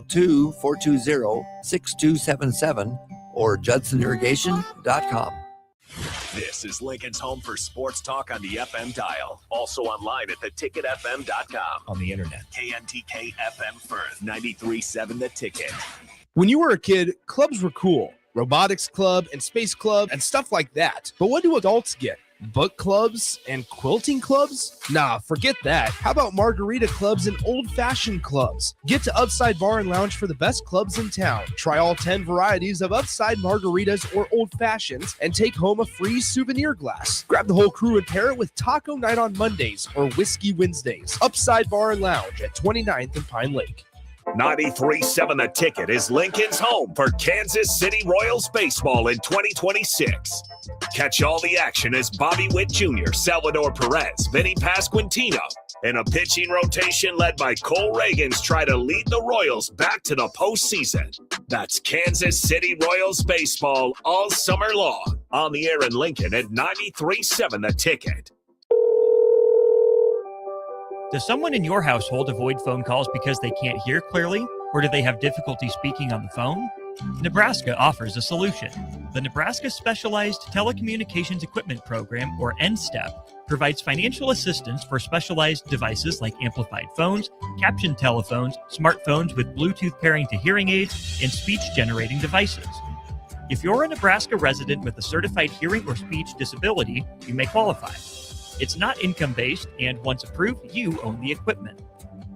502-420-6277 or judsonirrigation.com. This is Lincoln's home for sports talk on the FM dial. Also online at theticketfm.com. On the internet. KNTK FM Firth, 93.7 The Ticket. When you were a kid, clubs were cool. Robotics club and space club and stuff like that. But what do adults get? Book clubs and quilting clubs? Nah, forget that. How about margarita clubs and old-fashioned clubs? Get to Upside Bar and Lounge for the best clubs in town. Try all 10 varieties of Upside margaritas or old fashions and take home a free souvenir glass. Grab the whole crew and pair it with taco night on Mondays or whiskey Wednesdays. Upside Bar and Lounge at 29th and Pine Lake. 93.7 The Ticket is Lincoln's home for Kansas City Royals baseball in 2026. Catch all the action as Bobby Witt Jr., Salvador Perez, Vinny Pasquantino, and a pitching rotation led by Cole Reagans try to lead the Royals back to the postseason. That's Kansas City Royals baseball all summer long. On the air in Lincoln at 93.7 The Ticket. Does someone in your household avoid phone calls because they can't hear clearly, or do they have difficulty speaking on the phone? Nebraska offers a solution. The Nebraska Specialized Telecommunications Equipment Program, or NSTEP, provides financial assistance for specialized devices like amplified phones, captioned telephones, smartphones with Bluetooth pairing to hearing aids, and speech-generating devices. If you're a Nebraska resident with a certified hearing or speech disability, you may qualify. It's not income-based, and once approved, you own the equipment.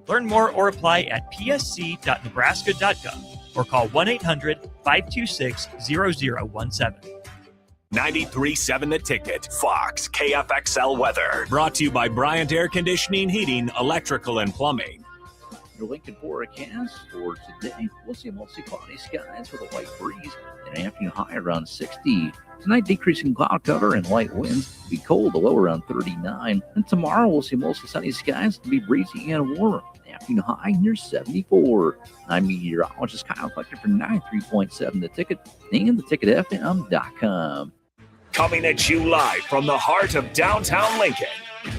Learn more or apply at psc.nebraska.gov or call 1-800-526-0017. 93.7 The Ticket, Fox, KFXL weather. Brought to you by Bryant Air Conditioning, Heating, Electrical, and Plumbing. Your Lincoln forecast for today, we'll see mostly cloudy skies with a light breeze and an afternoon high around 60. Tonight, decreasing cloud cover and light winds. Be cold, the low around 39. And tomorrow, we'll see mostly sunny skies to be breezy and warm. Afternoon high near 74. I'm meteorologist Kyle Fletcher for 93.7 The Ticket and theticketfm.com. Coming at you live from the heart of downtown Lincoln.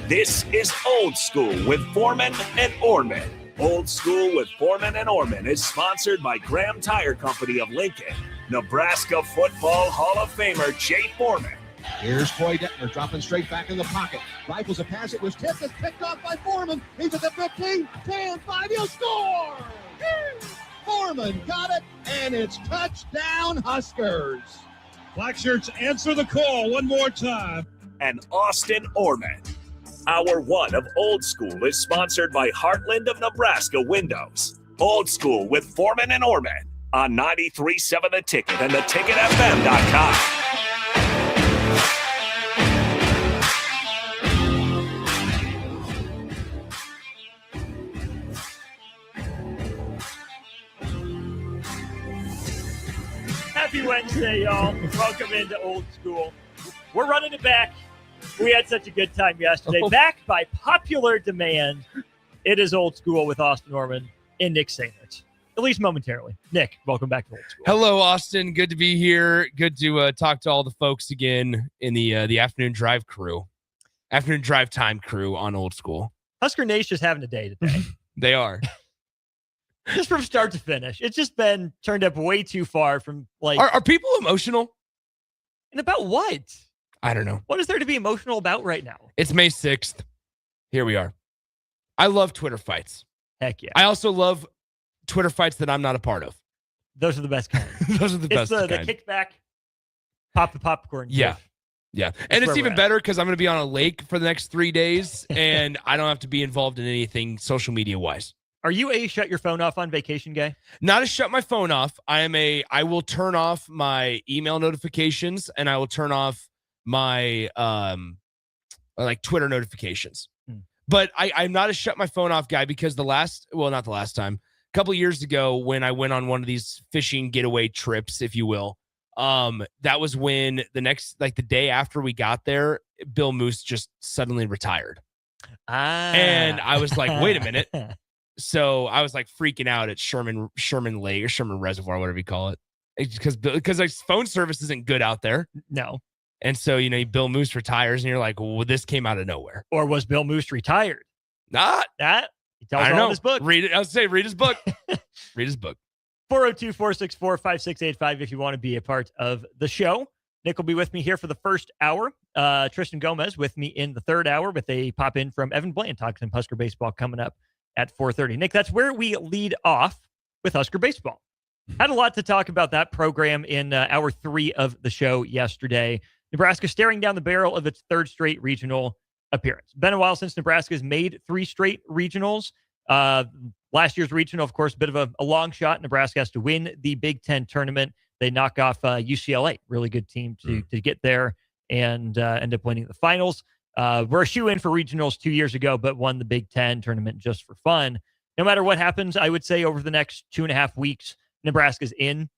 This is Old School with Foreman and Orman. Old School with Foreman and Orman is sponsored by Graham Tire Company of Lincoln. Nebraska Football Hall of Famer Jay Foreman. Here's Troy Detmer dropping straight back in the pocket. Rifles a pass. It was tipped. It's picked off by Foreman. He's at the 15, 10, 5. He'll score! Foreman got it, and it's touchdown Huskers. Black shirts answer the call one more time. And Austin Orman. Hour one of Old School is sponsored by Heartland of Nebraska Windows. Old School with Foreman and Orman on 93.7 The Ticket and theticketfm.com. Happy Wednesday, y'all. Welcome into Old School. We're running it back. We had such a good time yesterday. Back by popular demand. It is Old School with Austin Norman and Nick Sainert, at least momentarily. Nick, welcome back to Old School. Hello, Austin. Good to be here. Good to talk to all the folks again in the afternoon drive time crew on Old School. Husker Nation's having a day today. They are. Just from start to finish. It's just been turned up way too far from like. Are people emotional? And about what? I don't know. What is there to be emotional about right now? It's May 6th. Here we are. I love Twitter fights. Heck yeah. I also love Twitter fights that I'm not a part of. Those are the best kind. Those are the best kind. The kickback, pop the popcorn. Yeah. Yeah. And it's even better because I'm going to be on a lake for the next 3 days, and I don't have to be involved in anything social media-wise. Are you a shut your phone off on vacation guy? Not a shut my phone off. I will turn off my email notifications, and I will turn off my like Twitter notifications. But I'm not a shut my phone off guy because not the last time, a couple of years ago when I went on one of these fishing getaway trips, if you will, that was when the day after we got there, Bill Moose just suddenly retired. And I was like, wait a minute. So I was like freaking out at Sherman Lake or Sherman Reservoir, whatever you call it. Because like phone service isn't good out there. No. And so, Bill Moose retires and you're like, well, this came out of nowhere. Or was Bill Moose retired? Not. That He tells I don't all know. in his book. Read it. I'll say read his book. Read his book. 402-464-5685 if you want to be a part of the show. Nick will be with me here for the first hour. Tristan Gomez with me in the third hour with a pop in from Evan Bland talking some Husker baseball coming up at 4:30. Nick, that's where we lead off with Husker baseball. Had a lot to talk about that program in hour 3 of the show yesterday. Nebraska staring down the barrel of its third straight regional appearance. Been a while since Nebraska's made 3 straight regionals. Last year's regional, of course, a bit of a long shot. Nebraska has to win the Big Ten tournament. They knock off UCLA, really good team to get there and end up winning the finals. We're a shoe-in for regionals 2 years ago, but won the Big Ten tournament just for fun. No matter what happens, I would say over the next 2.5 weeks, Nebraska's in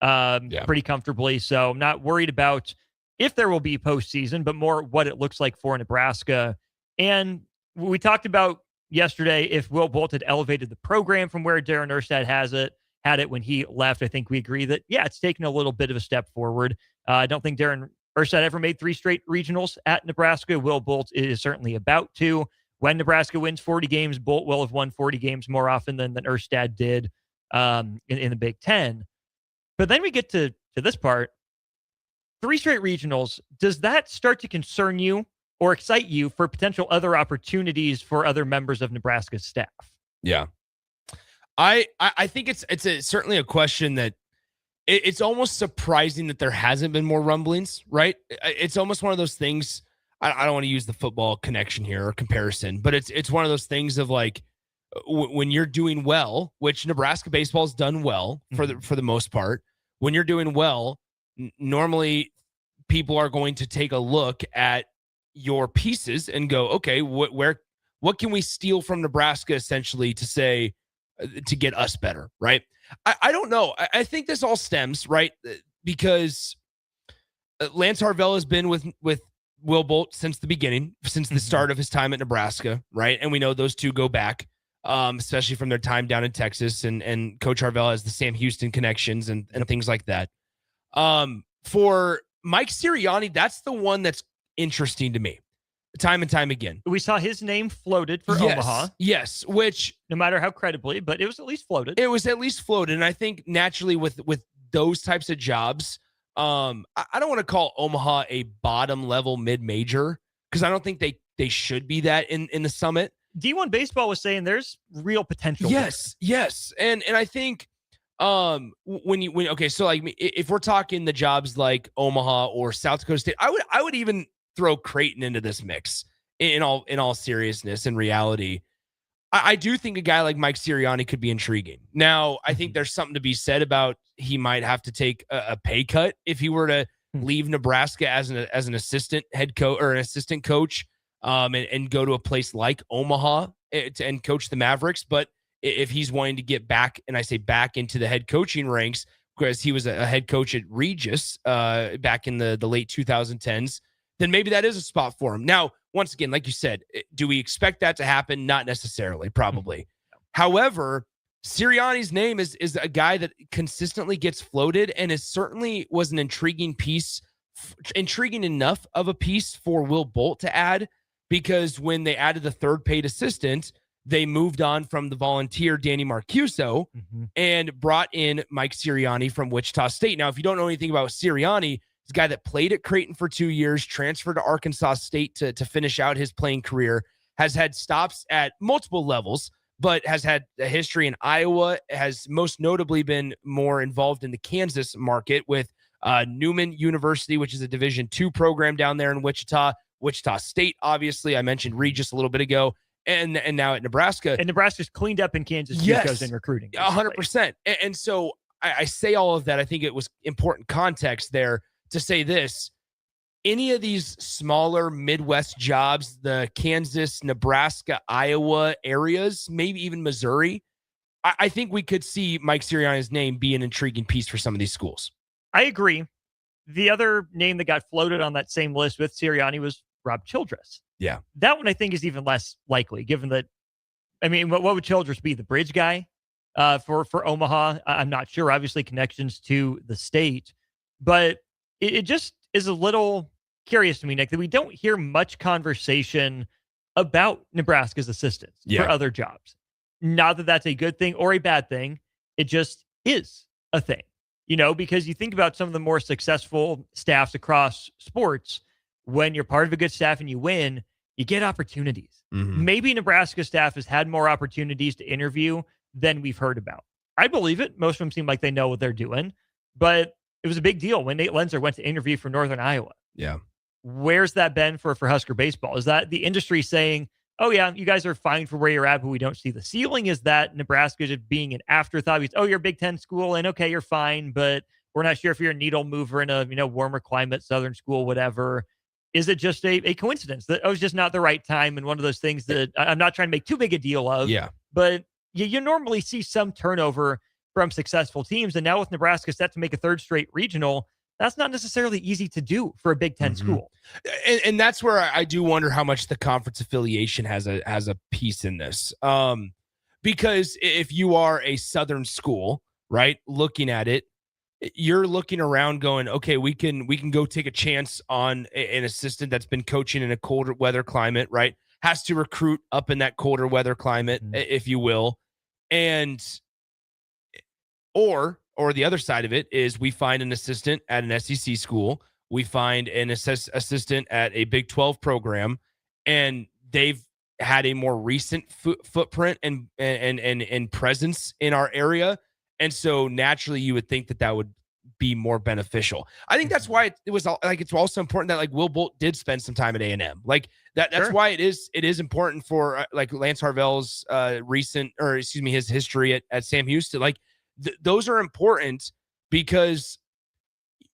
pretty comfortably. So I'm not worried about if there will be postseason, but more what it looks like for Nebraska. And we talked about yesterday if Will Bolt had elevated the program from where Darren Erstad had it when he left. I think we agree that, it's taken a little bit of a step forward. I don't think Darren Erstad ever made 3 straight regionals at Nebraska. Will Bolt is certainly about to. When Nebraska wins 40 games, Bolt will have won 40 games more often than Erstad did in the Big Ten. But then we get to this part. 3 straight regionals. Does that start to concern you or excite you for potential other opportunities for other members of Nebraska's staff? Yeah. I think it's certainly a question that it's almost surprising that there hasn't been more rumblings, right? It's almost one of those things. I don't want to use the football connection here or comparison, but it's one of those things of like when you're doing well, which Nebraska baseball's done well for the most part. When you're doing well, normally people are going to take a look at your pieces and go, okay, what can we steal from Nebraska essentially to say to get us better, right? I don't know. I think this all stems, right, because Lance Harvell has been with Will Bolt since the beginning, since the start of his time at Nebraska, right? And we know those two go back, especially from their time down in Texas, and Coach Harvell has the Sam Houston connections and things like that. For Mike Sirianni, that's the one that's interesting to me, time and time again. We saw his name floated for Omaha. Yes, which no matter how credibly, but it was at least floated. It was at least floated, and I think naturally with those types of jobs, I don't want to call Omaha a bottom level mid-major because I don't think they should be that in the Summit. D1 Baseball was saying there's real potential. Yes, and I think so like if we're talking the jobs like Omaha or South Dakota State, I would even throw Creighton into this mix in all seriousness and reality. I do think a guy like Mike Sirianni could be intriguing. Now, I think there's something to be said about he might have to take a pay cut if he were to leave Nebraska as an assistant head coach or an assistant coach and go to a place like Omaha and coach the Mavericks. But if he's wanting to get back, and I say back into the head coaching ranks, because he was a head coach at Regis back in the late 2010s, then maybe that is a spot for him. Now, once again, like you said, do we expect that to happen? Not necessarily, probably. However, Sirianni's name is a guy that consistently gets floated and is certainly was an intriguing enough of a piece for Will Bolt to add, because when they added the third paid assistant, they moved on from the volunteer Danny Marcuso and brought in Mike Sirianni from Wichita State. Now, if you don't know anything about Sirianni, he's a guy that played at Creighton for 2 years, transferred to Arkansas State to finish out his playing career, has had stops at multiple levels, but has had a history in Iowa, has most notably been more involved in the Kansas market with Newman University, which is a Division II program down there in Wichita State, obviously. I mentioned Regis a little bit ago. And now at Nebraska. And Nebraska's cleaned up in Kansas because in recruiting. 100%. And so I say all of that. I think it was important context there to say this. Any of these smaller Midwest jobs, the Kansas, Nebraska, Iowa areas, maybe even Missouri, I think we could see Mike Sirianni's name be an intriguing piece for some of these schools. I agree. The other name that got floated on that same list with Sirianni was Rob Childress. Yeah. That one I think is even less likely, given that, I mean, what would Childress be? The bridge guy for Omaha? I'm not sure. Obviously, connections to the state. But it just is a little curious to me, Nick, that we don't hear much conversation about Nebraska's assistants for other jobs. Not that that's a good thing or a bad thing. It just is a thing, because you think about some of the more successful staffs across sports. When you're part of a good staff and you win, you get opportunities. Mm-hmm. Maybe Nebraska staff has had more opportunities to interview than we've heard about. I believe it. Most of them seem like they know what they're doing, but it was a big deal when Nate Lenzer went to interview for Northern Iowa. Yeah. Where's that been for Husker baseball? Is that the industry saying, oh yeah, you guys are fine for where you're at, but we don't see the ceiling? Is that Nebraska just being an afterthought? Because, oh, you're a Big Ten school and okay, you're fine, but we're not sure if you're a needle mover in a warmer climate, Southern school, whatever. Is it just a coincidence that it was just not the right time and one of those things that I'm not trying to make too big a deal of? Yeah. But you normally see some turnover from successful teams. And now with Nebraska set to make a third straight regional, that's not necessarily easy to do for a Big Ten school. And that's where I do wonder how much the conference affiliation has a piece in this. Because if you are a Southern school, right, looking at it, you're looking around going, okay, we can go take a chance on an assistant that's been coaching in a colder weather climate, right? Has to recruit up in that colder weather climate, if you will. And or the other side of it is we find an assistant at an SEC school. We find an assistant at a Big 12 program, and they've had a more recent footprint and presence in our area. And so naturally you would think that would be more beneficial. I think that's why it was like, it's also important that like Will Bolt did spend some time at A&M. Like that's Sure. why it is important for like Lance Harvell's his history at Sam Houston. Like those are important because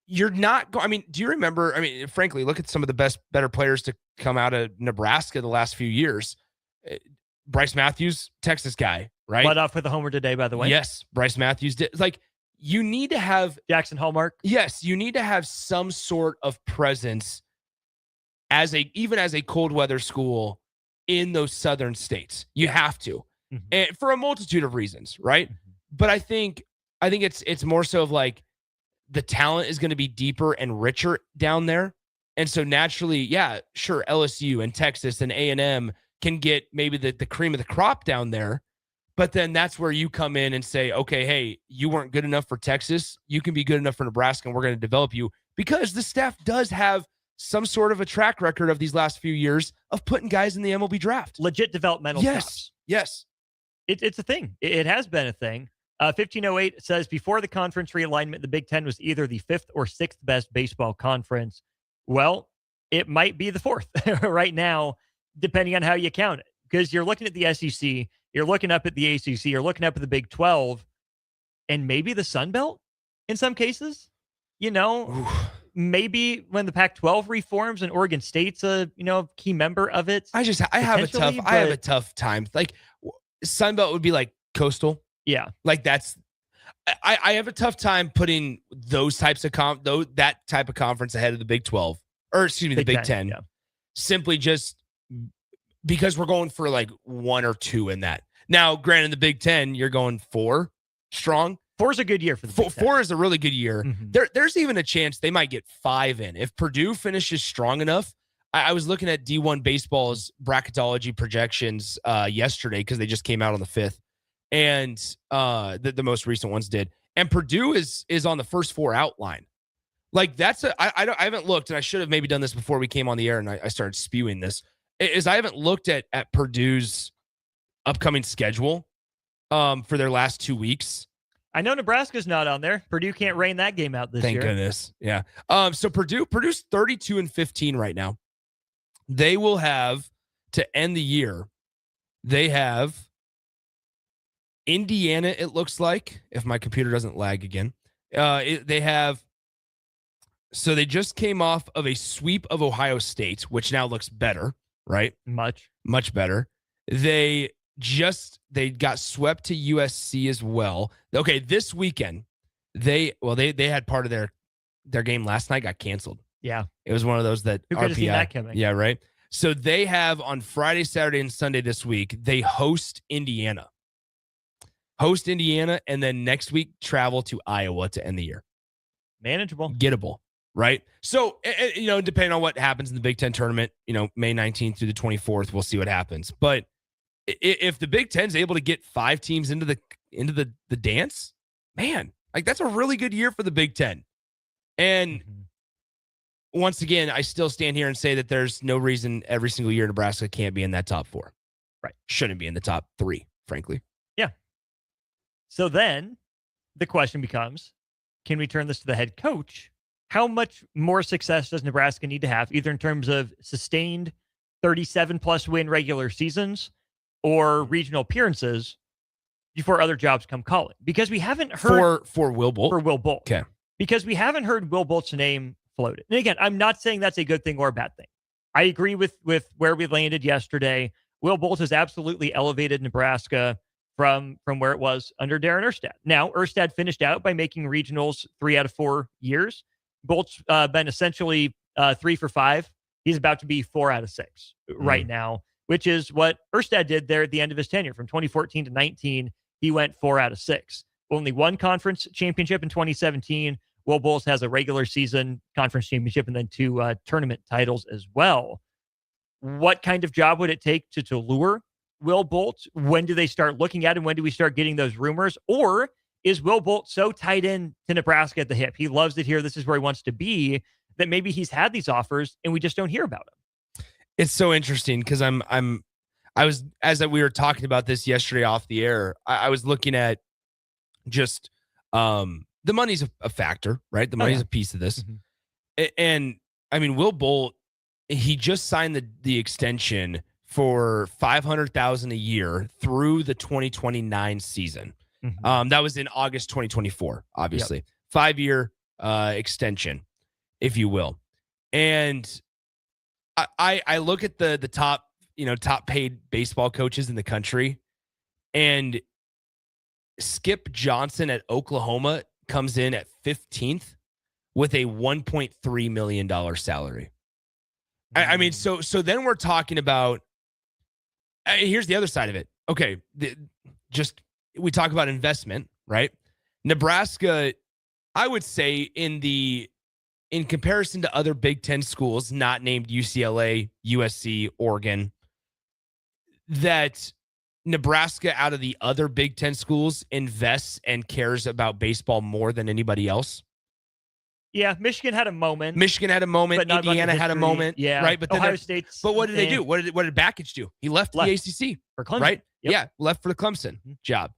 you're not going. I mean, do you remember? I mean, frankly, look at some of the better players to come out of Nebraska the last few years. Bryce Matthews, Texas guy, right? Led off with a homer today, by the way. Yes, Bryce Matthews did. Like, you need to have Jackson Hallmark. Yes, you need to have some sort of presence even as a cold weather school in those southern states. You have to, and for a multitude of reasons, right? But I think it's more so of like the talent is going to be deeper and richer down there, and so naturally, yeah, sure, LSU and Texas and A&M can get maybe the cream of the crop down there. But then that's where you come in and say, okay, hey, you weren't good enough for Texas. You can be good enough for Nebraska, and we're going to develop you, because the staff does have some sort of a track record of these last few years of putting guys in the MLB draft. Legit developmental stops. Yes. It's a thing. It has been a thing. 1508 says, before the conference realignment, the Big Ten was either the 5th or 6th best baseball conference. Well, it might be the 4th right now, depending on how you count it. Because you're looking at the SEC, you're looking up at the ACC, you're looking up at the Big 12, and maybe the Sun Belt in some cases. Maybe when the Pac-12 reforms and Oregon State's a key member of it. I have a tough time. Like Sun Belt would be like coastal. Yeah, like that's. I have a tough time putting those types of that type of conference ahead of the Big 12, or excuse me, the Big 10. Yeah. Simply just because we're going for like 1 or 2 in that. Now, granted, the Big 10, you're going 4 strong. 4 is a good year for the Big 10. 4 is a really good year. There's even a chance they might get 5 in. If Purdue finishes strong enough, I was looking at D1 Baseball's bracketology projections yesterday because they just came out on the 5th. And the most recent ones did. And Purdue is on the first 4 outline. Like I haven't looked, and I should have maybe done this before we came on the air and I started spewing this. Is I haven't looked at Purdue's upcoming schedule for their last 2 weeks. I know Nebraska's not on there. Purdue can't rain that game out this year. Thank goodness. Yeah. So Purdue's 32-15 right now. They will have, to end the year, they have Indiana, it looks like, if my computer doesn't lag again. So they just came off of a sweep of Ohio State, which now looks better, right? Much better. They got swept to USC as well. Okay, this weekend, they had part of their game last night got canceled. Yeah. It was one of those that who could have seen that coming? Yeah, right. So they have on Friday, Saturday, and Sunday this week, they host Indiana, and then next week travel to Iowa to end the year. Manageable. Gettable, right? So, depending on what happens in the Big Ten tournament, May 19th through the 24th, we'll see what happens. But If the Big Ten's able to get 5 teams into the dance, man, like that's a really good year for the Big Ten. And once again, I still stand here and say that there's no reason every single year Nebraska can't be in that top 4. Right. Shouldn't be in the top 3, frankly. Yeah. So then the question becomes, can we turn this to the head coach? How much more success does Nebraska need to have, either in terms of sustained 37-plus win regular seasons or regional appearances before other jobs come calling? Because we haven't heard... For Will Bolt? For Will Bolt. Okay. Because we haven't heard Will Bolt's name floated. And again, I'm not saying that's a good thing or a bad thing. I agree with where we landed yesterday. Will Bolt has absolutely elevated Nebraska from where it was under Darren Erstad. Now, Erstad finished out by making regionals 3 out of 4 years. Bolt's been essentially 3 for 5. He's about to be 4 out of 6 right now, which is what Erstad did there at the end of his tenure. From 2014 to 19, he went 4 out of 6. Only 1 conference championship in 2017. Will Bolt has a regular season conference championship and then 2 tournament titles as well. What kind of job would it take to lure Will Bolt? When do they start looking at him? When do we start getting those rumors? Or is Will Bolt so tied in to Nebraska at the hip? He loves it here. This is where he wants to be, that maybe he's had these offers and we just don't hear about him. It's so interesting because we were talking about this yesterday off the air, I was looking at just the money's a factor, right? The money's a piece of this. And I mean, Will Bolt, he just signed the extension for $500,000 a year through the 2029 season. That was in August 2024, obviously. 5-year extension, if you will. And I look at the top paid baseball coaches in the country, and Skip Johnson at Oklahoma comes in at 15th with a $1.3 million salary. I mean, so then we're talking about, here's the other side of it. Okay. We talk about investment, right? Nebraska, I would say in comparison to other Big Ten schools, not named UCLA, USC, Oregon, that Nebraska out of the other Big Ten schools invests and cares about baseball more than anybody else. Yeah, Michigan had a moment. Indiana had a moment. Yeah, right. But Ohio State's. But what did they do? What did Bakich do? He left the ACC for Clemson, right? Yep. Yeah, left for the Clemson job.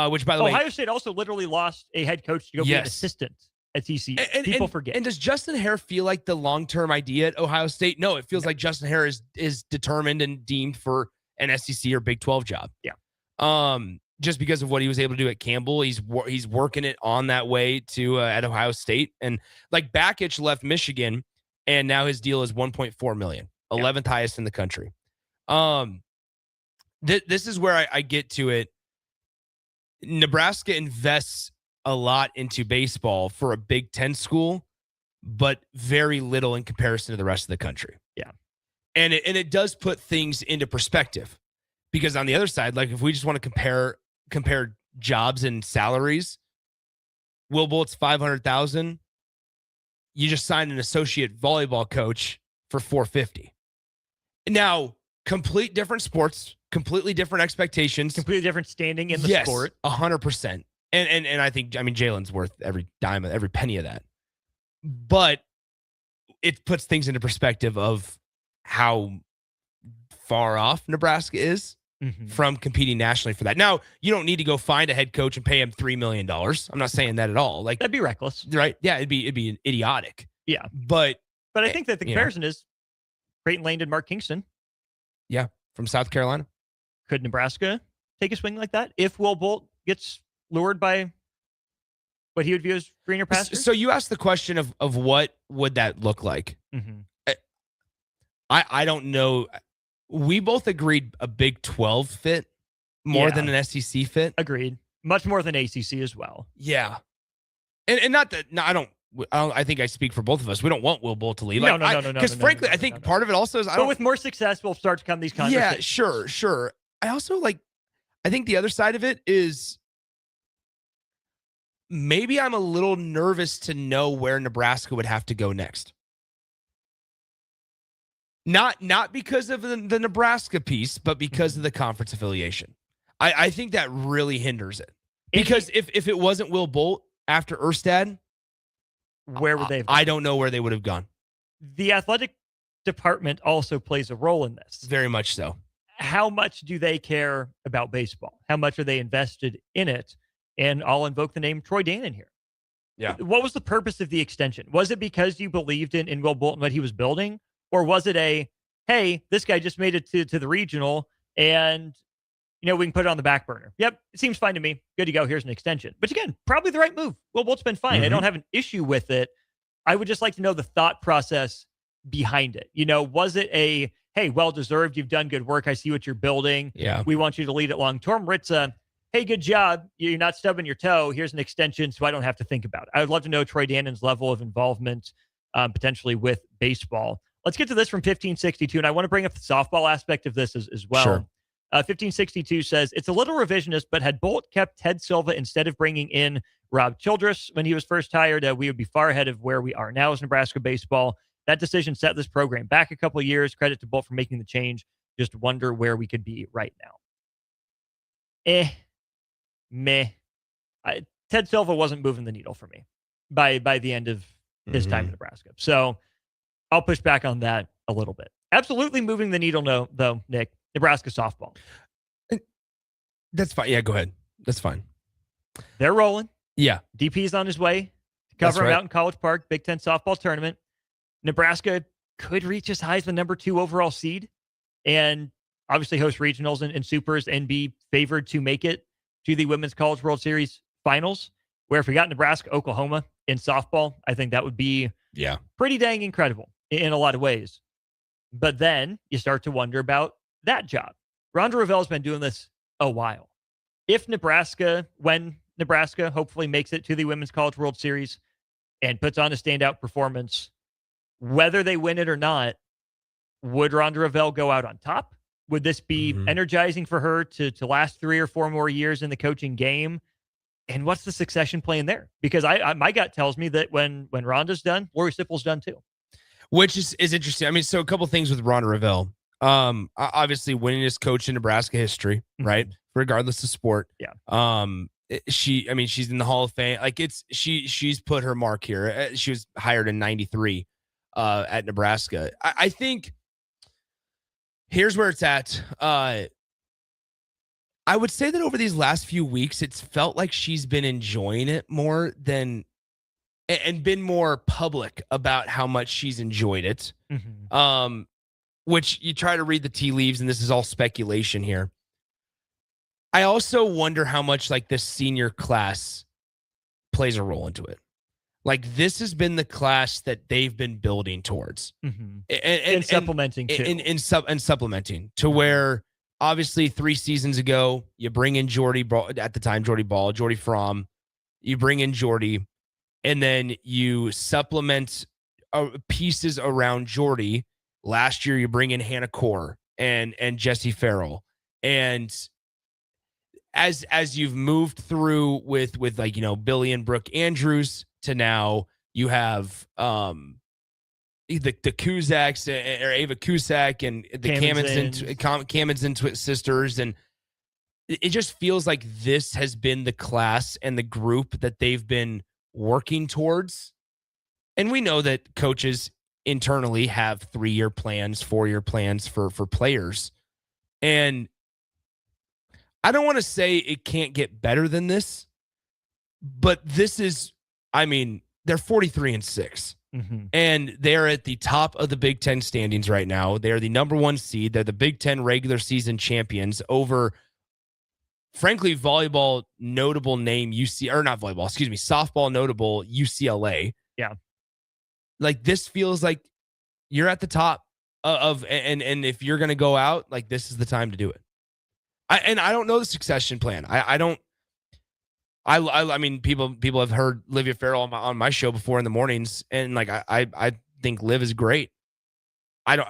Which, by the way, Ohio State also literally lost a head coach to go be an assistant at TCU. People forget. And does Justin Hare feel like the long-term idea at Ohio State? No, it feels like Justin Hare is determined and deemed for an SEC or Big 12 job. Yeah. Just because of what he was able to do at Campbell, he's working it on that way to at Ohio State. And like Bakich left Michigan, and now his deal is $1.4 million, 11th highest in the country. This is where I get to it. Nebraska invests a lot into baseball for a Big Ten school, but very little in comparison to the rest of the country. Yeah. And it does put things into perspective, because on the other side, like if we just want to compare jobs and salaries, Will Bolt's $500,000. You just signed an associate volleyball coach for $450,000. Now, complete different sports, completely different expectations, completely different standing in the sport. 100%. And I think, Jalen's worth every dime, every penny of that. But it puts things into perspective of how far off Nebraska is from competing nationally for that. Now, you don't need to go find a head coach and pay him $3 million. I'm not saying that at all. Like, that'd be reckless, right? Yeah, it'd be idiotic. Yeah, but I think that the comparison is Creighton Lane did Mark Kingston. Yeah, from South Carolina. Could Nebraska take a swing like that if Will Bolt gets lured by what he would view as greener pastures? So you asked the question of what would that look like? I don't know. We both agreed a Big 12 fit more than an SEC fit. Agreed. Much more than ACC as well. Yeah. And not that, no, I think I speak for both of us. We don't want Will Bolt to leave. No. Because frankly, I think part of it also is, but with more success, we'll start to come these conversations. Yeah, sure. I also I think the other side of it is maybe I'm a little nervous to know where Nebraska would have to go next. Not because of the Nebraska piece, but because of the conference affiliation. I think that really hinders it. Because if it wasn't Will Bolt after Erstad, where would they have gone? I don't know where they would have gone. The athletic department also plays a role in this. Very much so. How much do they care about baseball? How much are they invested in it? And I'll invoke the name Troy Dannon here. Yeah. What was the purpose of the extension? Was it because you believed in Will Bolton, what he was building? Or was it hey, this guy just made it to the regional and, we can put it on the back burner. Yep, it seems fine to me. Good to go. Here's an extension. But again, probably the right move. Will Bolt's been fine. I don't have an issue with it. I would just like to know the thought process behind it. Was it hey, well-deserved, you've done good work, I see what you're building. Yeah. We want you to lead it long-term. Or it's hey, good job, you're not stubbing your toe, here's an extension so I don't have to think about it. I would love to know Troy Dannon's level of involvement potentially with baseball. Let's get to this from 1562, and I want to bring up the softball aspect of this as well. Sure. 1562 says, it's a little revisionist, but had Bolt kept Ted Silva instead of bringing in Rob Childress when he was first hired, we would be far ahead of where we are now as Nebraska baseball. That decision set this program back a couple of years. Credit to Bolt for making the change. Just wonder where we could be right now. Ted Silva wasn't moving the needle for me by the end of his time in Nebraska. So I'll push back on that a little bit. Absolutely moving the needle, though, Nick. Nebraska softball. That's fine. Yeah, go ahead. That's fine. They're rolling. Yeah. DP's on his way to cover him out in College Park, Big Ten softball tournament. Nebraska could reach as high as the number 2 overall seed and obviously host regionals and supers and be favored to make it to the Women's College World Series finals, where if we got Nebraska, Oklahoma in softball, I think that would be pretty dang incredible in a lot of ways. But then you start to wonder about that job. Rhonda Revelle has been doing this a while. When Nebraska hopefully makes it to the Women's College World Series and puts on a standout performance, whether they win it or not, would Rhonda Revelle go out on top? Would this be energizing for her to last 3 or 4 more years in the coaching game? And what's the succession plan there? Because my gut tells me that when Rhonda's done, Lori Sipple's done too. Which is interesting. I mean, so a couple things with Rhonda Revelle. Obviously winningest coach in Nebraska history, right? Regardless of sport. Yeah. She's in the Hall of Fame. Like she's put her mark here. She was hired in 93 at Nebraska. I think here's where it's at. I would say that over these last few weeks, it's felt like she's been enjoying it more than and been more public about how much she's enjoyed it. Which you try to read the tea leaves, and this is all speculation here. I also wonder how much like this senior class plays a role into it. Like this has been the class that they've been building towards, and supplementing too, and supplementing to where obviously 3 seasons ago you bring in Jordy at the time Jordy Fromm, you bring in Jordy, and then you supplement pieces around Jordy. Last year, you bring in Hannah Core and Jesse Farrell. And as you've moved through with like, Billy and Brooke Andrews to now you have the Kuzaks or Ava Cusack and the Kamens sisters. And it just feels like this has been the class and the group that they've been working towards. And we know that coaches internally have 3-year plans, 4-year plans for players. And I don't want to say it can't get better than this, but this is, they're 43-6 and they're at the top of the Big Ten standings right now. They're the number 1 seed. They're the Big Ten regular season champions over, frankly, volleyball notable name softball notable UCLA. Yeah. Like this feels like you're at the top of and if you're going to go out, like this is the time to do it. I don't know the succession plan. I mean, people have heard Livia Farrell on my show before in the mornings. And like, I think Liv is great.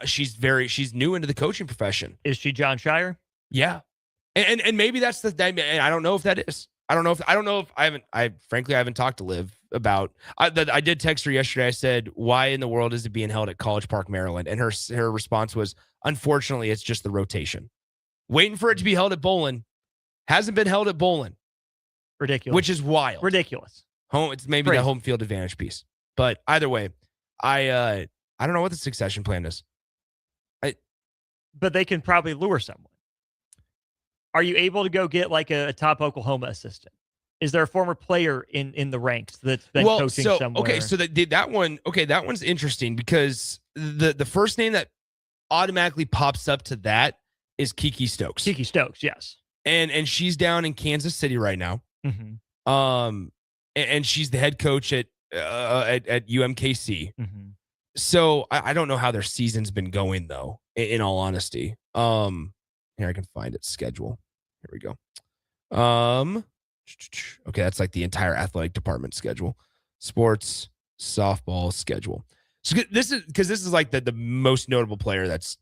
She's new into the coaching profession. Is she John Shire? Yeah. And maybe that's and I don't know if that is. I don't know if I haven't talked to Liv about. I did text her yesterday. I said, "Why in the world is it being held at College Park, Maryland?" And her response was, "Unfortunately, it's just the rotation. Waiting for it to be held at Bowling, hasn't been held at Bowling, Ridiculous, which is wild. Ridiculous. It's maybe the home field advantage piece, but either way, I don't know what the succession plan is. But they can probably lure someone. Are you able to go get like a top Oklahoma assistant? Is there a former player in the ranks that's been coaching somewhere? Okay, so that one's interesting because the first name that automatically pops up to that is Kiki Stokes. Kiki Stokes, yes. And she's down in Kansas City right now. Mm-hmm. And she's the head coach at UMKC. Mm-hmm. So I don't know how their season's been going though, in all honesty. Here I can find its schedule. Here we go. Okay, that's like the entire athletic department schedule. Sports, softball schedule. So this is like the most notable player that's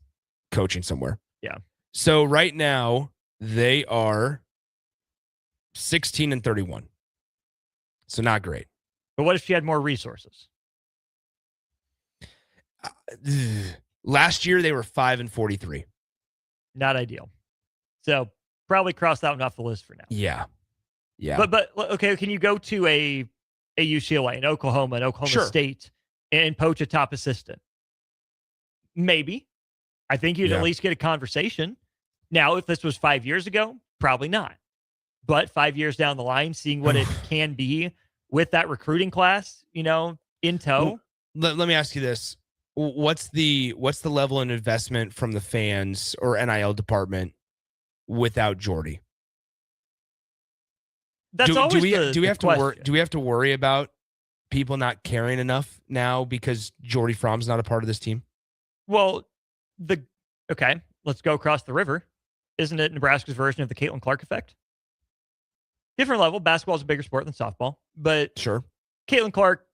coaching somewhere. Yeah. So right now they are 16-31. So not great. But what if she had more resources? Last year they were 5-43. Not ideal. So probably cross that one off the list for now. Yeah. But okay, can you go to a UCLA, an Oklahoma, an Oklahoma State, and poach a top assistant? Maybe. I think you'd at least get a conversation. Now, if this was 5 years ago, probably not. But 5 years down the line, seeing what it can be with that recruiting class, in tow. Let me ask you this. What's the level of investment from the fans or NIL department without Jordy? That's do always we have question. to worry about people not caring enough now because Jordy Fromm's not a part of this team? Well, let's go across the river. Isn't it Nebraska's version of the Caitlin Clark effect? Different level. Basketball's a bigger sport than softball, but sure. Caitlin Clark,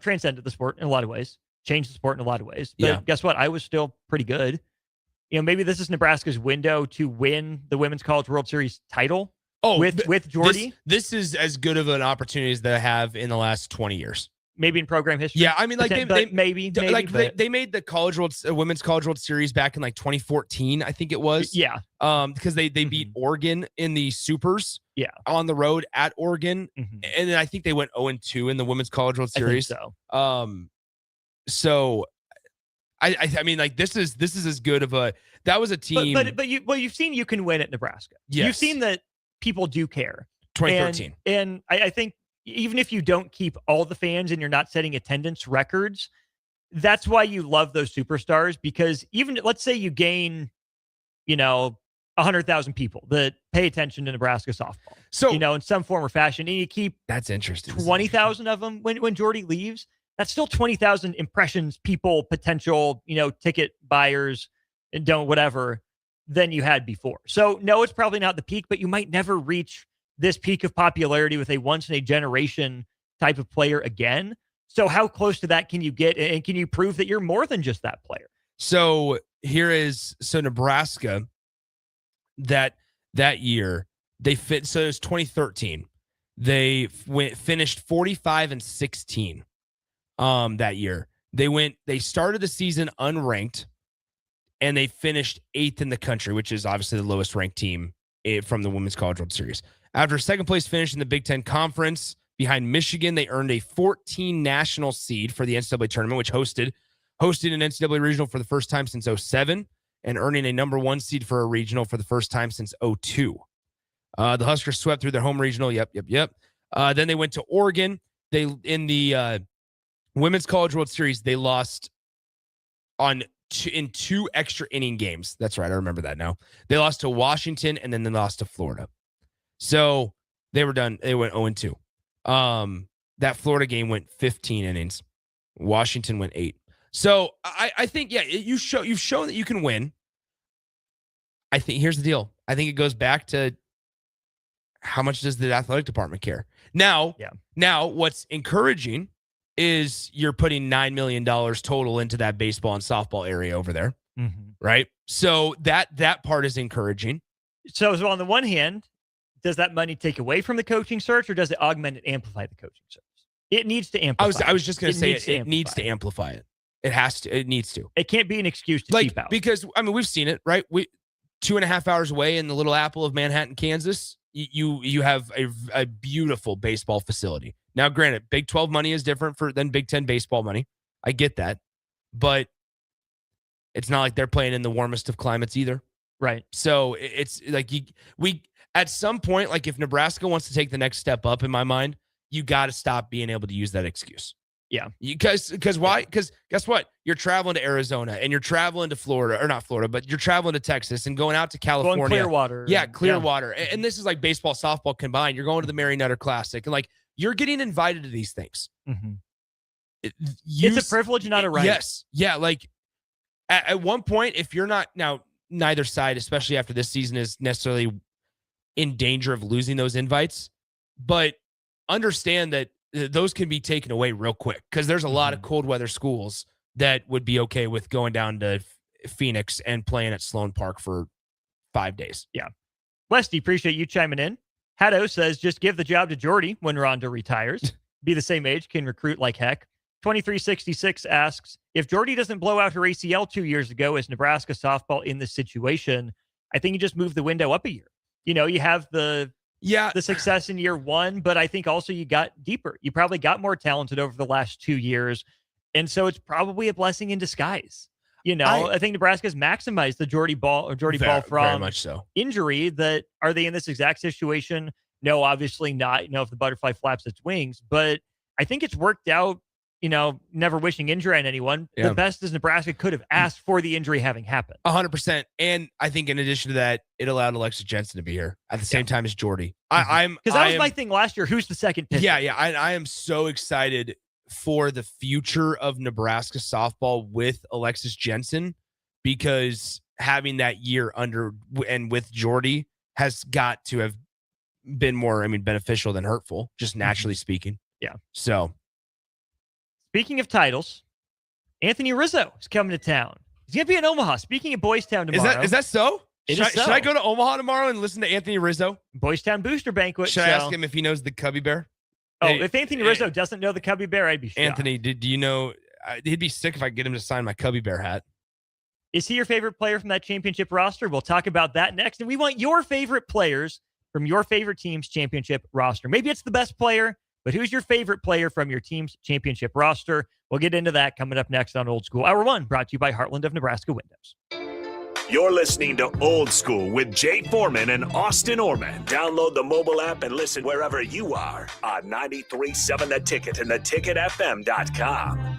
transcended the sport in a lot of ways, changed the sport in a lot of ways. But guess what? I was still pretty good. Maybe this is Nebraska's window to win the Women's College World Series title. With Jordy. This is as good of an opportunity as they have in the last 20 years. Maybe in program history. Yeah, I mean, like they maybe made the Women's College World Series back in like 2014, I think it was. Yeah. Because they beat Oregon in the Supers. Yeah. On the road at Oregon, and then I think they went 0-2 in the Women's College World Series. I think so. So I mean, like this is as good of a that was a team. But you've seen you can win at Nebraska. Yes. You've seen that people do care. 2013, and I think. Even if you don't keep all the fans and you're not setting attendance records, that's why you love those superstars, because even let's say you gain, 100,000 people that pay attention to Nebraska softball. So, in some form or fashion, and you keep that's interesting 20,000 of them when Jordy leaves, that's still 20,000 impressions, people, potential, ticket buyers and whatever than you had before. So no, it's probably not the peak, but you might never reach this peak of popularity with a once-in-a-generation type of player again. So how close to that can you get, and can you prove that you're more than just that player? So Nebraska, that year, so it was 2013. They finished 45-16 that year. They started the season unranked, and they finished 8th in the country, which is obviously the lowest ranked team from the Women's College World Series. After second place finish in the Big Ten Conference behind Michigan, they earned a 14 national seed for the NCAA tournament, which hosted an NCAA regional for the first time since 2007, and earning a number 1 seed for a regional for the first time since 2002. The Huskers swept through their home regional. Yep. Then they went to Oregon. In the Women's College World Series, they lost in 2 extra inning games. That's right. I remember that now. They lost to Washington, and then they lost to Florida. So they were done. They went 0-2. That Florida game went 15 innings. Washington went 8. So I think, you've shown that you can win. I think here's the deal. I think it goes back to how much does the athletic department care? Now, what's encouraging is you're putting $9 million total into that baseball and softball area over there, right? So that part is encouraging. So on the one hand, does that money take away from the coaching search, or does it augment and amplify the coaching search? It needs to amplify. I was just going to say it needs to amplify it. It has to. It needs to. It can't be an excuse to cheap out. Because, I mean, we've seen it, right? 2.5 hours away in the little apple of Manhattan, Kansas, you have a beautiful baseball facility. Now, granted, Big 12 money is different than Big 10 baseball money. I get that. But it's not like they're playing in the warmest of climates either. Right. So it's like we at some point, like if Nebraska wants to take the next step up, in my mind, you got to stop being able to use that excuse. Yeah. Because why? Because guess what? You're traveling to Arizona and you're traveling to Florida, or not Florida, but you're traveling to Texas and going out to California. Going Clearwater. Yeah, Clearwater. Yeah. And this is like baseball, softball combined. You're going to the Mary Nutter Classic. And like, you're getting invited to these things. Mm-hmm. It's a privilege, not a right. Yes. Yeah. Like at one point, if you're not, now neither side, especially after this season, is necessarily in danger of losing those invites, but understand that those can be taken away real quick, because there's a lot of cold weather schools that would be okay with going down to Phoenix and playing at Sloan Park for 5 days. Yeah. Westy, appreciate you chiming in. Haddo says, just give the job to Jordy when Rondo retires. Be the same age, can recruit like heck. 2366 asks, if Jordy doesn't blow out her ACL 2 years ago, is Nebraska softball in this situation? I think you just move the window up a year. You know, you have the success in year one, but I think also you got deeper. You probably got more talented over the last 2 years. And so it's probably a blessing in disguise. You know, I think Nebraska's maximized the Jordy ball from very much so. Injury. That are they in this exact situation? No, obviously not. You know, if the butterfly flaps its wings, but I think it's worked out. You know, never wishing injury on anyone. Yeah. The best as Nebraska could have asked for the injury having happened. 100%. And I think in addition to that, it allowed Alexis Jensen to be here at the same time as Jordy. Because that was my thing last year. Who's the second pitcher? Yeah. I am so excited for the future of Nebraska softball with Alexis Jensen, because having that year under and with Jordy has got to have been more, beneficial than hurtful, just naturally speaking. Yeah. So. Speaking of titles, Anthony Rizzo is coming to town. He's going to be in Omaha. Speaking of Boys Town tomorrow. Is that so? Should I go to Omaha tomorrow and listen to Anthony Rizzo? Boys Town Booster Banquet. Should I ask him if he knows the Cubby Bear? Oh, if Anthony Rizzo doesn't know the Cubby Bear, I'd be shocked. Anthony, do you know? He'd be sick if I get him to sign my Cubby Bear hat. Is he your favorite player from that championship roster? We'll talk about that next. And we want your favorite players from your favorite team's championship roster. Maybe it's the best player, but who's your favorite player from your team's championship roster? We'll get into that coming up next on Old School. Hour 1 brought to you by Heartland of Nebraska Windows. You're listening to Old School with Jay Foreman and Austin Orman. Download the mobile app and listen wherever you are on 93.7 The Ticket and theticketfm.com.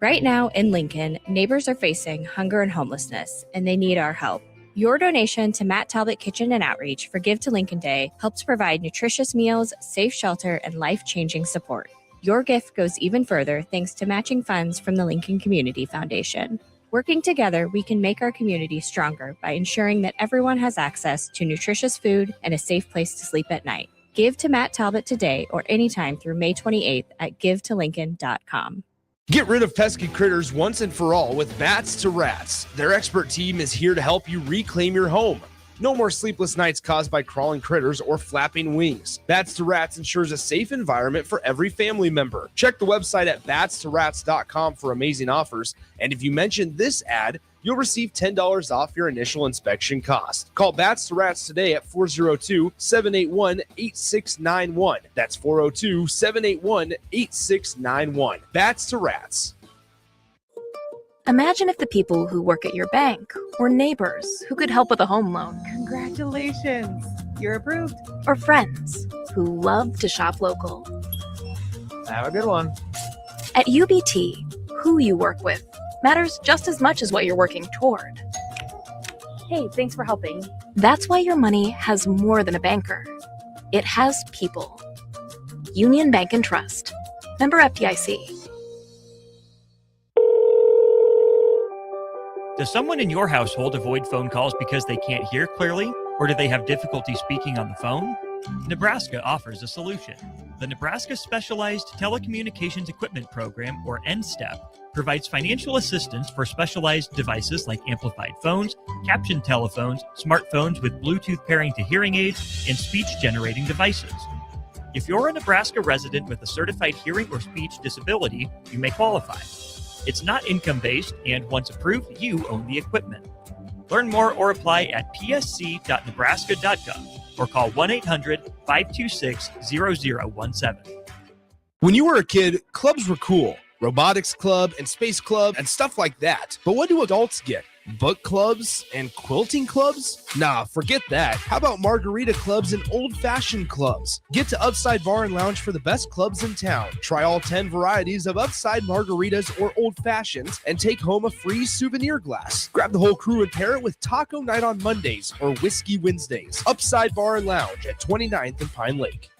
Right now in Lincoln, neighbors are facing hunger and homelessness, and they need our help. Your donation to Matt Talbot Kitchen and Outreach for Give to Lincoln Day helps provide nutritious meals, safe shelter, and life-changing support. Your gift goes even further thanks to matching funds from the Lincoln Community Foundation. Working together, we can make our community stronger by ensuring that everyone has access to nutritious food and a safe place to sleep at night. Give to Matt Talbot today or anytime through May 28th at givetolincoln.com. Get rid of pesky critters once and for all with Bats to Rats. Their expert team is here to help you reclaim your home. No more sleepless nights caused by crawling critters or flapping wings. Bats to Rats ensures a safe environment for every family member. Check the website at batstoRats.com for amazing offers. And if you mention this ad, you'll receive $10 off your initial inspection cost. Call Bats to Rats today at 402-781-8691. That's 402-781-8691. Bats to Rats. Imagine if the people who work at your bank were neighbors who could help with a home loan. Congratulations, you're approved. Or friends who love to shop local. Have a good one. At UBT, who you work with matters just as much as what you're working toward. Hey, thanks for helping. That's why your money has more than a banker. It has people. Union Bank and Trust. Member FDIC. Does someone in your household avoid phone calls because they can't hear clearly, or do they have difficulty speaking on the phone? Nebraska offers a solution. The Nebraska Specialized Telecommunications Equipment Program, or NSTEP, provides financial assistance for specialized devices like amplified phones, captioned telephones, smartphones with Bluetooth pairing to hearing aids, and speech-generating devices. If you're a Nebraska resident with a certified hearing or speech disability, you may qualify. It's not income-based, and once approved, you own the equipment. Learn more or apply at psc.nebraska.gov or call 1-800-526-0017. When you were a kid, clubs were cool. Robotics club and space club and stuff like that. But what do adults get? Book clubs and quilting clubs? Nah, forget that. How about margarita clubs and old-fashioned clubs? Get to Upside Bar and Lounge for the best clubs in town. Try all 10 varieties of Upside margaritas or old-fashions and take home a free souvenir glass. Grab the whole crew and pair it with taco night on Mondays or whiskey Wednesdays. Upside Bar and Lounge at 29th and Pine Lake.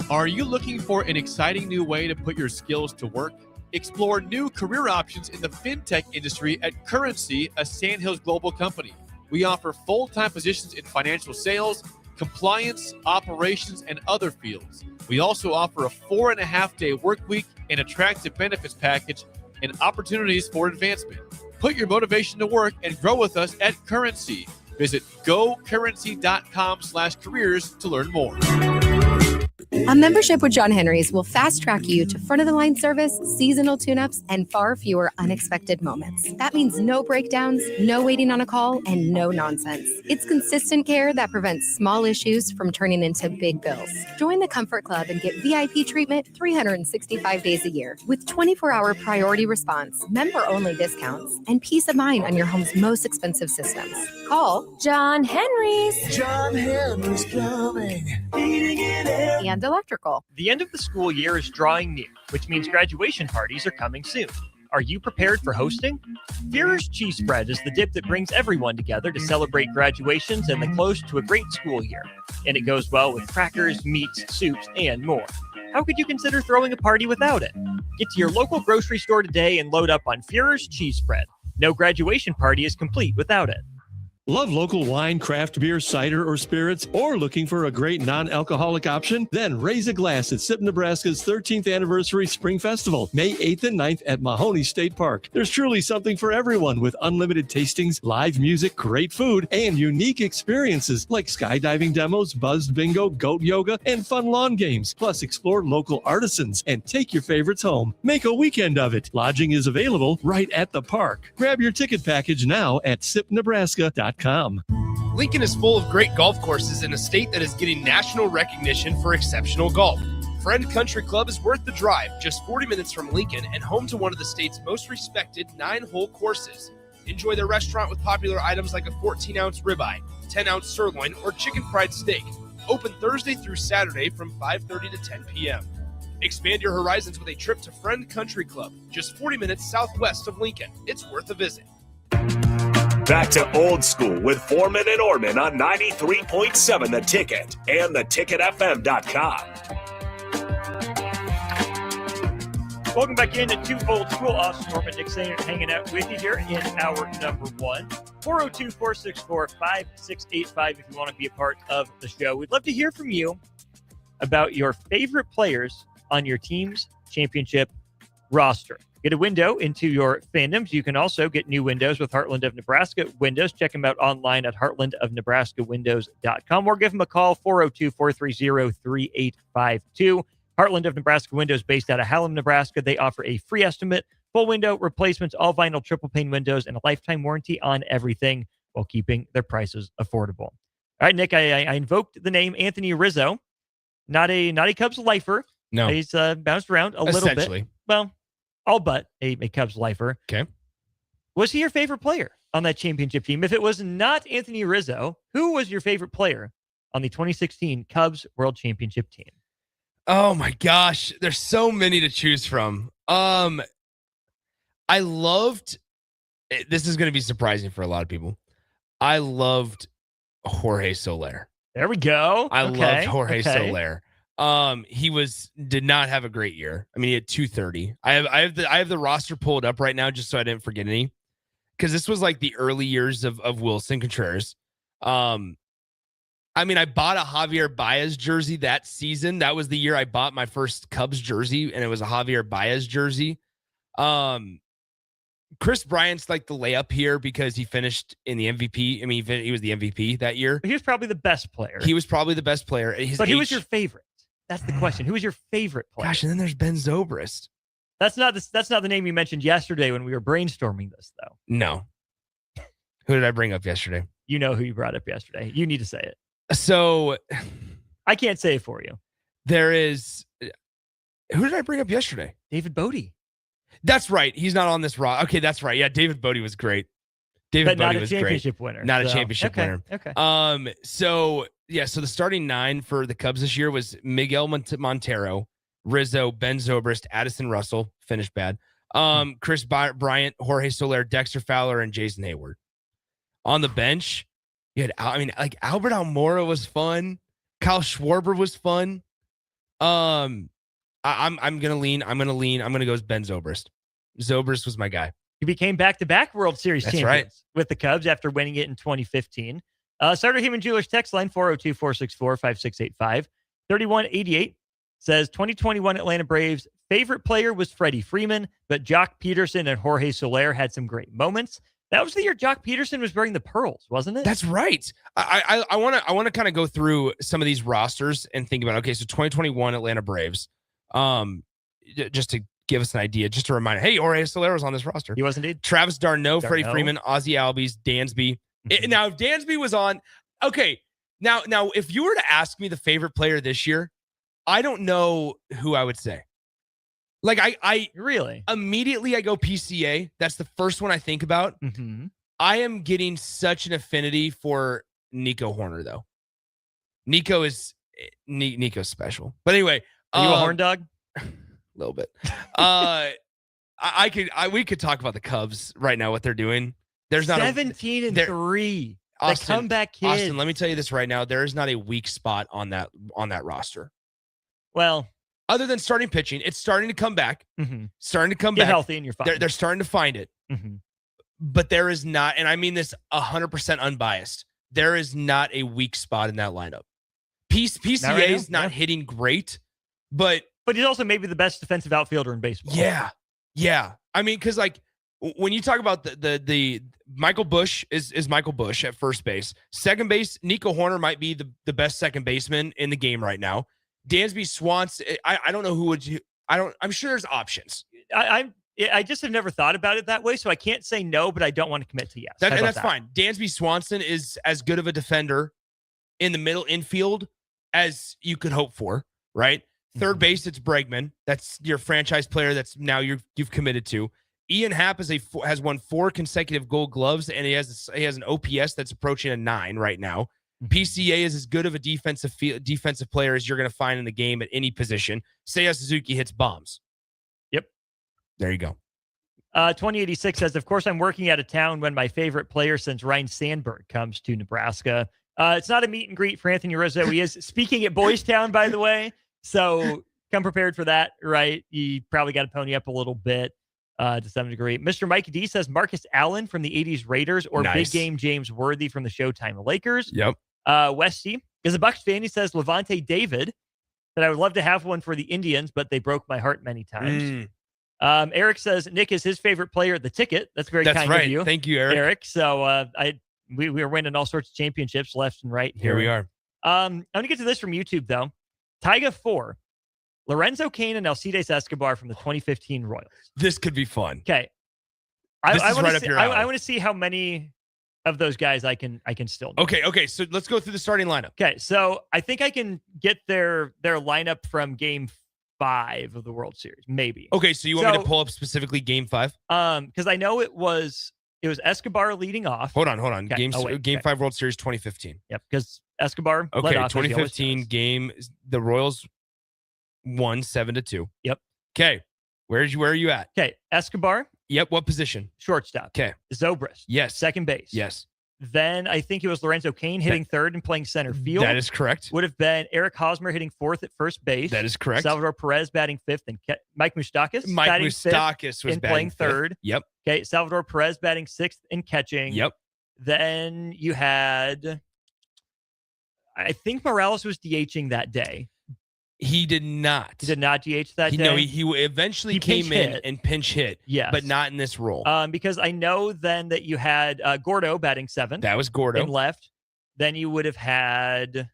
Are you looking for an exciting new way to put your skills to work? Explore new career options in the fintech industry at Currency, a Sandhills global company. We offer full-time positions in financial sales, compliance, operations, and other fields. We also offer a 4.5-day work week, an attractive benefits package, and opportunities for advancement. Put your motivation to work and grow with us at Currency. Visit gocurrency.com/careers to learn more. A membership with John Henry's will fast-track you to front-of-the-line service, seasonal tune-ups, and far fewer unexpected moments. That means no breakdowns, no waiting on a call, and no nonsense. It's consistent care that prevents small issues from turning into big bills. Join the Comfort Club and get VIP treatment 365 days a year with 24-hour priority response, member-only discounts, and peace of mind on your home's most expensive systems. Call John Henry's. John Henry's Plumbing, Heating and Air. And electrical. The end of the school year is drawing near, which means graduation parties are coming soon. Are you prepared for hosting? Führer's Cheese Spread is the dip that brings everyone together to celebrate graduations and the close to a great school year. And it goes well with crackers, meats, soups, and more. How could you consider throwing a party without it? Get to your local grocery store today and load up on Führer's Cheese Spread. No graduation party is complete without it. Love local wine, craft beer, cider, or spirits, or looking for a great non-alcoholic option? Then raise a glass at SIP Nebraska's 13th Anniversary Spring Festival, May 8th and 9th at Mahoney State Park. There's truly something for everyone with unlimited tastings, live music, great food, and unique experiences like skydiving demos, buzzed bingo, goat yoga, and fun lawn games. Plus, explore local artisans and take your favorites home. Make a weekend of it. Lodging is available right at the park. Grab your ticket package now at sipnebraska.com. Lincoln is full of great golf courses in a state that is getting national recognition for exceptional golf. Friend Country Club is worth the drive, just 40 minutes from Lincoln and home to one of the state's most respected 9-hole courses. Enjoy their restaurant with popular items like a 14-ounce ribeye, 10-ounce sirloin, or chicken fried steak. Open Thursday through Saturday from 5:30 to 10 p.m. Expand your horizons with a trip to Friend Country Club, just 40 minutes southwest of Lincoln. It's worth a visit. Back to old school with Foreman and Orman on 93.7 The Ticket and theticketfm.com. Welcome back into Two Old School. Austin Orman, Nick Sainer hanging out with you here in hour number one. 402-464-5685 if you want to be a part of the show. We'd love to hear from you about your favorite players on your team's championship roster. Get a window into your fandoms. You can also get new windows with Heartland of Nebraska Windows. Check them out online at heartlandofnebraskawindows.com or give them a call, 402-430-3852. Heartland of Nebraska Windows, based out of Hallam, Nebraska. They offer a free estimate, full window replacements, all vinyl triple pane windows, and a lifetime warranty on everything while keeping their prices affordable. All right, Nick, I invoked the name Anthony Rizzo. Not a Cubs lifer. No. He's bounced around a little bit. Well, all but a Cubs lifer. Okay. Was he your favorite player on that championship team? If it was not Anthony Rizzo, who was your favorite player on the 2016 Cubs World Championship team? Oh my gosh, there's so many to choose from. I loved, this is going to be surprising for a lot of people. I loved Jorge Soler. There we go. I loved Jorge Soler. He did not have a great year. I mean, he had 230. I have the roster pulled up right now just so I didn't forget any, because this was like the early years of Wilson Contreras. I mean, I bought a Javier Baez jersey that season. That was the year I bought my first Cubs jersey, and it was a Javier Baez jersey. Chris Bryant's like the layup here because he finished in the MVP. I mean, he was the MVP that year. He was probably the best player. He was probably the best player. Who was your favorite? That's the question. Who was your favorite player? Gosh, and then there's Ben Zobrist. That's not the name you mentioned yesterday when we were brainstorming this, though. No. Who did I bring up yesterday? You know who you brought up yesterday. You need to say it. So I can't say it for you. There is. Who did I bring up yesterday? David Bodie. That's right. He's not on this raw. Okay, that's right. Yeah, David Bodie was great. But not a championship winner. Not a championship winner. Okay. So the starting 9 for the Cubs this year was Miguel Montero, Rizzo, Ben Zobrist, Addison Russell, finished bad. Chris Bryant, Jorge Soler, Dexter Fowler, and Jason Hayward. On the bench, you had Albert Almora was fun. Kyle Schwarber was fun. I'm gonna go with Ben Zobrist. Zobrist was my guy. He became back-to-back World Series champions right. with the Cubs after winning it in 2015. Starter Heyman Jewelers text line 402-464-5685. 3188 says 2021 Atlanta Braves favorite player was Freddie Freeman, but Jock Peterson and Jorge Soler had some great moments. That was the year Jock Peterson was wearing the pearls, wasn't it? That's right. I want to kind of go through some of these rosters and think about, okay, so 2021 Atlanta Braves. Just to give us an idea, just a reminder. Hey, Jorge Soler was on this roster. He was indeed. Travis d'Arnaud, Freddie Freeman, Ozzie Albies, Dansby. Now, if Dansby was on, okay. Now, if you were to ask me the favorite player this year, I don't know who I would say. Like I really immediately I go PCA. That's the first one I think about. Mm-hmm. I am getting such an affinity for Nico Horner, though. Nico's special. But anyway, are you a horn dog? A little bit. We could talk about the Cubs right now. What they're doing. There's not 17-3. The comeback kid. Austin, let me tell you this right now. There is not a weak spot on that roster. Well, other than starting pitching, it's starting to come back. Mm-hmm. Starting to come Get back. healthy and you're fine. They're starting to find it. Mm-hmm. But there is not, and I mean this 100% unbiased, there is not a weak spot in that lineup. PCA is not hitting great, but he's also maybe the best defensive outfielder in baseball. Yeah. I mean, because like when you talk about the Michael Busch is Michael Busch at first base. Second base, Nico Horner might be the best second baseman in the game right now. Dansby Swanson, I don't know who would you. I'm sure there's options. I just have never thought about it that way, so I can't say no, but I don't want to commit to yes. That's fine. Dansby Swanson is as good of a defender in the middle infield as you could hope for, right? Third base, it's Bregman. That's your franchise player that's now you've committed to. Ian Happ has won 4 consecutive Gold Gloves, and he has an OPS that's approaching a 9 right now. PCA is as good of a defensive player as you're going to find in the game at any position. Seiya Suzuki hits bombs. Yep. There you go. 2086 says, of course, I'm working out of town when my favorite player since Ryan Sandberg comes to Nebraska. It's not a meet and greet for Anthony Rizzo. He is speaking at Boys Town, by the way. So come prepared for that, right? You probably got to pony up a little bit to some degree. Mr. Mike D says Marcus Allen from the 80s Raiders or nice. Big Game James Worthy from the Showtime Lakers. Yep. Westy is a Bucs fan. He says Levante David, that I would love to have one for the Indians, but they broke my heart many times. Eric says Nick is his favorite player at the ticket. That's very kind of you. Thank you, Eric. So we are winning all sorts of championships left and right here. Here we are. I'm going to get to this from YouTube, though. Tyga 4, Lorenzo Cain and Alcides Escobar from the 2015 Royals. This could be fun. Okay. This is right up your alley. I want to see how many of those guys I can still do. Okay. So let's go through the starting lineup. Okay. So I think I can get their lineup from Game 5 of the World Series, maybe. Okay. So you want me to pull up specifically Game 5? Because I know it was Escobar leading off. Hold on. Okay. Game 5 World Series 2015. Yep. Because Escobar. Okay. led off 2015 game. The Royals won 7-2. Yep. Okay. Where are you at? Okay. Escobar. Yep. What position? Shortstop. Okay. Zobrist. Yes. Second base. Yes. Then I think it was Lorenzo Cain hitting third and playing center field. That is correct. Would have been Eric Hosmer hitting fourth at first base. That is correct. Salvador Perez batting fifth, and Mike Moustakas was playing third. Yep. Okay. Salvador Perez batting sixth and catching. Yep. Then you had, I think Morales was DHing that day. He did not. He did not DH that day? No, he eventually came in and pinch hit. Yes. But not in this role. Because I know then that you had Gordo batting 7th. That was Gordo. In left. Then you would have had...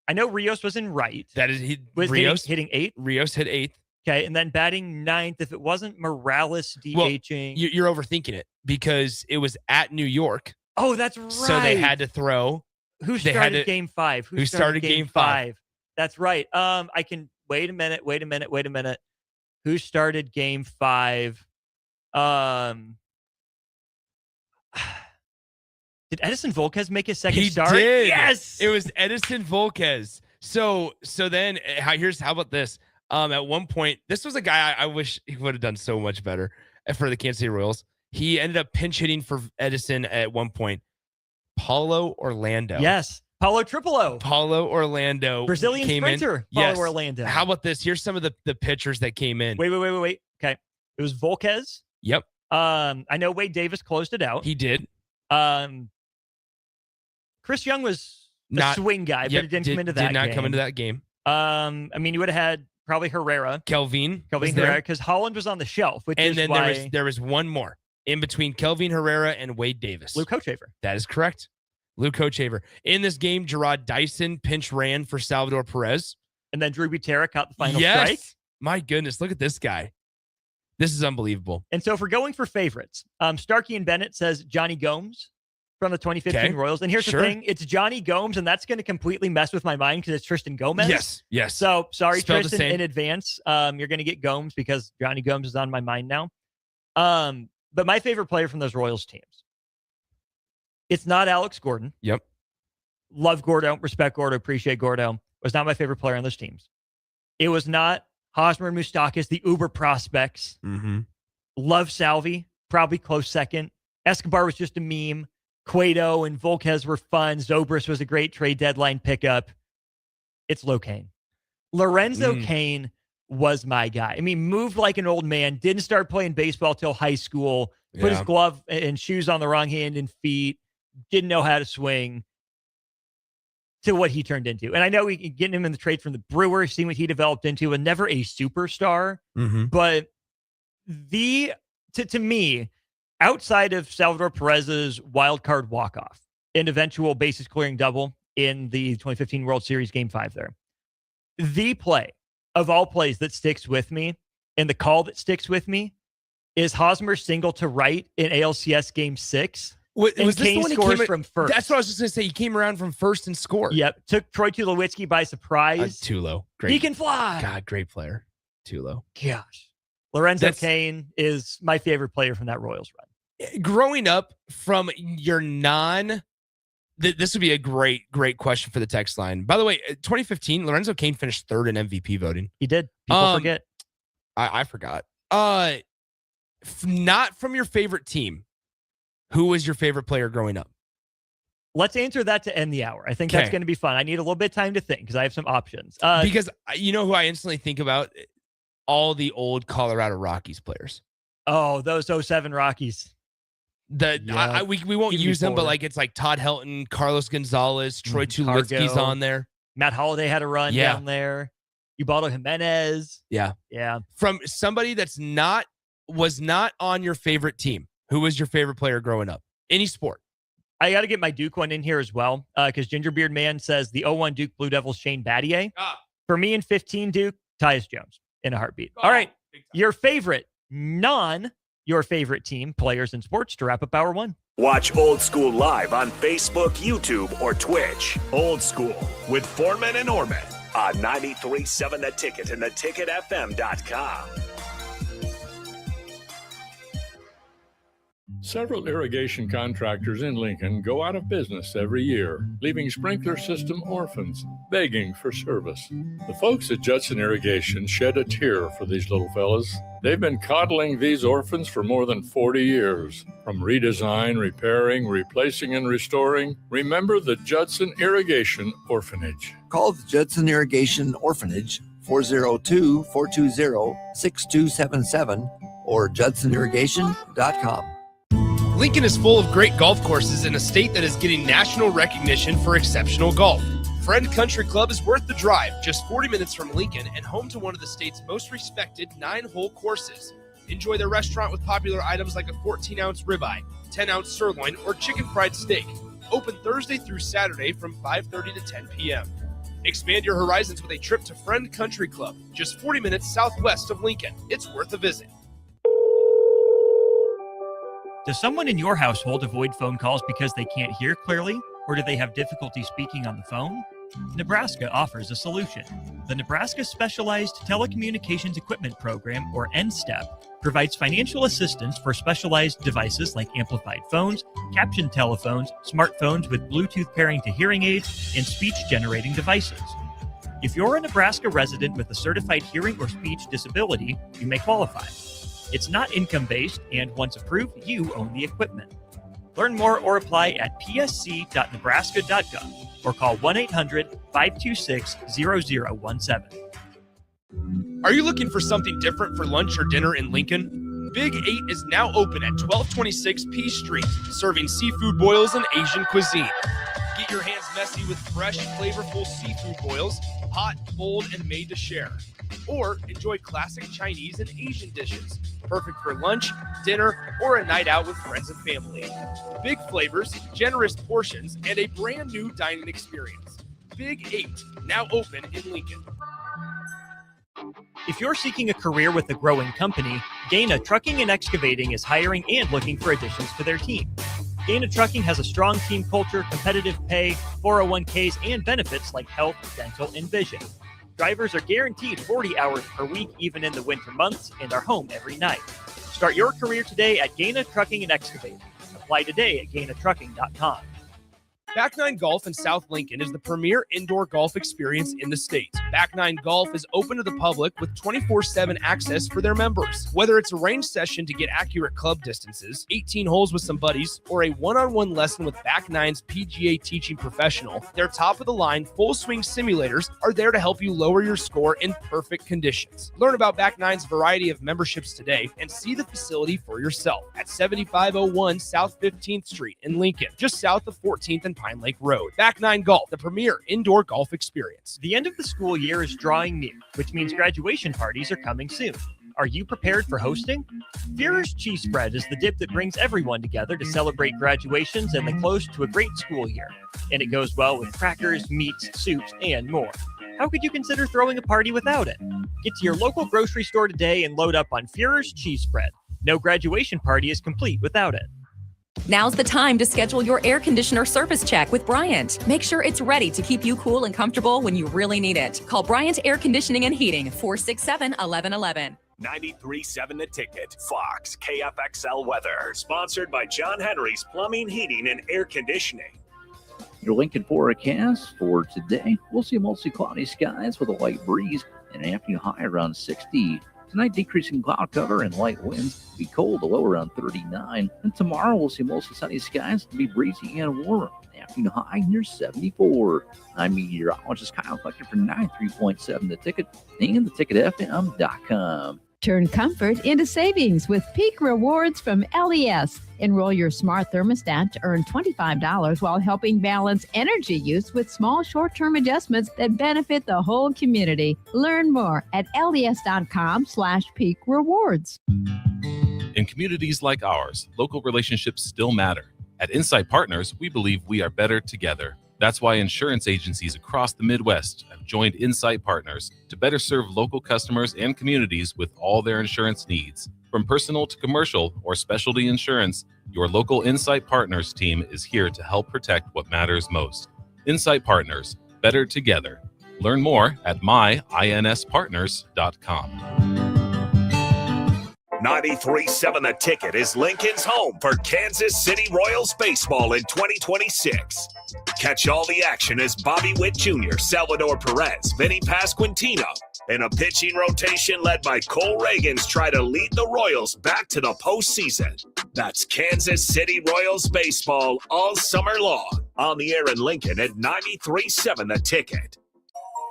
I know Rios was in right. That is... Rios hitting 8th? Rios hit 8th. Okay, and then batting 9th. If it wasn't Morales DHing... Well, you're overthinking it because it was at New York. Oh, that's right. So they had to throw... Who started Game 5? Who started Game 5? That's right. I can... Wait a minute. Who started Game 5? Did Edison Volquez make his second start? He did. Yes! It was Edison Volquez. So then, how about this? At one point, this was a guy I wish he would have done so much better for the Kansas City Royals. He ended up pinch hitting for Edison at one point. Paulo Orlando. Yes. Paulo Tripolo. Paulo Orlando. Brazilian came sprinter. In. Paulo Yes. Orlando. How about this? Here's some of the pitchers that came in. Wait. Okay. It was Volquez. Yep. I know Wade Davis closed it out. He did. Chris Young was a swing guy, but it didn't come into that game. Did not come into that game. I mean, you would have had probably Herrera. Kelvin Herrera, because Holland was on the shelf, which and is then why... there was one more in between Kelvin Herrera and Wade Davis. Luke Hochaver. That is correct. Luke Hochaver. In this game, Gerard Dyson pinch ran for Salvador Perez. And then Drew Butera caught the final strike. My goodness, look at this guy. This is unbelievable. And so if we're going for favorites, Starkey and Bennett says Johnny Gomes from the 2015 Royals. And here's the thing. It's Johnny Gomes, and that's going to completely mess with my mind because it's Tristan Gomez. Yes. So sorry, Spelled Tristan, in advance. You're going to get Gomes because Johnny Gomes is on my mind now. But my favorite player from those Royals teams, it's not Alex Gordon. Yep. Love Gordo, respect Gordo, appreciate Gordo. Was not my favorite player on those teams. It was not Hosmer and Moustakas, the uber prospects. Mm-hmm. Love Salvi, probably close second. Escobar was just a meme. Cueto and Volquez were fun. Zobrist was a great trade deadline pickup. It's Locaine. Lorenzo Cain was my guy. I mean, moved like an old man, didn't start playing baseball till high school, put his glove and shoes on the wrong hand and feet, didn't know how to swing, to what he turned into. And I know we getting him in the trade from the Brewers, seeing what he developed into, and never a superstar. But to me, outside of Salvador Perez's wild card walk-off and eventual bases clearing double in the 2015 World Series Game 5 there, the play of all plays that sticks with me and the call that sticks with me is Hosmer's single to right in ALCS Game 6. Was this Kane the one scores from first. That's what I was just going to say. He came around from first and scored. Yep. Took Troy Tulowitzki by surprise. Tulo. Great. He can fly. God, great player. Tulo. Gosh. Lorenzo Cain is my favorite player from that Royals run. Growing up from your this would be a great question for the text line. By the way, 2015, Lorenzo Cain finished third in MVP voting. He did. People forget. I forgot. Not from your favorite team. Who was your favorite player growing up? Let's answer that to end the hour. I think that's going to be fun. I need a little bit of time to think because I have some options. Because you know who I instantly think about? All the old Colorado Rockies players. Oh, those 07 Rockies. We won't use them, but like it's like Todd Helton, Carlos Gonzalez, Troy Tulowitzki's on there. Matt Holliday had a run down there. Ubaldo Jimenez. Yeah. From somebody was not on your favorite team. Who was your favorite player growing up? Any sport. I got to get my Duke one in here as well because Gingerbeard Man says the 01 Duke Blue Devils Shane Battier. For me in 15 Duke, Tyus Jones in a heartbeat. All right. Your favorite, your favorite team, players in sports to wrap up hour one. Watch Old School live on Facebook, YouTube, or Twitch. Old School with Foreman and Orman on 93.7 The Ticket and theticketfm.com. Several irrigation contractors in Lincoln go out of business every year, leaving sprinkler system orphans begging for service. The folks at Judson Irrigation shed a tear for these little fellas. They've been coddling these orphans for more than 40 years. From redesign, repairing, replacing, and restoring, remember the Judson Irrigation Orphanage. Call the Judson Irrigation Orphanage 402-420-6277 or judsonirrigation.com. Lincoln is full of great golf courses in a state that is getting national recognition for exceptional golf. Friend Country Club is worth the drive, just 40 minutes from Lincoln and home to one of the state's most respected 9-hole courses. Enjoy their restaurant with popular items like a 14-ounce ribeye, 10-ounce sirloin, or chicken fried steak. Open Thursday through Saturday from 5:30 to 10 p.m. Expand your horizons with a trip to Friend Country Club, just 40 minutes southwest of Lincoln. It's worth a visit. Does someone in your household avoid phone calls because they can't hear clearly, or do they have difficulty speaking on the phone? Nebraska offers a solution. The Nebraska Specialized Telecommunications Equipment Program, or NSTEP, provides financial assistance for specialized devices like amplified phones, captioned telephones, smartphones with Bluetooth pairing to hearing aids, and speech-generating devices. If you're a Nebraska resident with a certified hearing or speech disability, you may qualify. It's not income-based, and once approved, you own the equipment. Learn more or apply at psc.nebraska.gov or call 1-800-526-0017. Are you looking for something different for lunch or dinner in Lincoln? Big 8 is now open at 1226 P Street, serving seafood boils and Asian cuisine. Get your hands messy with fresh, flavorful seafood boils, hot, cold, and made to share. Or enjoy classic Chinese and Asian dishes, perfect for lunch, dinner, or a night out with friends and family. Big flavors, generous portions, and a brand new dining experience. Big 8, now open in Lincoln. If you're seeking a career with a growing company, Gaina Trucking and Excavating is hiring and looking for additions to their team. Gaina Trucking has a strong team culture, competitive pay, 401ks, and benefits like health, dental, and vision. Drivers are guaranteed 40 hours per week, even in the winter months, and are home every night. Start your career today at Gaina Trucking and Excavating. Apply today at GainaTrucking.com. Back Nine Golf in South Lincoln is the premier indoor golf experience in the state. Back Nine Golf is open to the public with 24/7 access for their members. Whether it's a range session to get accurate club distances, 18 holes with some buddies, or a one-on-one lesson with Back Nine's PGA teaching professional, their top-of-the-line full swing simulators are there to help you lower your score in perfect conditions. Learn about Back Nine's variety of memberships today and see the facility for yourself at 7501 South 15th Street in Lincoln, just south of 14th and Pine Lake Road. Back Nine Golf, the premier indoor golf experience. The end of the school year is drawing near, which means graduation parties are coming soon. Are you prepared for hosting? Führer's Cheese Spread is the dip that brings everyone together to celebrate graduations and the close to a great school year. And it goes well with crackers, meats, soups, and more. How could you consider throwing a party without it? Get to your local grocery store today and load up on Führer's Cheese Spread. No graduation party is complete without it. Now's the time to schedule your air conditioner service check with Bryant. Make sure it's ready to keep you cool and comfortable when you really need it. Call Bryant Air Conditioning and Heating, 467-1111. 93.7 The Ticket, Fox, KFXL weather. Sponsored by John Henry's Plumbing, Heating, and Air Conditioning. Your Lincoln forecast for today, we'll see mostly cloudy skies with a light breeze and an afternoon high around 60. Tonight, decreasing cloud cover and light winds. Be cold, a low around 39. And tomorrow, we'll see mostly sunny skies to be breezy and warmer. Afternoon high near 74. I'm meteorologist Kyle Fletcher for 93.7 The Ticket and theticketfm.com. Turn comfort into savings with Peak Rewards from LES. Enroll your smart thermostat to earn $25 while helping balance energy use with small short-term adjustments that benefit the whole community. Learn more at les.com/peak rewards. In communities like ours, local relationships still matter. At Insight Partners, we believe we are better together. That's why insurance agencies across the Midwest have joined Insight Partners to better serve local customers and communities with all their insurance needs. From personal to commercial or specialty insurance, your local Insight Partners team is here to help protect what matters most. Insight Partners, better together. Learn more at myInspartners.com. 93.7 The Ticket is Lincoln's home for Kansas City Royals baseball in 2026. Catch all the action as Bobby Witt Jr., Salvador Perez, Vinny Pasquantino, and a pitching rotation led by Cole Reagans try to lead the Royals back to the postseason. That's Kansas City Royals baseball all summer long. On the air in Lincoln at 93.7 The Ticket.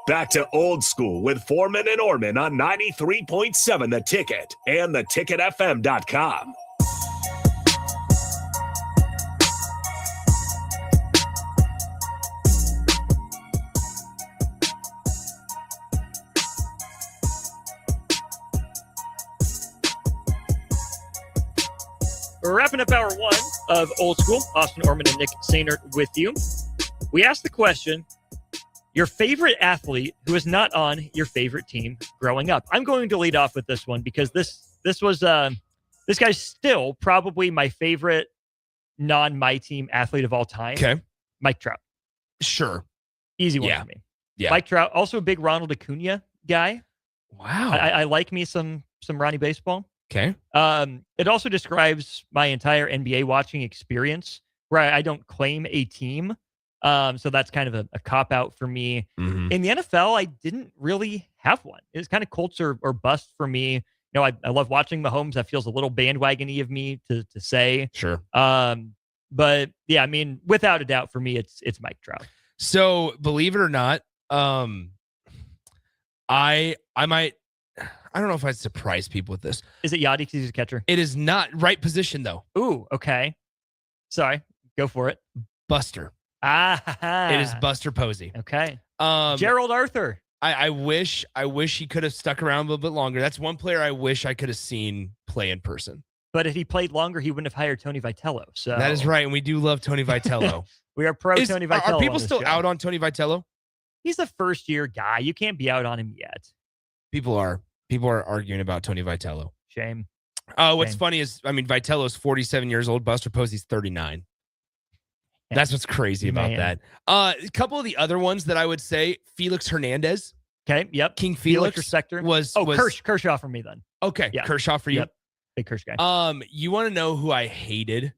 Back to old school with Foreman and Orman on 93.7 The Ticket and theticketfm.com. We're wrapping up hour one of Old School. Austin Orman and Nick Sainert with you. We asked the question, your favorite athlete who is not on your favorite team growing up. I'm going to lead off with this one because this guy's still probably my favorite non-my team athlete of all time. Okay. Mike Trout. Sure. Easy one for me. Yeah. Mike Trout, also a big Ronald Acuna guy. Wow. I like me some Ronnie baseball. Okay. It also describes my entire NBA watching experience where I don't claim a team. So that's kind of a cop-out for me. Mm-hmm. In the NFL, I didn't really have one. It was kind of Colts or bust for me. You know, I love watching Mahomes. That feels a little bandwagon-y of me to say. Sure. But yeah, I mean, without a doubt for me, it's Mike Trout. So believe it or not, I don't know if I'd surprise people with this. Is it Yachty because he's a catcher? It is not right position though. Ooh, okay. Sorry, go for it. Buster. It is Buster Posey. Okay. Gerald Arthur. I wish he could have stuck around a little bit longer. That's one player I wish I could have seen play in person. But if he played longer, he wouldn't have hired Tony Vitello. So that is right, and we do love Tony Vitello. We are Tony Vitello. Are people still out on Tony Vitello? He's a first-year guy. You can't be out on him yet. People are arguing about Tony Vitello. Shame. What's funny is, I mean, Vitello's 47 years old. Buster Posey's 39. That's what's crazy about that. A couple of the other ones that I would say, Felix Hernandez. Okay. Yep. King Felix Respecter was Kershaw for me then. Okay. Yeah. Kershaw for you. Yep. Big Kersh guy. You want to know who I hated?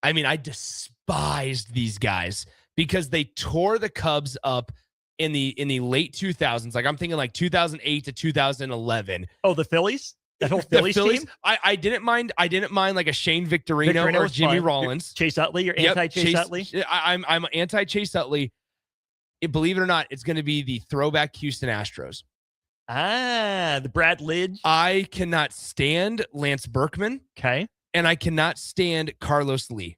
I mean, I despised these guys because they tore the Cubs up in the late 2000s. Like I'm thinking like 2008 to 2011. Oh, the Phillies? That whole Phillies team? I didn't mind like a Shane Victorino or Jimmy Rollins. Chase Utley, you're anti-Chase Utley? I'm anti-Chase Utley. Believe it or not, it's going to be the throwback Houston Astros. The Brad Lidge. I cannot stand Lance Berkman. Okay. And I cannot stand Carlos Lee.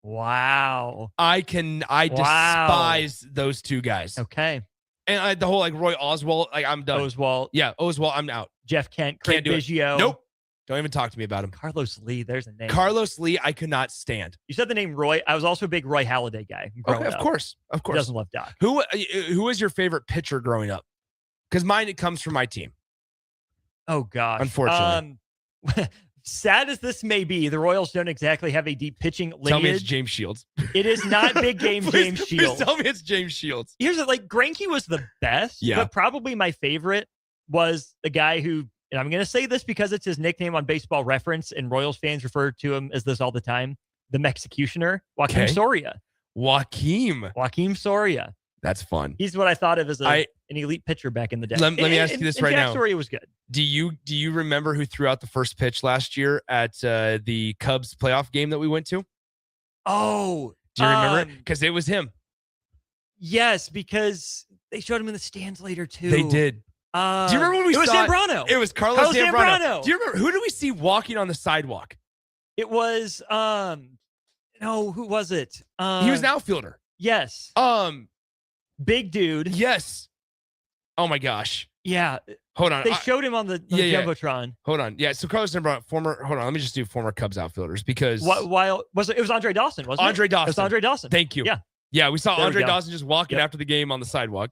Wow. I despise those two guys. Okay. And the whole like Roy Oswalt, like I'm done. Oswalt. Yeah, Oswalt, I'm out. Jeff Kent, Craig Biggio. Nope. Don't even talk to me about him. Carlos Lee, there's a name. Carlos Lee, I could not stand. You said the name Roy. I was also a big Roy Halladay guy. Okay, of course. He doesn't love Doc. Who was your favorite pitcher growing up? Because mine, it comes from my team. Oh, gosh. Unfortunately. Sad as this may be, the Royals don't exactly have a deep pitching lineage. Tell me it's James Shields. It is not big game James Shields. Please tell me it's James Shields. Here's it, like Greinke was the best, but probably my favorite was the guy who, and I'm going to say this because it's his nickname on Baseball Reference, and Royals fans refer to him as this all the time, the Mexicutioner, Joaquim Soria. Joaquim Soria. That's fun. He's what I thought of as an elite pitcher back in the day. Let me ask you this right now. Soria was good. Do you remember who threw out the first pitch last year at the Cubs playoff game that we went to? Oh, do you remember it? Because it was him. Yes, because they showed him in the stands later too. They did. Do you remember when we saw it? Was Zambrano. It was Carlos Zambrano. Do you remember who did we see walking on the sidewalk? It was no, who was it? He was an outfielder. Yes. Big dude. Yes. Oh my gosh. Yeah. Hold on. They showed him on the Jumbotron. Hold on. Yeah. So Carlos Zambrano, hold on. Let me just do former Cubs outfielders because while it was Andre Dawson, wasn't it? Andre Dawson. It was Andre Dawson. Thank you. Yeah. Yeah. We saw Andre Dawson just walking after the game on the sidewalk.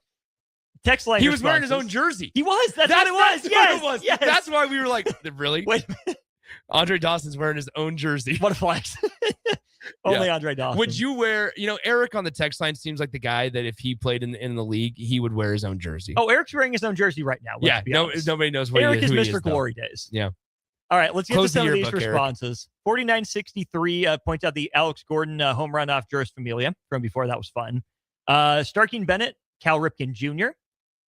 Text line. He was wearing his own jersey. He was. That's what it was. Yes. It was. Yes. That's why we were like, really? Wait a minute. Andre Dawson's wearing his own jersey. What a flex. Only Andre Dawson. Would you wear, Eric on the text line seems like the guy that if he played in the league, he would wear his own jersey. Oh, Eric's wearing his own jersey right now. Yeah. Nobody knows what Eric he is. Eric is Mr. Glory Days. Yeah. All right. Let's get to some of these responses. 4963 points out the Alex Gordon home run off Juris Familia from before. That was fun. Starking Bennett, Cal Ripken Jr.,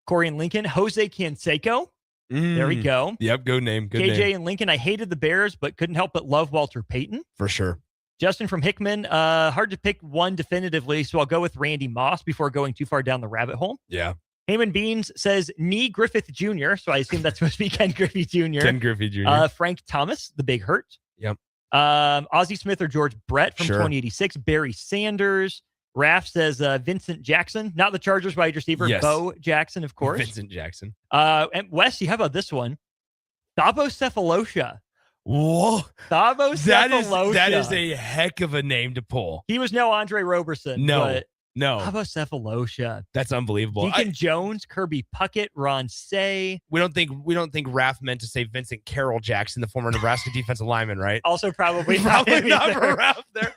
Corey and Lincoln, Jose Canseco. There we go. Yep, good name. Good KJ name. and Lincoln, I hated the Bears, but couldn't help but love Walter Payton. For sure. Justin from Hickman, hard to pick one definitively, so I'll go with Randy Moss before going too far down the rabbit hole. Yeah. Heyman Beans says Nee Griffith Jr., so I assume that's supposed to be Ken Griffey Jr. Ken Griffey Jr. Frank Thomas, the Big Hurt. Yep. Ozzie Smith or George Brett from 2086. Barry Sanders. Raph says Vincent Jackson, not the Chargers wide receiver. Yes. Bo Jackson, of course. Vincent Jackson. And Wes, how about this one? Thabo Cephalosha. Whoa. Thabo Cephalosha. That is a heck of a name to pull. He was no Andre Roberson. No. Thabo Cephalosha. That's unbelievable. Deacon Jones, Kirby Puckett, Ron Say. We don't think Raph meant to say Vincent Carroll Jackson, the former Nebraska defensive lineman, right? Also probably not for either. Raph there.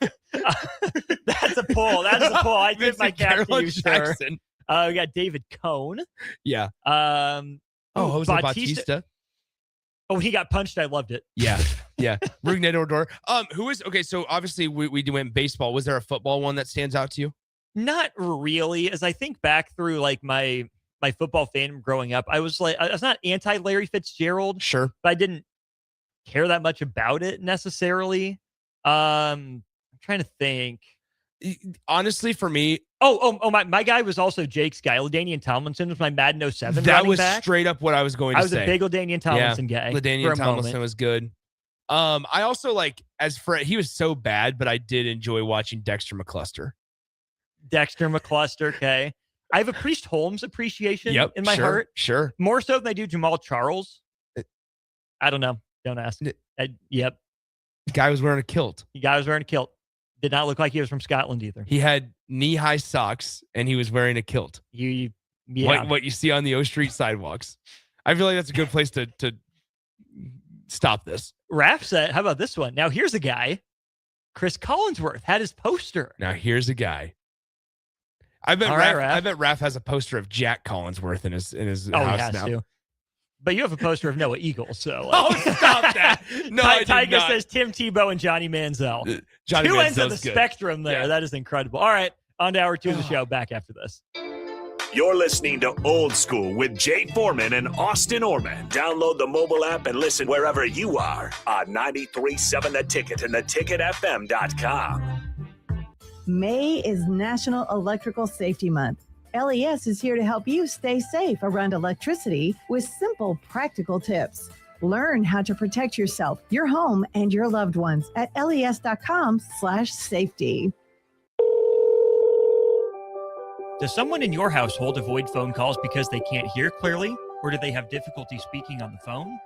That's a pull. I did my cap to you, sir. Jackson. We got David Cohn. Yeah. Jose Bautista. Oh, he got punched. I loved it. Yeah. Rugnet Odor. Who is okay? So obviously we went baseball. Was there a football one that stands out to you? Not really. As I think back through like my football fandom growing up, I was not anti Larry Fitzgerald. Sure, but I didn't care that much about it necessarily. I'm trying to think. Honestly, for me, my guy was also Jake's guy. LaDainian Tomlinson was my Madden 07. That was back. Straight up what I was going to say. I was a big LaDainian Tomlinson guy. LaDainian Tomlinson was good. I also he was so bad, but I did enjoy watching Dexter McCluster. Okay. I have a Priest Holmes appreciation in my heart. Sure. More so than I do Jamal Charles. I don't know. Don't ask. Yep. The guy was wearing a kilt. Did not look like he was from Scotland either. He had knee-high socks, and he was wearing a kilt. What you see on the O Street sidewalks. I feel like that's a good place to stop this. Raph said, how about this one? Now, here's a guy. Chris Collinsworth had his poster. Now, here's a guy. I bet Raph has a poster of Jack Collinsworth in his house he has now. To. But you have a poster of Noah Eagle, so. Stop that. No, I did Tiger not. says Tim Tebow and Johnny Manziel. Johnny Two ends of Manziel's the good. spectrum there. Yeah. That is incredible. All right, on to hour 2 of the show. Back after this. You're listening to Old School with Jay Foreman and Austin Orman. Download the mobile app and listen wherever you are on 93.7 The Ticket and theticketfm.com. May is National Electrical Safety Month. LES is here to help you stay safe around electricity with simple, practical tips. Learn how to protect yourself, your home, and your loved ones at les.com/safety. Does someone in your household avoid phone calls because they can't hear clearly, or do they have difficulty speaking on the phone?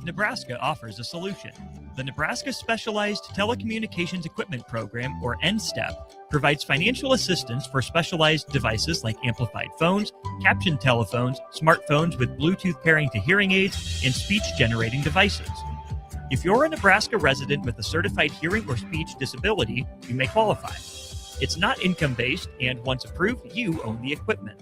Nebraska offers a solution. The Nebraska Specialized Telecommunications Equipment Program, or NSTEP, provides financial assistance for specialized devices like amplified phones, captioned telephones, smartphones with Bluetooth pairing to hearing aids, and speech-generating devices. If you're a Nebraska resident with a certified hearing or speech disability, you may qualify. It's not income-based, and once approved, you own the equipment.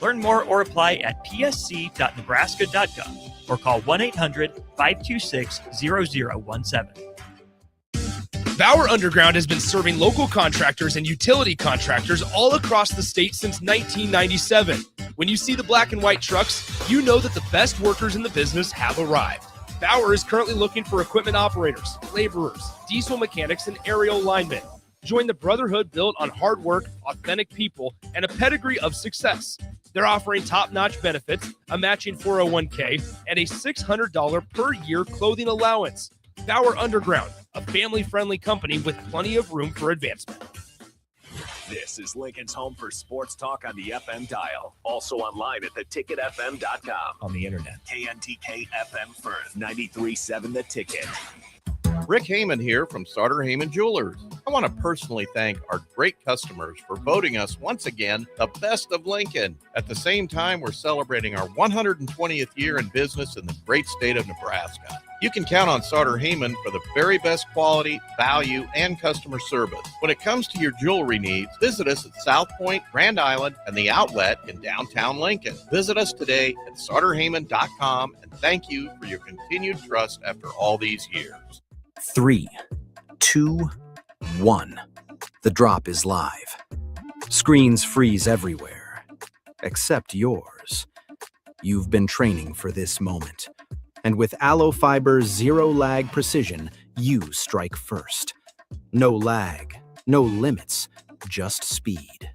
Learn more or apply at psc.nebraska.gov or call 1-800-526-0017. Bauer Underground has been serving local contractors and utility contractors all across the state since 1997. When you see the black and white trucks, you know that the best workers in the business have arrived. Bauer is currently looking for equipment operators, laborers, diesel mechanics, and aerial linemen. Join the brotherhood built on hard work, authentic people, and a pedigree of success. They're offering top-notch benefits, a matching 401k, and a $600 per year clothing allowance. Bauer Underground, a family-friendly company with plenty of room for advancement. This is Lincoln's home for sports talk on the FM dial. Also online at theticketfm.com. On the internet. KNTK FM Firth, 93.7 The Ticket. Rick Heyman here from Sauter Heyman Jewelers. I want to personally thank our great customers for voting us once again the best of Lincoln. At the same time, we're celebrating our 120th year in business in the great state of Nebraska. You can count on Sauter Heyman for the very best quality, value, and customer service. When it comes to your jewelry needs, visit us at South Point, Grand Island, and the Outlet in downtown Lincoln. Visit us today at sauterheyman.com, and thank you for your continued trust after all these years. 3, 2, 1. The drop is live. Screens freeze everywhere, except yours. You've been training for this moment. And with Aloe Fiber's zero-lag precision, you strike first. No lag, no limits, just speed.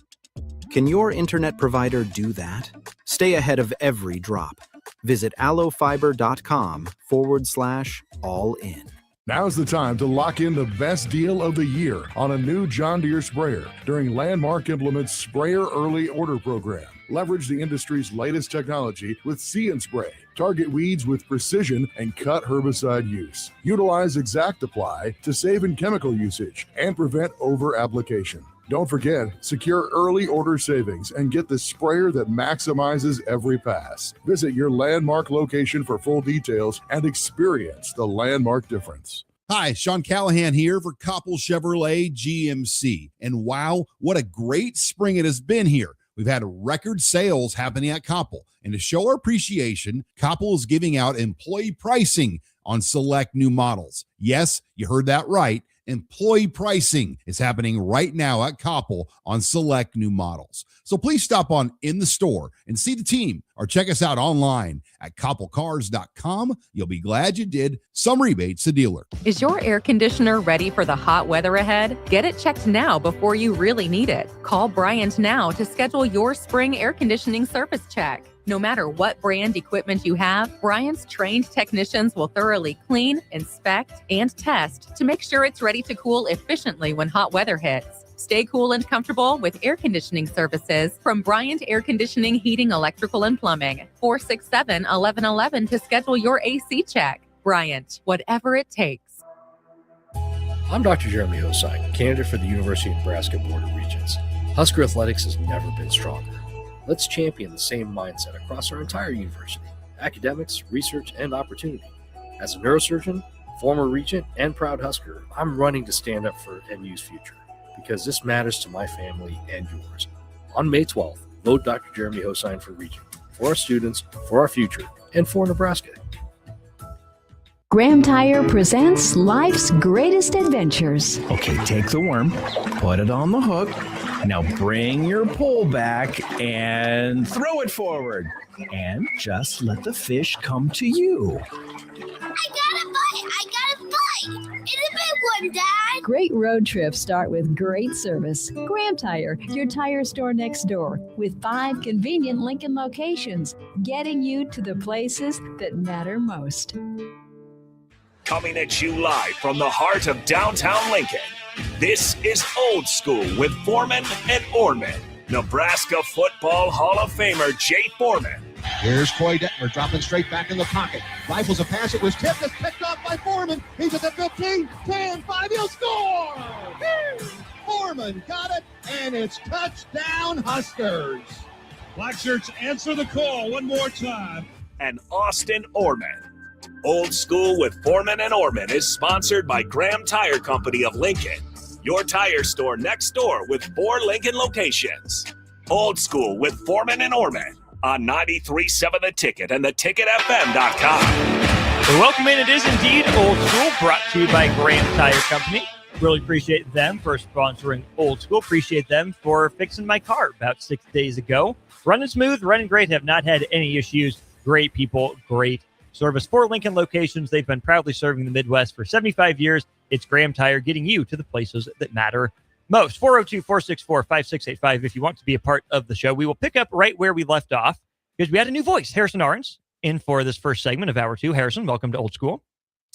Can your internet provider do that? Stay ahead of every drop. Visit aloefiber.com/all-in. Now's the time to lock in the best deal of the year on a new John Deere sprayer during Landmark Implement's Sprayer Early Order Program. Leverage the industry's latest technology with See and Spray. Target weeds with precision and cut herbicide use. Utilize Exact Apply to save in chemical usage and prevent over-application. Don't forget, secure early order savings and get the sprayer that maximizes every pass. Visit your Landmark location for full details and experience the Landmark difference. Hi, Sean Callahan here for Koppel Chevrolet GMC. And wow, what a great spring it has been here. We've had record sales happening at Koppel. And to show our appreciation, Koppel is giving out employee pricing on select new models. Yes, you heard that right. Employee pricing is happening right now at Koppel on select new models. So please stop on in the store and see the team or check us out online at koppelcars.com. You'll be glad you did. Some rebates to dealer. Is your air conditioner ready for the hot weather ahead? Get it checked now before you really need it. Call Bryant now to schedule your spring air conditioning service check. No matter what brand equipment you have, Bryant's trained technicians will thoroughly clean, inspect, and test to make sure it's ready to cool efficiently when hot weather hits. Stay cool and comfortable with air conditioning services from Bryant Air Conditioning, Heating, Electrical, and Plumbing. 467-1111 to schedule your AC check. Bryant, whatever it takes. I'm Dr. Jeremy Hosine, candidate for the University of Nebraska Board of Regents. Husker athletics has never been stronger. Let's champion the same mindset across our entire university: academics, research, and opportunity. As a neurosurgeon, former regent, and proud Husker, I'm running to stand up for NU's future because this matters to my family and yours. On May 12th, vote Dr. Jeremy Hosine for regent, for our students, for our future, and for Nebraska. Graham Tire presents life's greatest adventures. Okay, take the worm, put it on the hook. Now bring your pole back and throw it forward. And just let the fish come to you. I got a bite! It's a big one, Dad! Great road trips start with great service. Graham Tire, your tire store next door, with 5 convenient Lincoln locations, getting you to the places that matter most. Coming at you live from the heart of downtown Lincoln. This is Old School with Foreman and Orman. Nebraska Football Hall of Famer Jay Foreman. Here's Coy Detmer dropping straight back in the pocket. Rifles a pass. It was tipped. It's picked off by Foreman. He's at the 15, 10, 5. He'll score! Foreman got it, and it's touchdown Huskers. Black shirts answer the call one more time. And Austin Orman. Old School with Foreman and Orman is sponsored by Graham Tire Company of Lincoln, your tire store next door with 4 Lincoln locations. Old School with Foreman and Orman on 93.7 The Ticket and theticketfm.com. Welcome in. It is indeed Old School, brought to you by Graham Tire Company. Really appreciate them for sponsoring Old School. Appreciate them for fixing my car about 6 days ago. Running smooth, running great, have not had any issues. Great people, great service. 4 Lincoln locations. They've been proudly serving the Midwest for 75 years. It's Graham Tire, getting you to the places that matter most. 402-464-5685 if you want to be a part of the show. We will pick up right where we left off because we had a new voice. Harrison Arns in for this first segment of Hour 2. Harrison, welcome to Old School.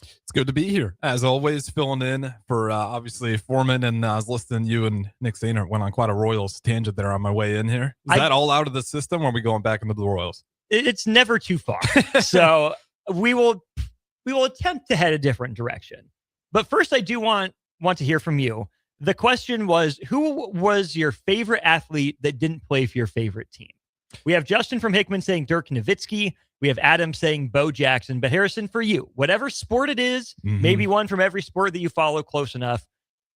It's good to be here. As always, filling in for obviously Foreman, and I was listening to you and Nick Sainer went on quite a Royals tangent there on my way in here. Is that all out of the system, or are we going back into the Royals? It's never too far. So we will attempt to head a different direction. But first, I do want to hear from you. The question was, who was your favorite athlete that didn't play for your favorite team? We have Justin from Hickman saying Dirk Nowitzki. We have Adam saying Bo Jackson. But Harrison, for you, whatever sport it is, maybe one from every sport that you follow close enough,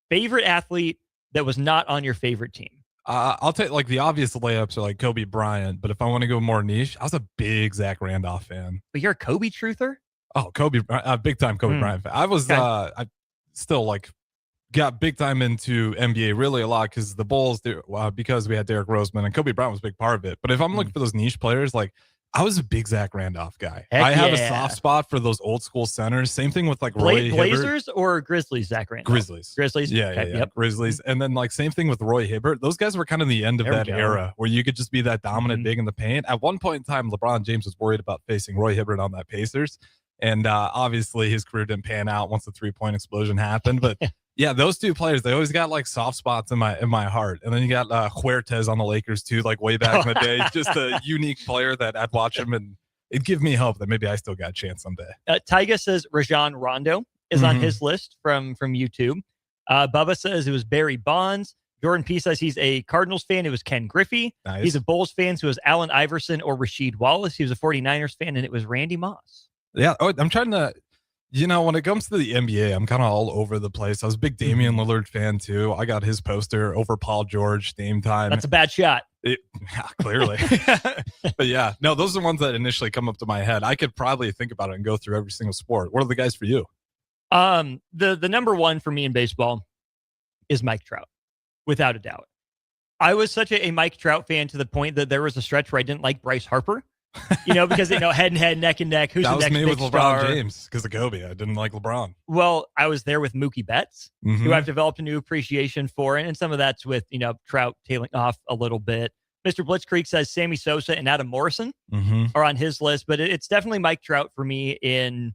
favorite athlete that was not on your favorite team. I'll take like the obvious layups are like Kobe Bryant, but if I want to go more niche, I was a big Zach Randolph fan. But you're a Kobe truther? Oh, Kobe, big time Kobe Bryant fan. I was, I still like got big time into NBA really a lot because the Bulls, because we had Derrick Roseman and Kobe Bryant was a big part of it. But if I'm looking for those niche players, like I was a big Zach Randolph guy. I have a soft spot for those old school centers. Same thing with like Roy Blazers Hibbert. Or Grizzlies, Zach Randolph? Grizzlies. Yeah. Yep. Grizzlies. And then like same thing with Roy Hibbert. Those guys were kind of the end of that era where you could just be that dominant big in the paint. At one point in time, LeBron James was worried about facing Roy Hibbert on that Pacers. And obviously his career didn't pan out once the 3-point explosion happened. But yeah, those two players, they always got like soft spots in my heart. And then you got Huertas on the Lakers too, like way back in the day. Just a unique player that I'd watch him and it'd give me hope that maybe I still got a chance someday. Tyga says Rajon Rondo is on his list from YouTube. Bubba says it was Barry Bonds. Jordan P says he's a Cardinals fan. It was Ken Griffey. Nice. He's a Bulls fan. So it was Allen Iverson or Rasheed Wallace. He was a 49ers fan, and it was Randy Moss. Yeah. Oh, I'm trying to, when it comes to the NBA, I'm kind of all over the place. I was a big Damian Lillard fan too. I got his poster over Paul George, Dame time. That's a bad shot. Clearly. But yeah, no, those are the ones that initially come up to my head. I could probably think about it and go through every single sport. What are the guys for you? The number one for me in baseball is Mike Trout, without a doubt. I was such a Mike Trout fan to the point that there was a stretch where I didn't like Bryce Harper, because head and head, neck and neck. Who's that the was next me big with star? LeBron James because of Kobe. I didn't like LeBron. Well, I was there with Mookie Betts, who I've developed a new appreciation for, and some of that's with Trout tailing off a little bit. Mr. Blitzkrieg says Sammy Sosa and Adam Morrison are on his list, but it's definitely Mike Trout for me in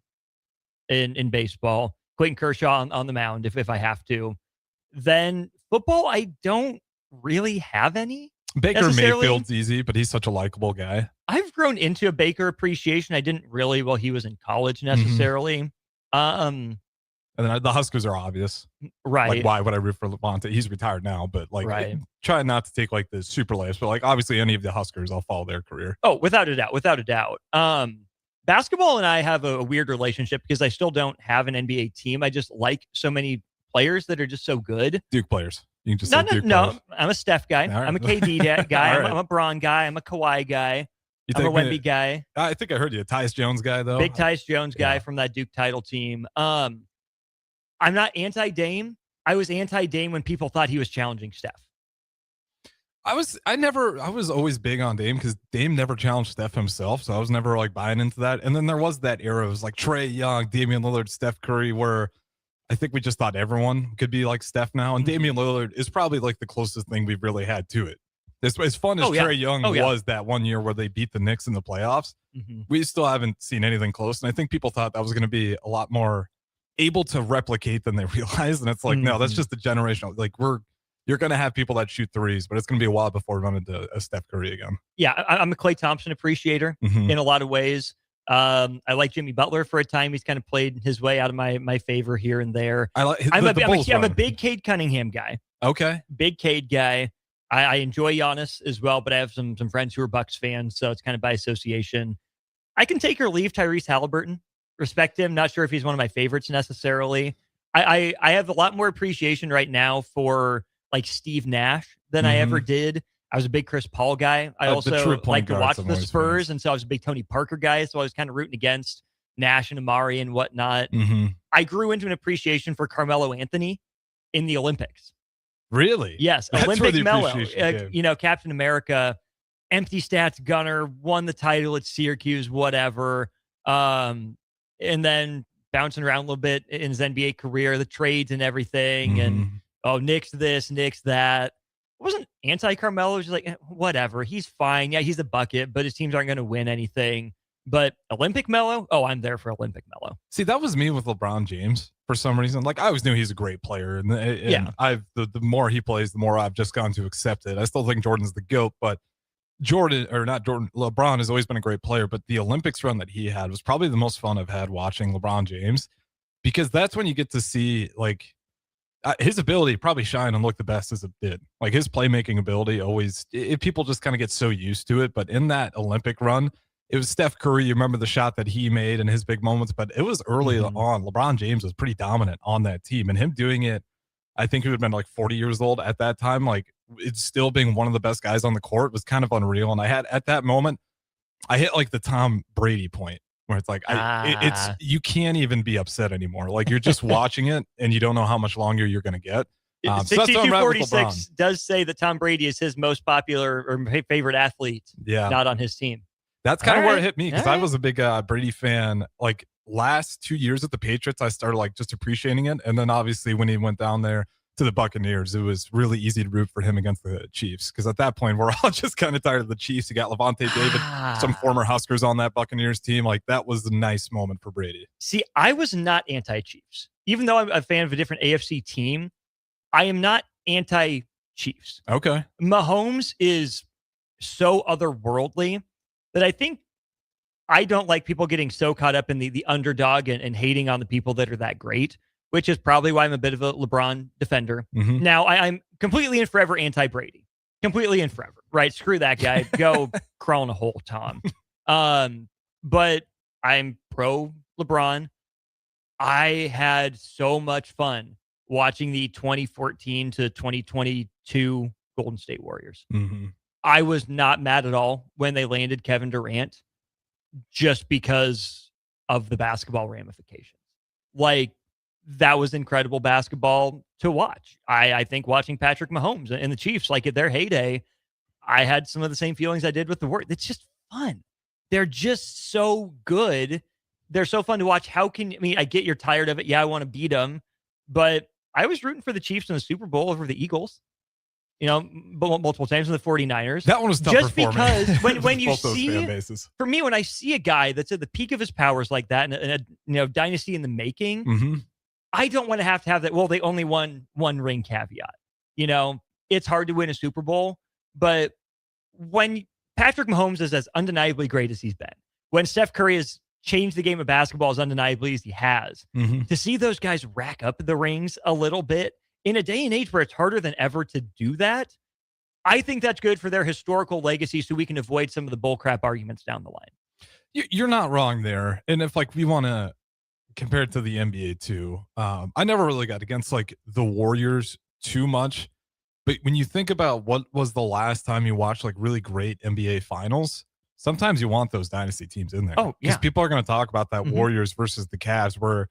baseball. Clayton Kershaw on the mound if I have to. Then football, I don't really have any. Baker Mayfield's easy, but he's such a likable guy. I've grown into a Baker appreciation. I didn't really while he was in college necessarily. And then the Huskers are obvious. Right. Like, why would I root for Levante? He's retired now, but try not to take like the super lives. But like, obviously, any of the Huskers, I'll follow their career. Oh, without a doubt. Basketball and I have a weird relationship because I still don't have an NBA team. I just like so many players that are just so good. Duke players. You can just say Duke players. I'm a Steph guy. Right. I'm a KD guy. Right. I'm a Bron guy. I'm a Kawhi guy. I'm a Wemby guy. I think I heard you. A Tyus Jones guy, though. Big Tyus Jones guy from that Duke title team. I'm not anti-Dame. I was anti-Dame when people thought he was challenging Steph. I was always big on Dame because Dame never challenged Steph himself. So I was never like buying into that. And then there was that era. It was like Trae Young, Damian Lillard, Steph Curry, where I think we just thought everyone could be like Steph now. And Damian Lillard is probably like the closest thing we've really had to it. As fun as Trae Young was that one year where they beat the Knicks in the playoffs, we still haven't seen anything close. And I think people thought that was going to be a lot more able to replicate than they realized. And it's like, no, that's just a generational. Like you're going to have people that shoot threes, but it's going to be a while before we run into a Steph Curry again. Yeah, I'm a Klay Thompson appreciator in a lot of ways. I like Jimmy Butler for a time. He's kind of played his way out of my favor here and there. I'm a big Cade Cunningham guy. Okay. Big Cade guy. I enjoy Giannis as well, but I have some friends who are Bucks fans, so it's kind of by association. I can take or leave Tyrese Halliburton. Respect him. Not sure if he's one of my favorites necessarily. I have a lot more appreciation right now for like Steve Nash than I ever did. I was a big Chris Paul guy. I also like to watch the Spurs, and so I was a big Tony Parker guy, so I was kind of rooting against Nash and Amari and whatnot. I grew into an appreciation for Carmelo Anthony in the Olympics. Really? Yes. That's Olympic Melo, Captain America, empty stats gunner, won the title at Syracuse, whatever. And then bouncing around a little bit in his NBA career, the trades and everything. And, Knicks this, Knicks that. I wasn't anti-Carmelo. It was just like, whatever. He's fine. Yeah, he's a bucket, but his teams aren't going to win anything. But Olympic Melo? Oh, I'm there for Olympic Melo. See, that was me with LeBron James for some reason. Like, I always knew he's a great player. And the more he plays, the more I've just gone to accept it. I still think Jordan's the GOAT, but LeBron has always been a great player. But the Olympics run that he had was probably the most fun I've had watching LeBron James, because that's when you get to see, like, his ability probably shine and look the best as it did. Like, his playmaking ability people just kind of get so used to it. But in that Olympic run, it was Steph Curry. You remember the shot that he made and his big moments, but it was early on. LeBron James was pretty dominant on that team, and him doing it, I think he would have been like 40 years old at that time. Like, it's still being one of the best guys on the court was kind of unreal. And I had at that moment, I hit like the Tom Brady point where it's like, you can't even be upset anymore. Like, you're just watching it and you don't know how much longer you're going to get. 6246 does say that Tom Brady is his most popular or favorite athlete. Yeah. Not on his team. That's kind of where it hit me, because I was a big Brady fan. Like, last 2 years at the Patriots, I started like just appreciating it. And then obviously when he went down there to the Buccaneers, it was really easy to root for him against the Chiefs, because at that point we're all just kind of tired of the Chiefs. You got Levante David, some former Huskers on that Buccaneers team. Like, that was a nice moment for Brady. See, I was not anti-Chiefs. Even though I'm a fan of a different AFC team, I am not anti-Chiefs. Okay. Mahomes is so otherworldly that I think I don't like people getting so caught up in the underdog and hating on the people that are that great, which is probably why I'm a bit of a LeBron defender. Mm-hmm. Now, I'm completely and forever anti-Brady. Completely and forever, right? Screw that guy. Go crawl in a hole, Tom. But I'm pro LeBron. I had so much fun watching the 2014 to 2022 Golden State Warriors. Mm-hmm. I was not mad at all when they landed Kevin Durant, just because of the basketball ramifications. Like, that was incredible basketball to watch. I think watching Patrick Mahomes and the Chiefs, like at their heyday, I had some of the same feelings I did with the Warriors. It's just fun. They're just so good. They're so fun to watch. I get you're tired of it. Yeah, I want to beat them. But I was rooting for the Chiefs in the Super Bowl over the Eagles. Multiple times in the 49ers. That one was tough just for me. because when you Both those fan see, bases. for me, when I see a guy that's at the peak of his powers like that in a dynasty in the making, Mm-hmm. I don't want to have that. Well, they only won one ring caveat. It's hard to win a Super Bowl, but when Patrick Mahomes is as undeniably great as he's been, when Steph Curry has changed the game of basketball as undeniably as he has, Mm-hmm. to see those guys rack up the rings a little bit in a day and age where it's harder than ever to do that, I think that's good for their historical legacy, so we can avoid some of the bullcrap arguments down the line. You're not wrong there. And if we want to compare it to the NBA too, I never really got against the Warriors too much. But when you think about what was the last time you watched really great NBA finals, sometimes you want those dynasty teams in there. Oh, yeah. Because people are going to talk about that Warriors versus the Cavs, where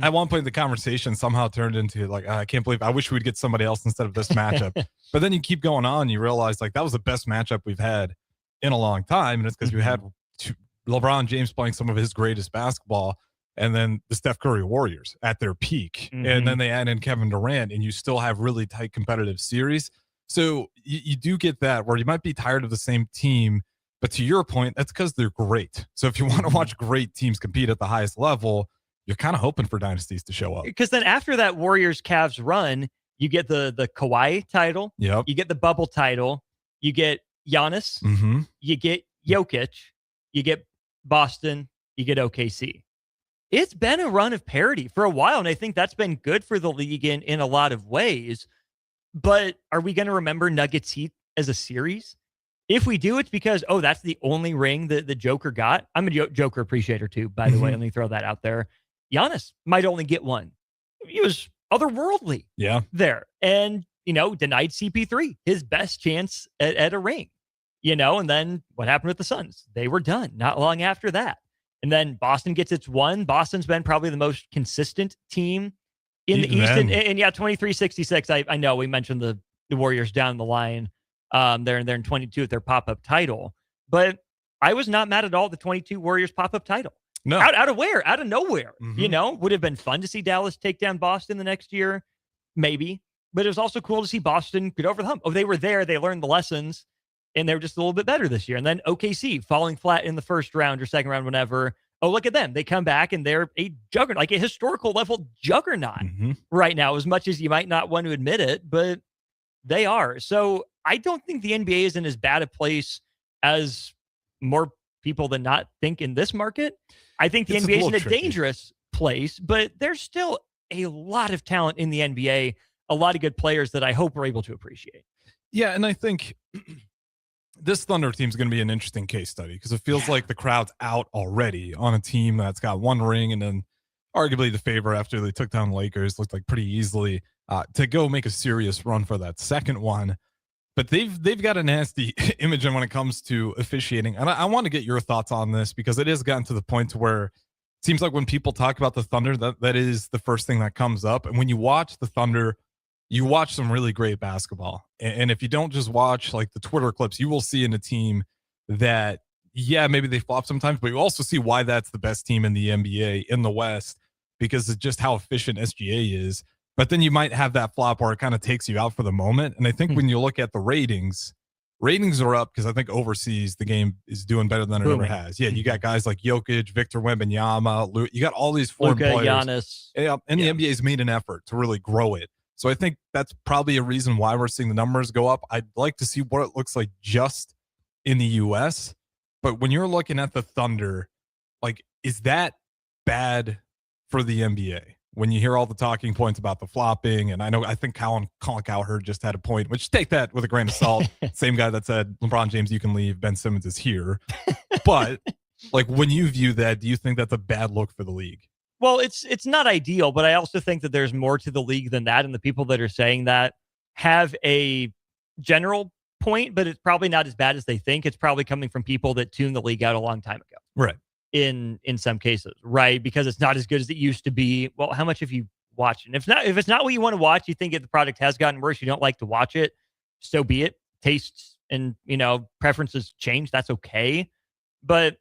at one point the conversation somehow turned into I can't believe, I wish we'd get somebody else instead of this matchup. But then you keep going on, you realize that was the best matchup we've had in a long time. And it's because we had LeBron James playing some of his greatest basketball, and then the Steph Curry Warriors at their peak. And then they add in Kevin Durant, and you still have really tight competitive series. So you do get that where you might be tired of the same team, but to your point, that's because they're great. So if you want to watch great teams compete at the highest level, you're kind of hoping for dynasties to show up. Because then after that Warriors-Cavs run, you get the Kawhi title. Yep. You get the bubble title. You get Giannis. Mm-hmm. You get Jokic. You get Boston. You get OKC. It's been a run of parity for a while, and I think that's been good for the league in a lot of ways. But are we going to remember Nuggets Heat as a series? If we do, it's because, that's the only ring that the Joker got. I'm a Joker appreciator too, by the way. Let me throw that out there. Giannis might only get one. He was otherworldly there. And, denied CP3 his best chance at a ring. And then what happened with the Suns? They were done not long after that. And then Boston gets its one. Boston's been probably the most consistent team in the East. And 23-66. I know we mentioned the Warriors down the line. They're in 22 at their pop-up title. But I was not mad at all the 22 Warriors pop-up title. No. Out of where? Out of nowhere. Would have been fun to see Dallas take down Boston the next year. Maybe. But it was also cool to see Boston get over the hump. They were there. They learned the lessons. And they were just a little bit better this year. And then OKC falling flat in the first round or second round, whenever. Look at them. They come back and they're a juggernaut, a historical level juggernaut right now, as much as you might not want to admit it, but they are. So I don't think the NBA is in as bad a place as more people than not think in this market. I think the NBA is in a dangerous place, but there's still a lot of talent in the NBA, a lot of good players that I hope we're able to appreciate. Yeah, and I think this Thunder team is going to be an interesting case study because it feels like the crowd's out already on a team that's got one ring, and then arguably the favor after they took down the Lakers looked like pretty easily to go make a serious run for that second one. But they've got a nasty image when it comes to officiating. And I want to get your thoughts on this because it has gotten to the point to where it seems like when people talk about the Thunder, that is the first thing that comes up. And when you watch the Thunder, you watch some really great basketball. And if you don't just watch the Twitter clips, you will see in a team that, maybe they flop sometimes, but you also see why that's the best team in the NBA in the West because of just how efficient SGA is. but then you might have that flop where it kind of takes you out for the moment. And I think when you look at the ratings are up because I think overseas the game is doing better than it ever has. Yeah, you got guys like Jokic, Victor Wembanyama, you got all these foreign Luka, players. Giannis. Yeah, and the NBA's made an effort to really grow it. So I think that's probably a reason why we're seeing the numbers go up. I'd like to see what it looks like just in the US. But when you're looking at the Thunder, like, is that bad for the NBA? When you hear all the talking points about the flopping, and I think Colin Cowherd just had a point, which take that with a grain of salt. Same guy that said, LeBron James, you can leave, Ben Simmons is here. But like, when you view that, do you think that's a bad look for the league? Well, it's not ideal, but I also think that there's more to the league than that. And the people that are saying that have a general point, but it's probably not as bad as they think. It's probably coming from people that tuned the league out a long time ago. Right. In some cases, right? Because it's not as good as it used to be. Well, how much have you watched? And if it's not what you want to watch, you think the product has gotten worse, you don't like to watch it, so be it. Tastes and, preferences change. That's okay. But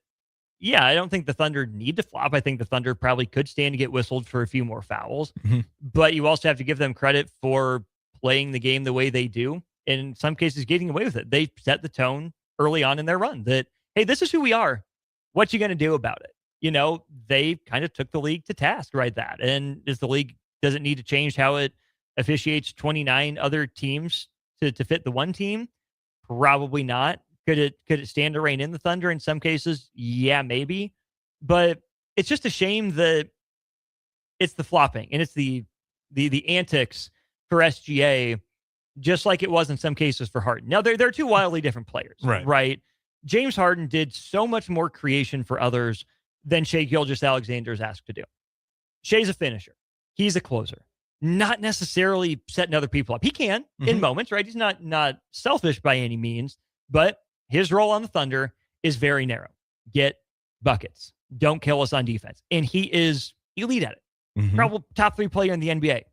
yeah, I don't think the Thunder need to flop. I think the Thunder probably could stand to get whistled for a few more fouls. Mm-hmm. But you also have to give them credit for playing the game the way they do. And in some cases, getting away with it. They set the tone early on in their run that, hey, this is who we are. What you going to do about it? They kind of took the league to task right that. And does it need to change how it officiates 29 other teams to fit the one team? Probably not. Could it stand to rein in the Thunder in some cases? Yeah, maybe. But it's just a shame that it's the flopping and it's the antics for SGA, just like it was in some cases for Harden. Now, they're two wildly different players, right? James Harden did so much more creation for others than Shai Gilgeous-Alexander is asked to do. Shai's a finisher. He's a closer. Not necessarily setting other people up. He can in moments, right? He's not selfish by any means, but his role on the Thunder is very narrow. Get buckets. Don't kill us on defense. And he is elite at it. Probably top 3 player in the NBA,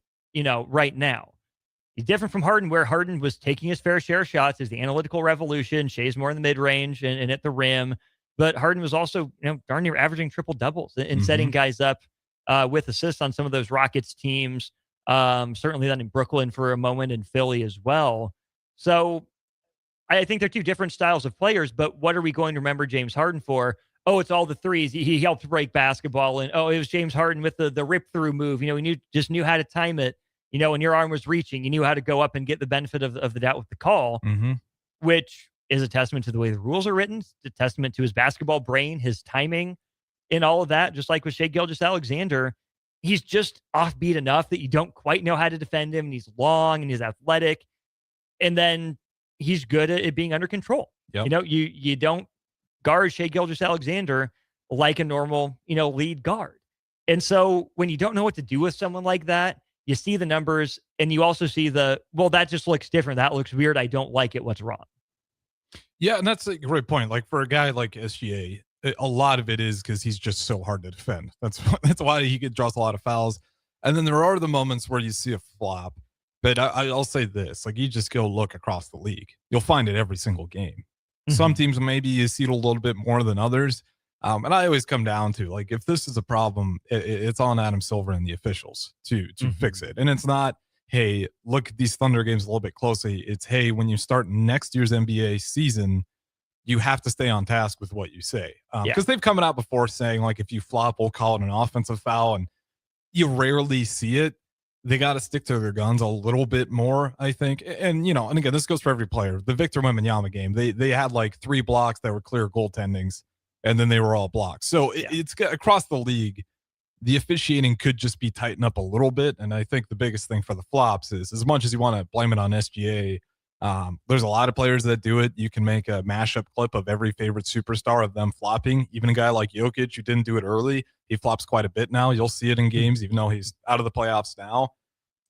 right now. He's different from Harden, where Harden was taking his fair share of shots as the analytical revolution. Shai's more in the mid-range and at the rim. But Harden was also, darn near averaging triple-doubles and setting guys up with assists on some of those Rockets teams. Certainly then in Brooklyn for a moment, and Philly as well. So I think they're two different styles of players, but what are we going to remember James Harden for? Oh, it's all the threes. He helped break basketball. And, oh, it was James Harden with the rip-through move. He knew how to time it. When your arm was reaching, you knew how to go up and get the benefit of the doubt with the call, which is a testament to the way the rules are written, a testament to his basketball brain, his timing, and all of that. Just like with Shai Gilgeous-Alexander, he's just offbeat enough that you don't quite know how to defend him. And he's long and he's athletic. And then he's good at it being under control. Yep. You don't guard Shai Gilgeous-Alexander like a normal, lead guard. And so when you don't know what to do with someone like that, you see the numbers and you also see that just looks different. That looks weird. I don't like it. What's wrong? Yeah, and that's a great point. Like, for a guy like SGA, a lot of it is because he's just so hard to defend. That's why he draws a lot of fouls. And then there are the moments where you see a flop. But I'll say this, like, you just go look across the league. You'll find it every single game. Some teams, maybe you see it a little bit more than others. And I always come down to, like, if this is a problem, it's on Adam Silver and the officials to fix it. And it's not, hey, look at these Thunder games a little bit closely. It's, hey, when you start next year's NBA season, you have to stay on task with what you say. Because they've come out before saying, like, if you flop, we'll call it an offensive foul. And you rarely see it. They got to stick to their guns a little bit more, I think. And, and again, this goes for every player. The Victor Wembanyama game, they had like 3 blocks that were clear goaltendings, and then they were all blocked. So it's across the league. The officiating could just be tightened up a little bit. And I think the biggest thing for the flops is, as much as you want to blame it on SGA, there's a lot of players that do it. You can make a mashup clip of every favorite superstar of them flopping. Even a guy like Jokic, who didn't do it early, he flops quite a bit now. You'll see it in games, even though he's out of the playoffs now.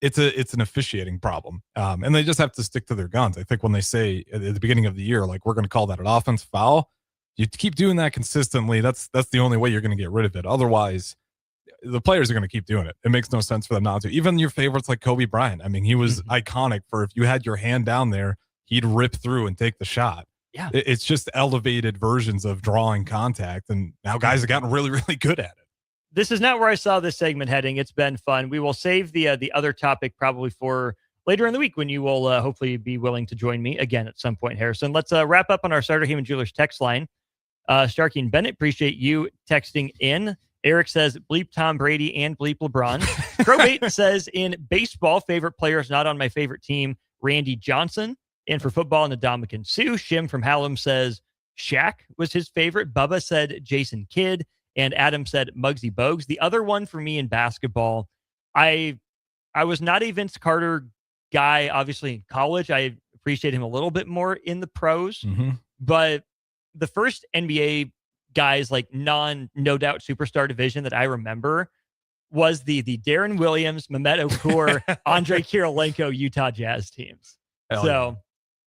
It's an officiating problem. And they just have to stick to their guns. I think when they say at the beginning of the year, like, we're going to call that an offense foul, you keep doing that consistently. That's the only way you're going to get rid of it. Otherwise, the players are going to keep doing it. It makes no sense for them not to. Even your favorites like Kobe Bryant. I mean, he was iconic for, if you had your hand down there, he'd rip through and take the shot. Yeah. It's just elevated versions of drawing contact. And now guys have gotten really, really good at it. this is not where I saw this segment heading. It's been fun. We will save the other topic probably for later in the week when you will hopefully be willing to join me again at some point, Harrison. Let's wrap up on our Starter Heyman Jewelers text line. Starkey and Bennett, appreciate you texting in. Eric says, bleep Tom Brady and bleep LeBron. Crowbait says, in baseball, favorite players not on my favorite team, Randy Johnson. And for football, Ndamukong Suh. Shim from Hallam says, Shaq was his favorite. Bubba said, Jason Kidd. And Adam said, Muggsy Bogues. The other one for me in basketball, I was not a Vince Carter guy, obviously, in college. I appreciate him a little bit more in the pros. But the first NBA guys, like no doubt superstar division that I remember was the Darren Williams, Mehmet Okur, Andre Kirilenko Utah Jazz teams. Hell so yeah.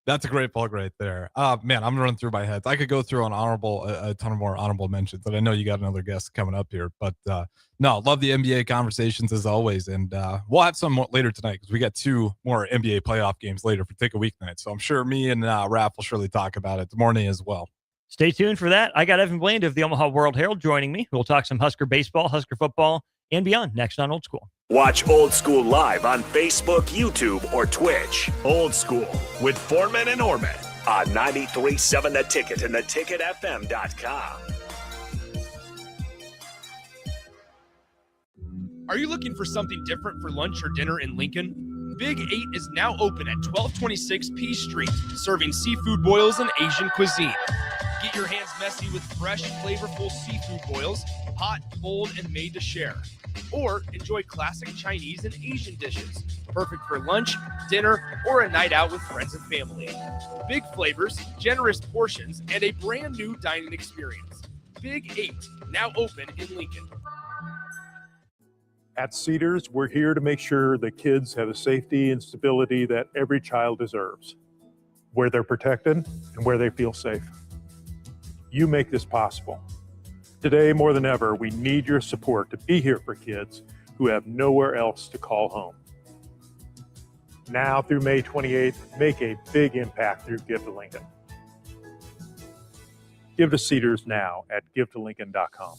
That's a great plug right there. Man, I'm running through my head. I could go through an a ton of more honorable mentions, but I know you got another guest coming up here. But no, love the NBA conversations as always. And we'll have some more later tonight because we got 2 more NBA playoff games later for Take a Weeknight. So I'm sure me and Raph will surely talk about it tomorrow morning as well. Stay tuned for that. I got Evan Bland of the Omaha World Herald joining me. We'll talk some Husker baseball, Husker football, and beyond next on Old School. Watch Old School live on Facebook, YouTube, or Twitch. Old School with Foreman and Orman on 93.7 The Ticket and theticketfm.com. Are you looking for something different for lunch or dinner in Lincoln? Big 8 is now open at 1226 P Street, serving seafood boils and Asian cuisine. Get your hands messy with fresh, flavorful seafood boils, hot, cold, and made to share. Or enjoy classic Chinese and Asian dishes, perfect for lunch, dinner, or a night out with friends and family. Big flavors, generous portions, and a brand new dining experience. Big 8, now open in Lincoln. At Cedars, we're here to make sure the kids have the safety and stability that every child deserves, where they're protected and where they feel safe. You make this possible. Today, more than ever, we need your support to be here for kids who have nowhere else to call home. Now through May 28th, make a big impact through Give to Lincoln. Give to Cedars now at givetolincoln.com.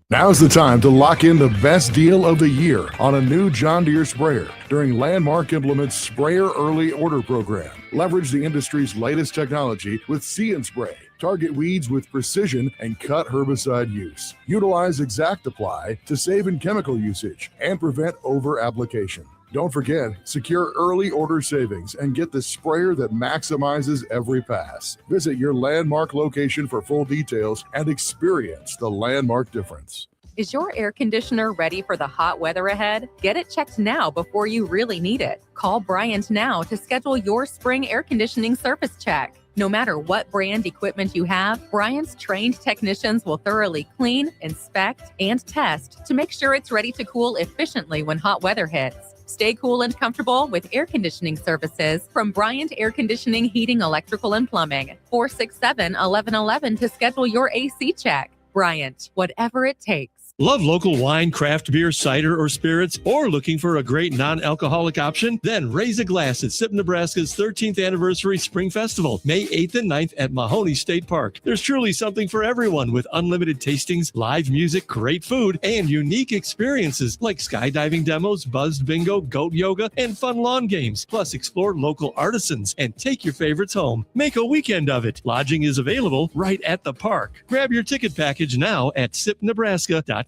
Now's the time to lock in the best deal of the year on a new John Deere sprayer during Landmark Implement's Sprayer Early Order Program. Leverage the industry's latest technology with See and Spray. Target weeds with precision and cut herbicide use. Utilize Exact Apply to save in chemical usage and prevent over-application. Don't forget, secure early order savings and get the sprayer that maximizes every pass. Visit your Landmark location for full details and experience the Landmark difference. Is your air conditioner ready for the hot weather ahead? Get it checked now before you really need it. Call Bryant now to schedule your spring air conditioning service check. No matter what brand equipment you have, Bryant's trained technicians will thoroughly clean, inspect, and test to make sure it's ready to cool efficiently when hot weather hits. Stay cool and comfortable with air conditioning services from Bryant Air Conditioning, Heating, Electrical, and Plumbing. 467-1111 to schedule your AC check. Bryant, whatever it takes. Love local wine, craft beer, cider, or spirits, or looking for a great non-alcoholic option? Then raise a glass at SIP Nebraska's 13th Anniversary Spring Festival, May 8th and 9th at Mahoney State Park. There's truly something for everyone with unlimited tastings, live music, great food, and unique experiences like skydiving demos, buzzed bingo, goat yoga, and fun lawn games. Plus, explore local artisans and take your favorites home. Make a weekend of it. Lodging is available right at the park. Grab your ticket package now at sipnebraska.com.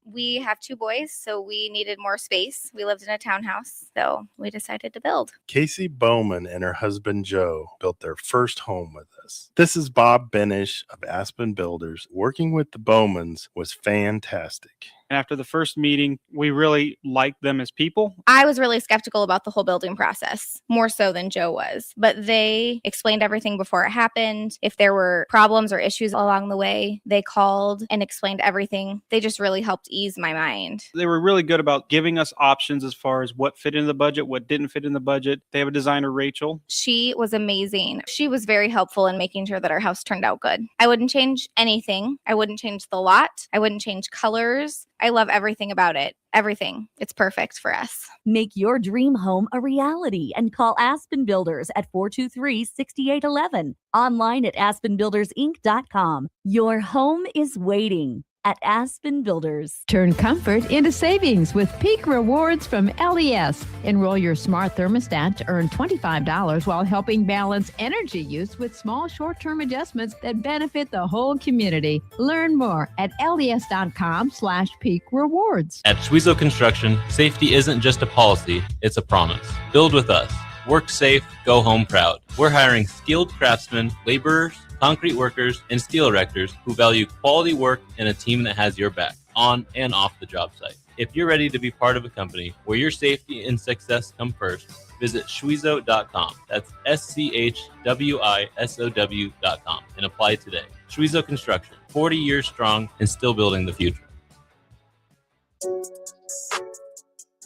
We have 2 boys, so we needed more space. We lived in a townhouse, so we decided to build. Casey Bowman and her husband Joe built their first home with us. This is Bob Benish of Aspen Builders. Working with the Bowmans was fantastic. And after the first meeting, we really liked them as people. I was really skeptical about the whole building process, more so than Joe was. But they explained everything before it happened. If there were problems or issues along the way, they called and explained everything. They just really helped ease my mind. They were really good about giving us options as far as what fit in the budget, what didn't fit in the budget. They have a designer, Rachel. She was amazing. She was very helpful in making sure that our house turned out good. I wouldn't change anything. I wouldn't change the lot. I wouldn't change colors. I love everything about it. Everything. It's perfect for us. Make your dream home a reality and call Aspen Builders at 423-6811. Online at aspenbuildersinc.com. Your home is waiting. at Aspen Builders. Turn comfort into savings with peak rewards from LES. Enroll your smart thermostat to earn $25 while helping balance energy use with small short-term adjustments that benefit the whole community. Learn more at les.com/peak rewards. At Schwezo Construction, safety isn't just a policy, it's a promise. Build with us. Work safe, go home proud. We're hiring skilled craftsmen, laborers, concrete workers, and steel erectors who value quality work and a team that has your back, on and off the job site. If you're ready to be part of a company where your safety and success come first, visit Schwezo.com. That's SCHWISOW.com and apply today. Schwezo Construction, 40 years strong and still building the future.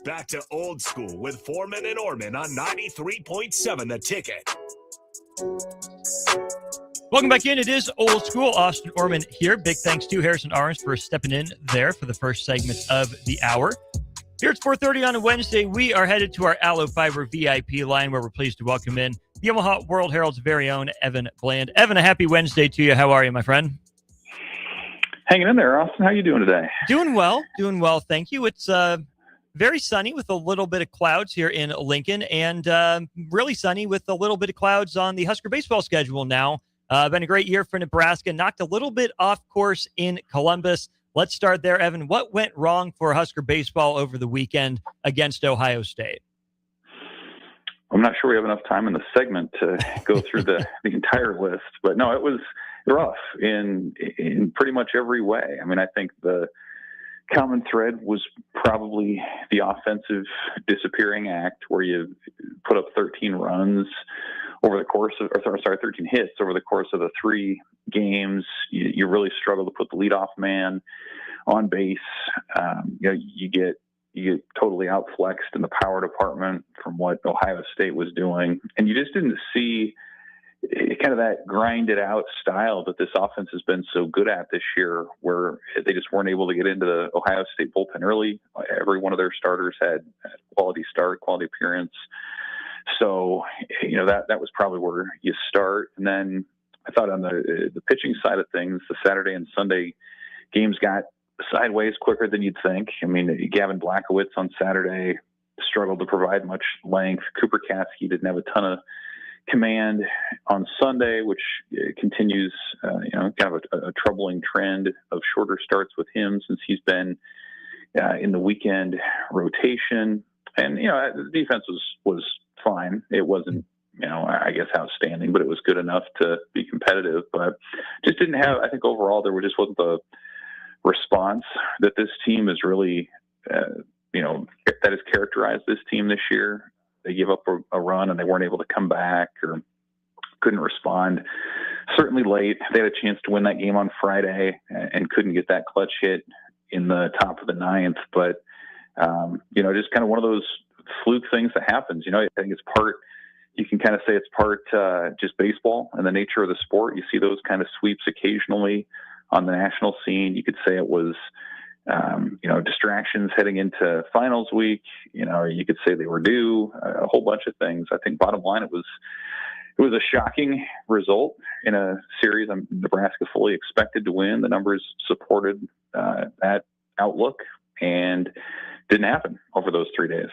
Back to old school with Foreman and Orman on 93.7 The Ticket. Welcome back in. It is Old School. Austin Orman here. Big thanks to Harrison Arns for stepping in there for the first segment of the hour. Here it's 4:30 on a Wednesday. We are headed to our Allo Fiber VIP line where we're pleased to welcome in the Omaha World Herald's very own Evan Bland. Evan, a happy Wednesday to you. How are you, my friend? Hanging in there, Austin. How you doing today? Doing well. Thank you. It's very sunny with a little bit of clouds here in Lincoln, and really sunny with a little bit of clouds on the Husker baseball schedule now. Been a great year for Nebraska. Knocked a little bit off course in Columbus. Let's start there, Evan. What went wrong for Husker baseball over the weekend against Ohio State? I'm not sure we have enough time in the segment to go through the entire list, but no, it was rough in pretty much every way. I mean, I think the common thread was probably the offensive disappearing act, where you put up 13 runs over the course of, 13 hits over the course of the 3 games. You really struggle to put the leadoff man on base. You get totally outflexed in the power department from what Ohio State was doing, and you just didn't see kind of that grinded out style that this offense has been so good at this year, where they just weren't able to get into the Ohio State bullpen early. Every one of their starters had quality start, quality appearance. So, that was probably where you start. And then I thought on the pitching side of things, the Saturday and Sunday games got sideways quicker than you'd think. I mean, Gavin Blackowitz on Saturday struggled to provide much length. Cooper Kasky didn't have a ton of command on Sunday, which continues, kind of a troubling trend of shorter starts with him since he's been in the weekend rotation. And, the defense was fine. It wasn't, I guess outstanding, but it was good enough to be competitive, but just didn't have, I think overall there just wasn't the response that this team is really, that has characterized this team this year. They gave up a run and they weren't able to come back or couldn't respond. Certainly late. They had a chance to win that game on Friday and couldn't get that clutch hit in the top of the 9th. But, just kind of one of those fluke things that happens. I think it's part, you can kind of say it's part just baseball and the nature of the sport. You see those kind of sweeps occasionally on the national scene. You could say it was, distractions heading into finals week, or you could say they were due, a whole bunch of things. I think bottom line, it was a shocking result in a series Nebraska fully expected to win. The numbers supported that outlook, and didn't happen over those 3 days.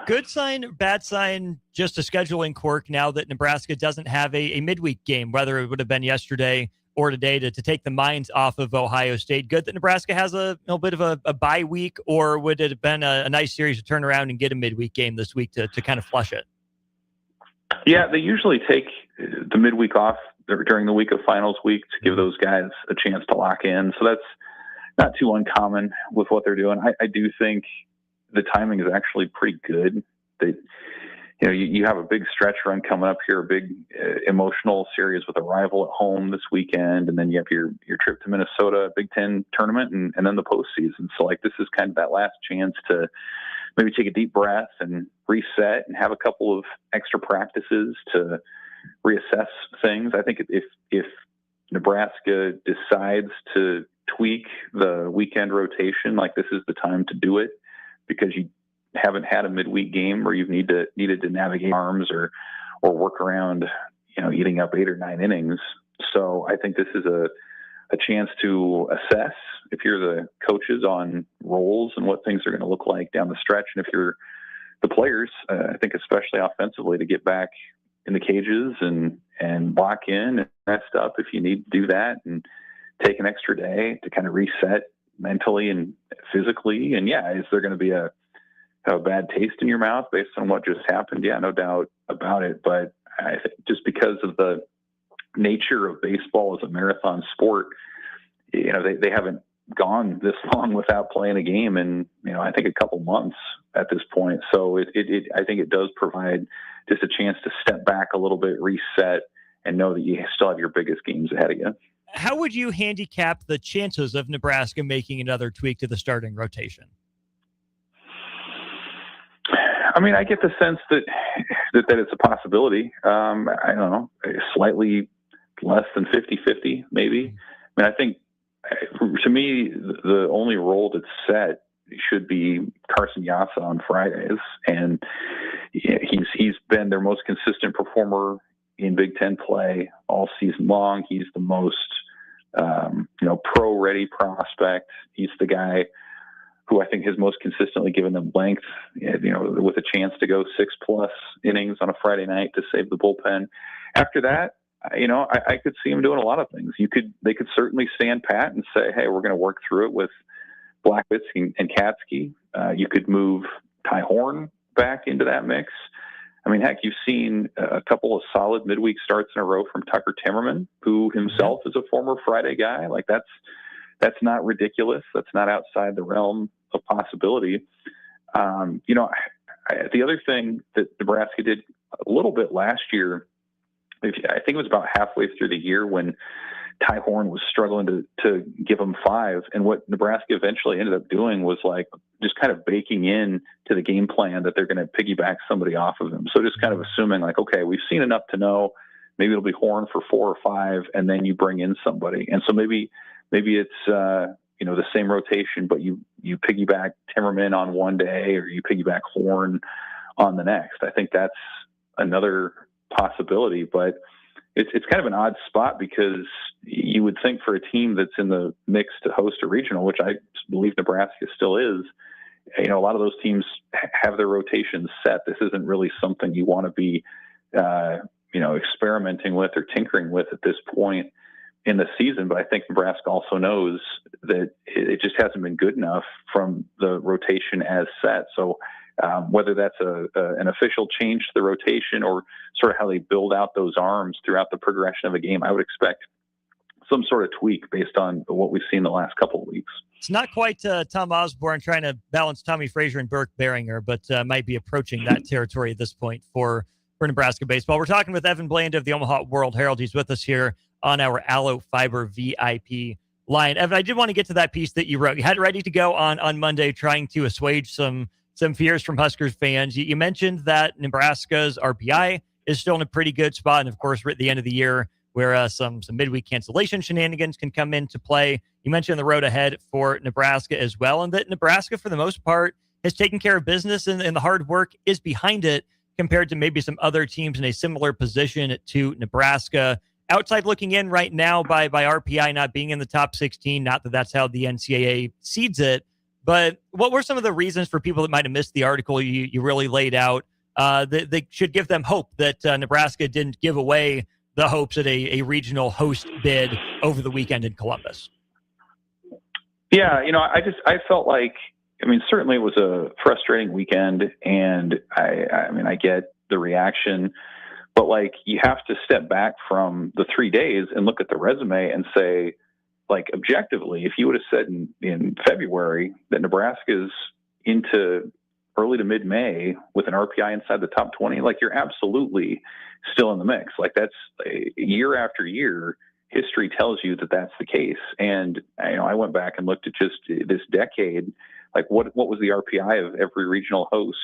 Good sign, bad sign, just a scheduling quirk now that Nebraska doesn't have a midweek game, whether it would have been yesterday or today, to take the minds off of Ohio State. Good that Nebraska has a bit of a bye week, or would it have been a nice series to turn around and get a midweek game this week to kind of flush it? Yeah, they usually take the midweek off during the week of finals week to give those guys a chance to lock in. So that's not too uncommon with what they're doing. I do think the timing is actually pretty good. You have a big stretch run coming up here, a big emotional series with a rival at home this weekend, and then you have your trip to Minnesota, Big Ten tournament, and then the postseason. So this is kind of that last chance to maybe take a deep breath and reset and have a couple of extra practices to reassess things. I think if Nebraska decides to tweak the weekend rotation, this is the time to do it, because you haven't had a midweek game where you've needed to navigate arms or work around, eating up 8 or 9 innings. So I think this is a a chance to assess if you're the coaches on roles and what things are going to look like down the stretch. And if you're the players, I think especially offensively, to get back in the cages and lock in and rest up if you need to do that, and take an extra day to kind of reset mentally and physically. And yeah, is there going to be a bad taste in your mouth based on what just happened? Yeah, no doubt about it. But I think just because of the nature of baseball as a marathon sport, they haven't gone this long without playing a game in, I think a couple months at this point. So I think it does provide just a chance to step back a little bit, reset, and know that you still have your biggest games ahead of you. How would you handicap the chances of Nebraska making another tweak to the starting rotation? I mean, I get the sense that it's a possibility. I don't know, slightly less than 50-50, maybe. I mean, I think, to me, the only role that's set should be Carson Yassa on Fridays, and he's been their most consistent performer in Big Ten play all season long. He's the most pro-ready prospect. He's the guy who I think has most consistently given them length, with a chance to go 6+ innings on a Friday night to save the bullpen. After that, I could see him doing a lot of things. They could certainly stand pat and say, hey, we're going to work through it with Blackwitz and Katsky. You could move Ty Horn back into that mix. I mean, heck, you've seen a couple of solid midweek starts in a row from Tucker Timmerman, who himself is a former Friday guy. Like, that's not ridiculous. That's not outside the realm of possibility. The other thing that Nebraska did a little bit last year, I think it was about halfway through the year when Ty Horn was struggling to give him 5. And what Nebraska eventually ended up doing was like just kind of baking in to the game plan that they're going to piggyback somebody off of him. So just kind of assuming like, okay, we've seen enough to know maybe it'll be Horn for 4 or 5, and then you bring in somebody. And so maybe it's, the same rotation, but you piggyback Timmerman on one day, or you piggyback Horn on the next. I think that's another possibility, but it's kind of an odd spot, because you would think for a team that's in the mix to host a regional, which I believe Nebraska still is, a lot of those teams have their rotations set. This isn't really something you want to be, experimenting with or tinkering with at this point in the season. But I think Nebraska also knows that it just hasn't been good enough from the rotation as set. So whether that's an official change to the rotation or sort of how they build out those arms throughout the progression of a game, I would expect some sort of tweak based on what we've seen the last couple of weeks. It's not quite Tom Osborne trying to balance Tommy Frazier and Burke Beringer, but might be approaching that territory at this point for Nebraska baseball. We're talking with Evan Bland of the Omaha World Herald. He's with us here on our Allo Fiber VIP line. Evan, I did want to get to that piece that you wrote. You had it ready to go on Monday, trying to assuage some fears from Huskers fans. You mentioned that Nebraska's RPI is still in a pretty good spot. And of course, we're at the end of the year where some midweek cancellation shenanigans can come into play. You mentioned the road ahead for Nebraska as well, and that Nebraska, for the most part, has taken care of business, and the hard work is behind it compared to maybe some other teams in a similar position to Nebraska. Outside looking in right now by RPI not being in the top 16, not that that's how the NCAA seeds it, but what were some of the reasons for people that might have missed the article you really laid out that should give them hope that Nebraska didn't give away the hopes at a regional host bid over the weekend in Columbus? Yeah, I felt like, certainly it was a frustrating weekend, and I get the reaction, but like, you have to step back from the 3 days and look at the resume and say, like, objectively, if you would have said in February that Nebraska's into early to mid-May with an RPI inside the top 20, like, you're absolutely still in the mix. Like, that's year after year, history tells you that that's the case. And I went back and looked at just this decade, like what was the RPI of every regional host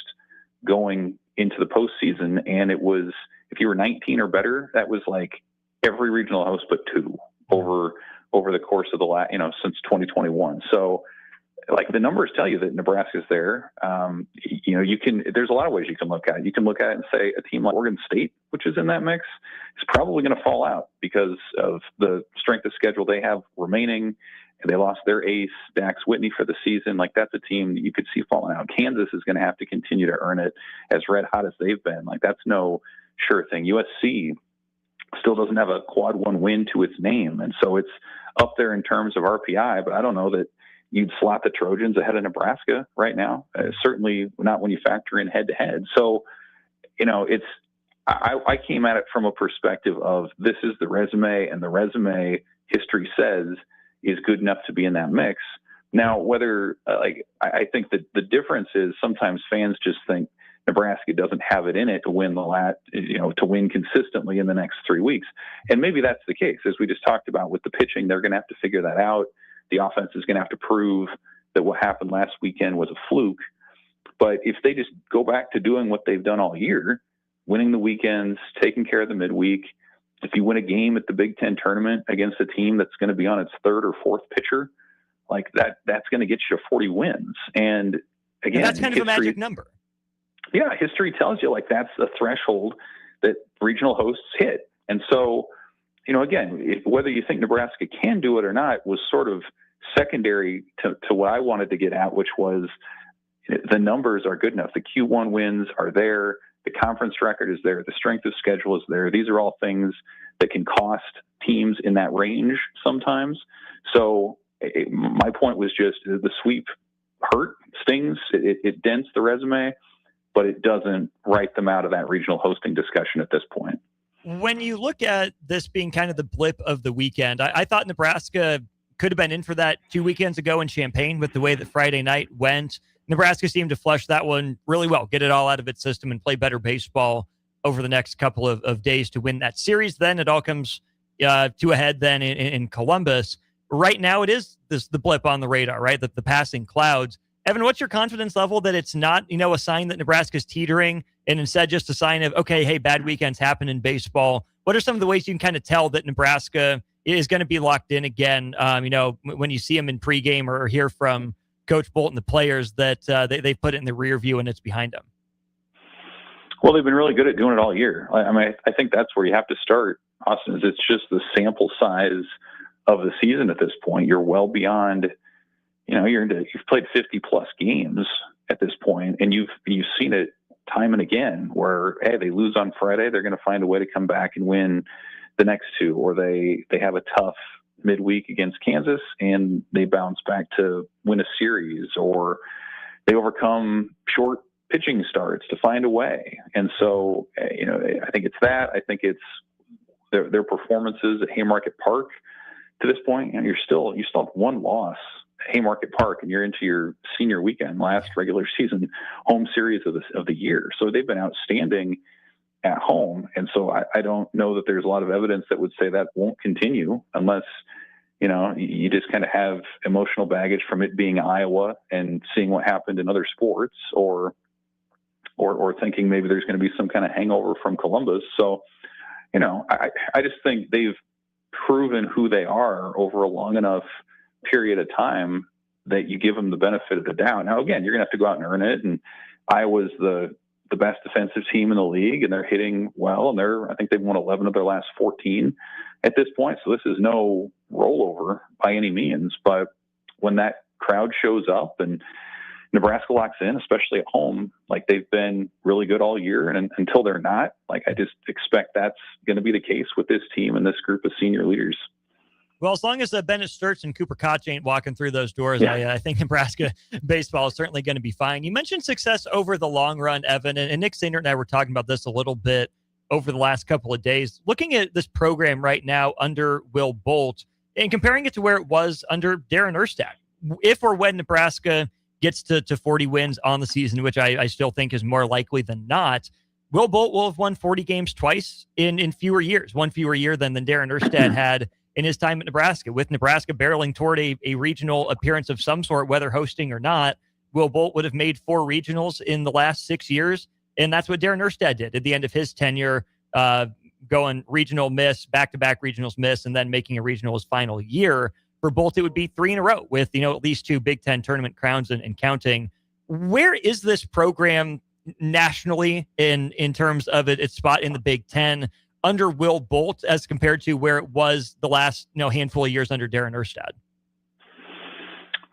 going into the postseason? And it was, if you were 19 or better, that was like every regional host but 2 over the course of the last, since 2021. So like the numbers tell you that Nebraska's there. There's a lot of ways you can look at it. You can look at it and say a team like Oregon State, which is in that mix, is probably going to fall out because of the strength of schedule they have remaining. They lost their ace, Dax Whitney, for the season. Like, that's a team that you could see falling out. Kansas is going to have to continue to earn it as red hot as they've been. Like, that's no sure thing. USC still doesn't have a quad one win to its name. And so it's up there in terms of RPI, but I don't know that you'd slot the Trojans ahead of Nebraska right now. Certainly not when you factor in head to head. So, I came at it from a perspective of this is the resume, and the resume, history says, is good enough to be in that mix. Now, whether I think that the difference is sometimes fans just think Nebraska doesn't have it in it to win to win consistently in the next 3 weeks. And maybe that's the case. As we just talked about with the pitching, they're going to have to figure that out. The offense is going to have to prove that what happened last weekend was a fluke. But if they just go back to doing what they've done all year, winning the weekends, taking care of the midweek, if you win a game at the Big Ten tournament against a team that's going to be on its third or fourth pitcher, like that's going to get you to 40 wins. And again, that's kind of a magic number. Yeah, history tells you like that's a threshold that regional hosts hit. And so, again, whether you think Nebraska can do it or not was sort of secondary to what I wanted to get at, which was the numbers are good enough. The Q1 wins are there. The conference record is there. The strength of schedule is there. These are all things that can cost teams in that range sometimes. So my point was just the sweep stings. It dents the resume, but it doesn't write them out of that regional hosting discussion at this point. When you look at this being kind of the blip of the weekend, I thought Nebraska could have been in for that 2 weekends ago in Champaign with the way that Friday night went. Nebraska seemed to flush that one really well, get it all out of its system and play better baseball over the next couple of days to win that series. Then it all comes to a head then in Columbus. Right now it is the blip on the radar, right? The passing clouds. Evan, what's your confidence level that it's not, a sign that Nebraska's teetering and instead just a sign of, okay, hey, bad weekends happen in baseball? What are some of the ways you can kind of tell that Nebraska is going to be locked in again? When you see them in pregame or hear from Coach Bolt and the players that they've put it in the rear view and it's behind them. Well, they've been really good at doing it all year. I think that's where you have to start, Austin, is it's just the sample size of the season at this point. You're well beyond, you've played 50 plus games at this point, and you've seen it time and again where, hey, they lose on Friday, they're going to find a way to come back and win the next two, or they have a tough midweek against Kansas and they bounce back to win a series, or they overcome short pitching starts to find a way. And so, I think it's that. I think it's their performances at Haymarket Park to this point. And you still have one loss at Haymarket Park, and you're into your senior weekend, last regular season home series of the year. So they've been outstanding at home. And so I don't know that there's a lot of evidence that would say that won't continue unless, you just kind of have emotional baggage from it being Iowa and seeing what happened in other sports, or thinking maybe there's going to be some kind of hangover from Columbus. So, I just think they've proven who they are over a long enough period of time that you give them the benefit of the doubt. Now, again, you're going to have to go out and earn it. And Iowa's the best defensive team in the league, and they're hitting well. And I think they've won 11 of their last 14 at this point. So this is no rollover by any means. But when that crowd shows up and Nebraska locks in, especially at home, like they've been really good all year. And until they're not, like I just expect that's going to be the case with this team and this group of senior leaders. Well, as long as Bennett Sturts and Cooper Koch ain't walking through those doors, I think Nebraska baseball is certainly going to be fine. You mentioned success over the long run, Evan, and Nick Sainer and I were talking about this a little bit over the last couple of days. Looking at this program right now under Will Bolt and comparing it to where it was under Darren Erstad, if or when Nebraska gets to 40 wins on the season, which I still think is more likely than not, Will Bolt will have won 40 games twice in fewer years, one fewer year than Darren Erstad had in his time at Nebraska. With Nebraska barreling toward a regional appearance of some sort, whether hosting or not, Will Bolt would have made 4 regionals in the last 6 years. And that's what Darren Erstad did at the end of his tenure, going regional miss, back-to-back regionals miss, and then making a regional his final year. For Bolt, it would be 3 in a row with, at least 2 Big Ten tournament crowns and counting. Where is this program nationally in terms of its spot in the Big Ten under Will Bolt as compared to where it was the last handful of years under Darren Erstad?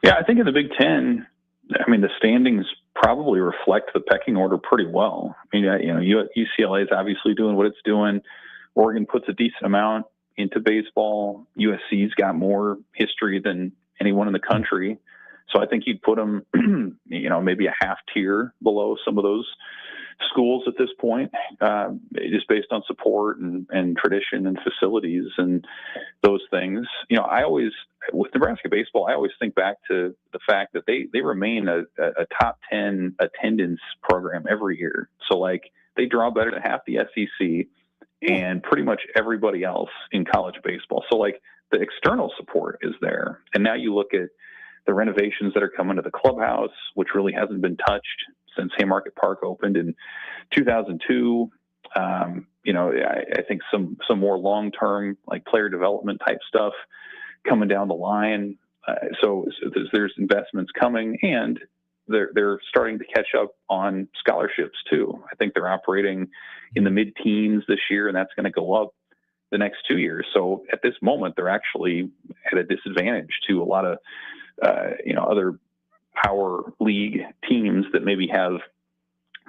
Yeah, I think in the Big Ten, the standings probably reflect the pecking order pretty well. UCLA is obviously doing what it's doing. Oregon puts a decent amount into baseball. USC's got more history than anyone in the country. So I think you'd put them, maybe a half tier below some of those schools at this point, just based on support and tradition and facilities and those things. With Nebraska baseball, I always think back to the fact that they remain a top 10 attendance program every year. So they draw better than half the SEC and pretty much everybody else in college baseball. So the external support is there. And now you look at the renovations that are coming to the clubhouse, which really hasn't been touched since Haymarket Park opened in 2002. I think some more long-term player development type stuff coming down the line. So there's investments coming, and they're starting to catch up on scholarships too. I think they're operating in the mid-teens this year, and that's going to go up the next 2 years. So at this moment, they're actually at a disadvantage to a lot of other power league teams that maybe have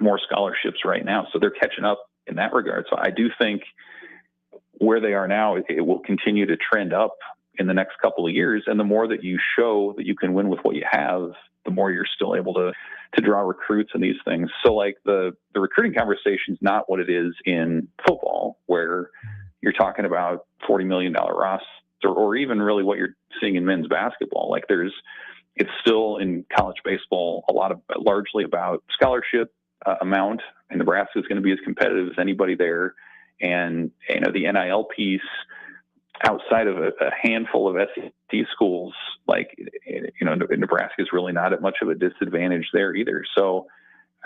more scholarships right now. So they're catching up in that regard. So I do think where they are now, it will continue to trend up in the next couple of years. And the more that you show that you can win with what you have, the more you're still able to draw recruits and these things. So the recruiting conversation is not what it is in football, where you're talking about $40 million roster, or even really what you're seeing in men's basketball. It's still in college baseball largely about scholarship amount, and Nebraska is going to be as competitive as anybody there. And the NIL piece, outside of a handful of SEC schools, Nebraska is really not at much of a disadvantage there either. So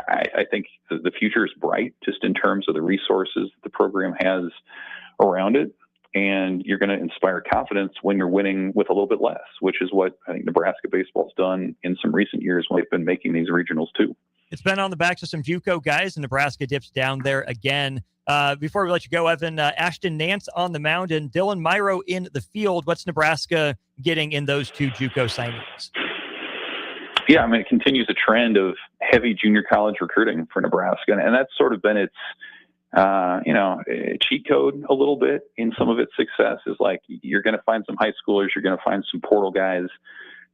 I think the future is bright, just in terms of the resources the program has around it. And you're going to inspire confidence when you're winning with a little bit less, which is what I think Nebraska baseball's done in some recent years when they've been making these regionals too. It's been on the backs of some JUCO guys, and Nebraska dips down there again. Before we let you go, Evan, Ashton Nance on the mound and Dylan Myro in the field. What's Nebraska getting in those 2 JUCO signings? Yeah, it continues a trend of heavy junior college recruiting for Nebraska, and that's sort of been its cheat code a little bit in some of its success. Is you're going to find some high schoolers, you're going to find some portal guys,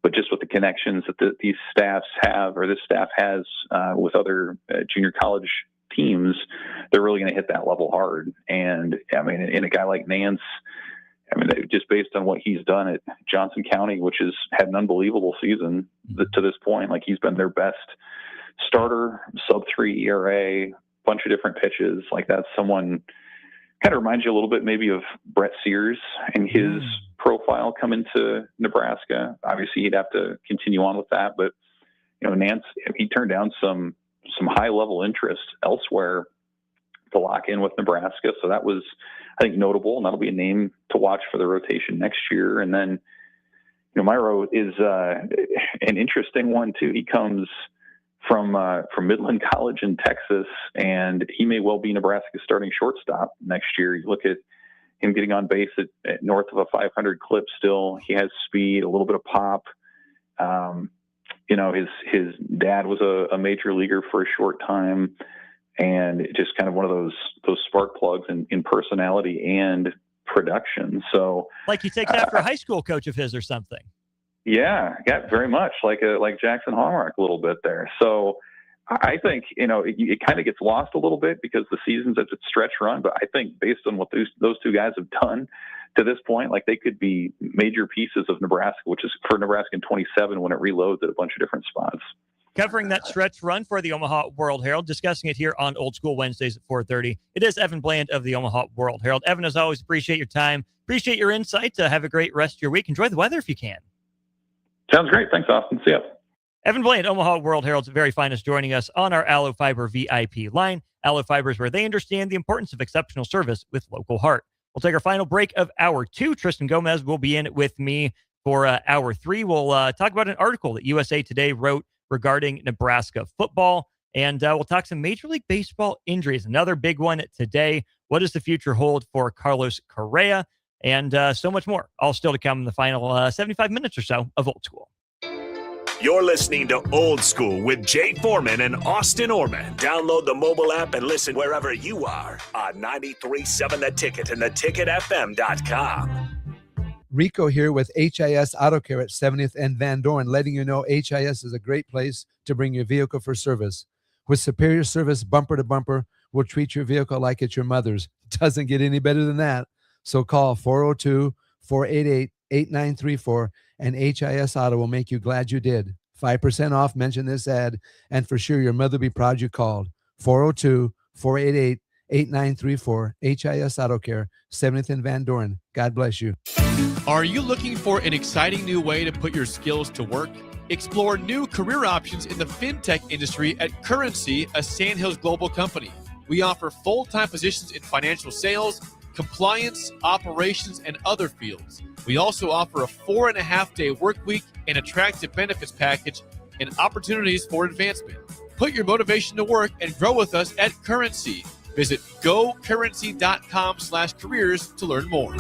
but just with the connections that these staffs have, or this staff has with other junior college teams, they're really going to hit that level hard. And in a guy like Nance, just based on what he's done at Johnson County, which has had an unbelievable season to this point, he's been their best starter, sub-3 ERA, bunch of different pitches. That's someone kind of reminds you a little bit maybe of Brett Sears and his profile coming to Nebraska. Obviously, he'd have to continue on with that, but Nance, he turned down some high level interest elsewhere to lock in with Nebraska. So that was, I think, notable, and that'll be a name to watch for the rotation next year. And then, Myro is an interesting one too. He comes from Midland College in Texas, and he may well be Nebraska's starting shortstop next year. You look at him getting on base at north of a 500 clip still. He has speed, a little bit of pop. His dad was a major leaguer for a short time, and just kind of one of those spark plugs in personality and production. So he takes after a high school coach of his or something. Yeah, very much like Jackson Hallmark a little bit there. So I think it kind of gets lost a little bit because the season's at its stretch run. But I think based on what those 2 guys have done to this point, they could be major pieces of Nebraska, which is for Nebraska in 27 when it reloads at a bunch of different spots. Covering that stretch run for the Omaha World Herald, discussing it here on Old School Wednesdays at 4:30. It is Evan Bland of the Omaha World Herald. Evan, as always, appreciate your time. Appreciate your insight. Have a great rest of your week. Enjoy the weather if you can. Sounds great. Thanks, Austin. See ya. Evan Bland, Omaha World Herald's very finest, joining us on our Aloe Fiber VIP line. Aloe Fiber is where they understand the importance of exceptional service with local heart. We'll take our final break of hour 2. Tristan Gomez will be in with me For hour 3, we'll talk about an article that USA Today wrote regarding Nebraska football. And we'll talk some Major League Baseball injuries. Another big one today. What does the future hold for Carlos Correa? And so much more. All still to come in the final 75 minutes or so of Old School. You're listening to Old School with Jay Foreman and Austin Orman. Download the mobile app and listen wherever you are on 93.7 The Ticket and theticketfm.com. Rico here with HIS Auto Care at 70th and Van Dorn, letting you know HIS is a great place to bring your vehicle for service. With superior service bumper to bumper, we'll treat your vehicle like it's your mother's. Doesn't get any better than that. So call 402-488-8934 and HIS Auto will make you glad you did. 5% off, mention this ad, and for sure your mother will be proud you called. 402-488-8934, HIS Auto Care, 70th and Van Dorn. God bless you. Are you looking for an exciting new way to put your skills to work? Explore new career options in the fintech industry at Currency, a Sandhills Global company. We offer full-time positions in financial sales, compliance, operations, and other fields. We also offer a 4.5-day work week, an attractive benefits package, and opportunities for advancement. Put your motivation to work and grow with us at Currency. Visit gocurrency.com/careers to learn more.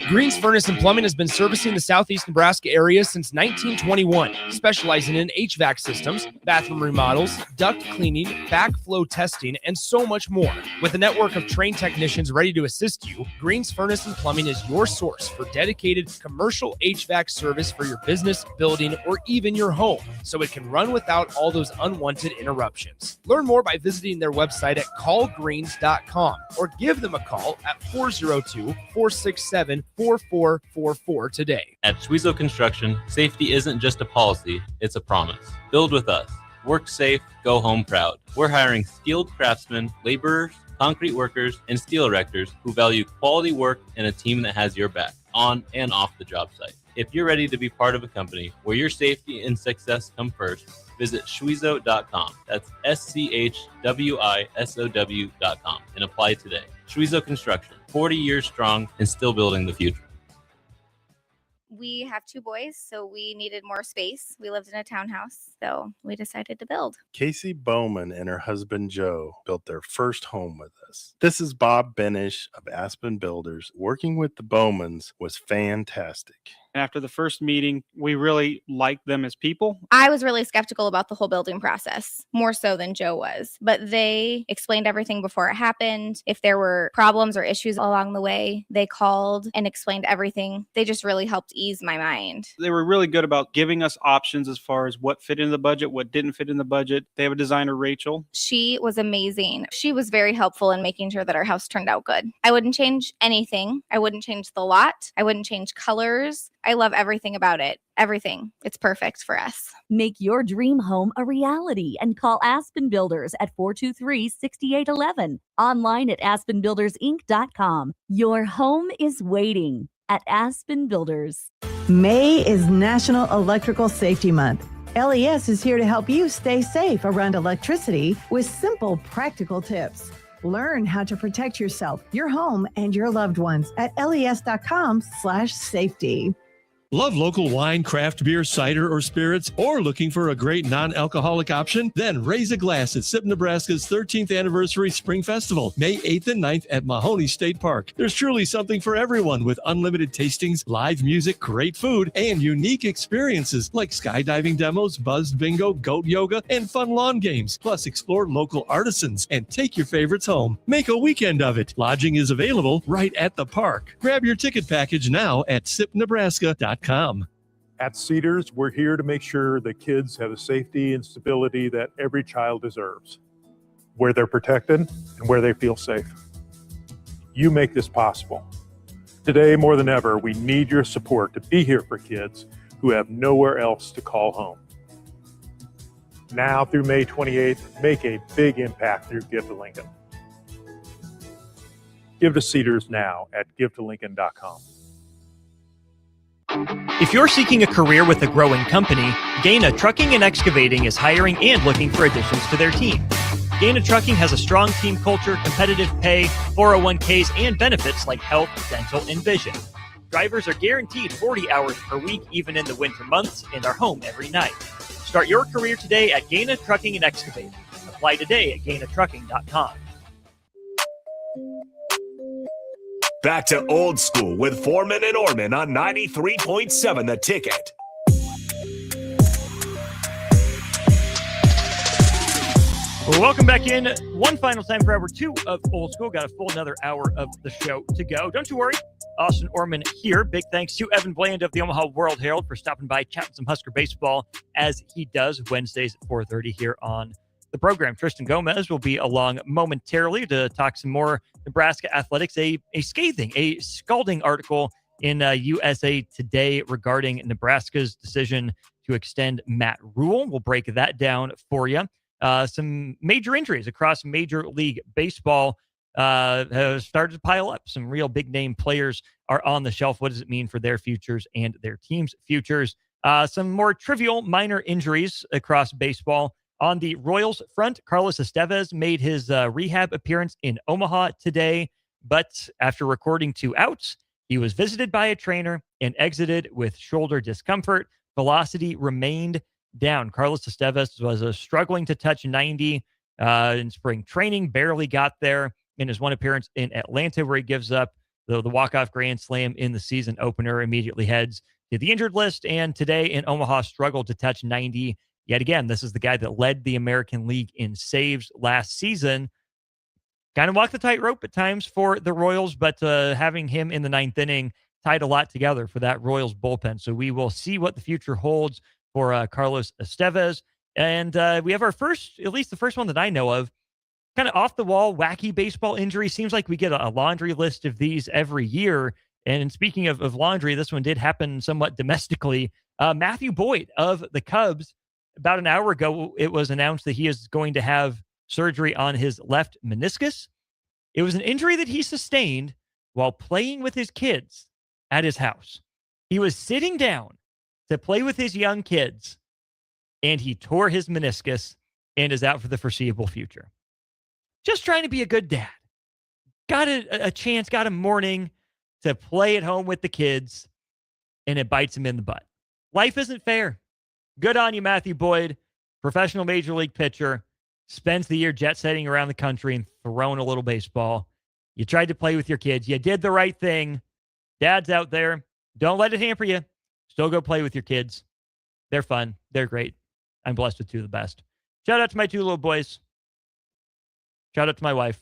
Green's Furnace and Plumbing has been servicing the southeast Nebraska area since 1921, specializing in HVAC systems, bathroom remodels, duct cleaning, backflow testing, and so much more. With a network of trained technicians ready to assist you, Green's Furnace and Plumbing is your source for dedicated commercial HVAC service for your business, building, or even your home, so it can run without all those unwanted interruptions. Learn more by visiting their website at callgreens.com or give them a call at 402-467-4444 today. At Schwezo Construction, safety isn't just a policy, it's a promise. Build with us. Work safe, go home proud. We're hiring skilled craftsmen, laborers, concrete workers, and steel erectors who value quality work and a team that has your back, on and off the job site. If you're ready to be part of a company where your safety and success come first, visit schwezo.com. That's SCHWISOW.com and apply today. Schwezo Construction, 40 years strong and still building the future. We have 2 boys, so we needed more space. We lived in a townhouse, so we decided to build. Casey Bowman and her husband Joe built their first home with us. This is Bob Benish of Aspen Builders. Working with the Bowmans was fantastic. And after the first meeting, we really liked them as people. I was really skeptical about the whole building process, more so than Joe was. But they explained everything before it happened. If there were problems or issues along the way, they called and explained everything. They just really helped ease my mind. They were really good about giving us options as far as what fit in the budget, what didn't fit in the budget. They have a designer, Rachel. She was amazing. She was very helpful in making sure that our house turned out good. I wouldn't change anything. I wouldn't change the lot. I wouldn't change colors. I love everything about it. Everything. It's perfect for us. Make your dream home a reality and call Aspen Builders at 423-6811. Online at aspenbuildersinc.com. Your home is waiting at Aspen Builders. May is National Electrical Safety Month. LES is here to help you stay safe around electricity with simple, practical tips. Learn how to protect yourself, your home, and your loved ones at les.com/safety. Love local wine, craft beer, cider, or spirits, or looking for a great non-alcoholic option? Then raise a glass at SIP Nebraska's 13th Anniversary Spring Festival, May 8th and 9th at Mahoney State Park. There's truly something for everyone with unlimited tastings, live music, great food, and unique experiences like skydiving demos, buzzed bingo, goat yoga, and fun lawn games. Plus, explore local artisans and take your favorites home. Make a weekend of it. Lodging is available right at the park. Grab your ticket package now at sipnebraska.com. At Cedars, we're here to make sure the kids have the safety and stability that every child deserves, where they're protected and where they feel safe. You make this possible. Today, more than ever, we need your support to be here for kids who have nowhere else to call home. Now through May 28th, make a big impact through Give to Lincoln. Give to Cedars now at givetolincoln.com. If you're seeking a career with a growing company, Gaina Trucking and Excavating is hiring and looking for additions to their team. Gaina Trucking has a strong team culture, competitive pay, 401ks, and benefits like health, dental, and vision. Drivers are guaranteed 40 hours per week, even in the winter months, and are home every night. Start your career today at Gaina Trucking and Excavating. Apply today at GainaTrucking.com. Back to Old School with Foreman and Orman on 93.7 The Ticket. Welcome back in. One final time for hour 2 of Old School. Got a full another hour of the show to go. Don't you worry. Austin Orman here. Big thanks to Evan Bland of the Omaha World Herald for stopping by, chatting some Husker baseball, as he does Wednesdays at 4:30 here on the program. Tristan Gomez will be along momentarily to talk some more Nebraska athletics. A scalding article in USA Today regarding Nebraska's decision to extend Matt Rule. We'll break that down for you. Some major injuries across Major League Baseball have started to pile up. Some real big-name players are on the shelf. What does it mean for their futures and their team's futures? Some more trivial minor injuries across baseball. On the Royals front, Carlos Estevez made his rehab appearance in Omaha today, but after recording 2 outs, he was visited by a trainer and exited with shoulder discomfort. Velocity remained down. Carlos Estevez was struggling to touch 90 in spring training, barely got there in his one appearance in Atlanta, where he gives up the walk-off grand slam in the season opener, immediately heads to the injured list, and today in Omaha struggled to touch 90 yet again. This is the guy that led the American League in saves last season. Kind of walked the tightrope at times for the Royals, but having him in the 9th inning tied a lot together for that Royals bullpen. So we will see what the future holds for Carlos Estevez. And we have our first, at least the first one that I know of, kind of off-the-wall, wacky baseball injury. Seems like we get a laundry list of these every year. And speaking of laundry, this one did happen somewhat domestically. Matthew Boyd of the Cubs, about an hour ago, it was announced that he is going to have surgery on his left meniscus. It was an injury that he sustained while playing with his kids at his house. He was sitting down to play with his young kids, and he tore his meniscus and is out for the foreseeable future. Just trying to be a good dad. Got a chance, got a morning to play at home with the kids, and it bites him in the butt. Life isn't fair. Good on you, Matthew Boyd, professional major league pitcher, spends the year jet setting around the country and throwing a little baseball. You tried to play with your kids. You did the right thing. Dads out there, don't let it hamper you. Still go play with your kids. They're fun. They're great. I'm blessed with 2 of the best. Shout out to my 2 little boys. Shout out to my wife.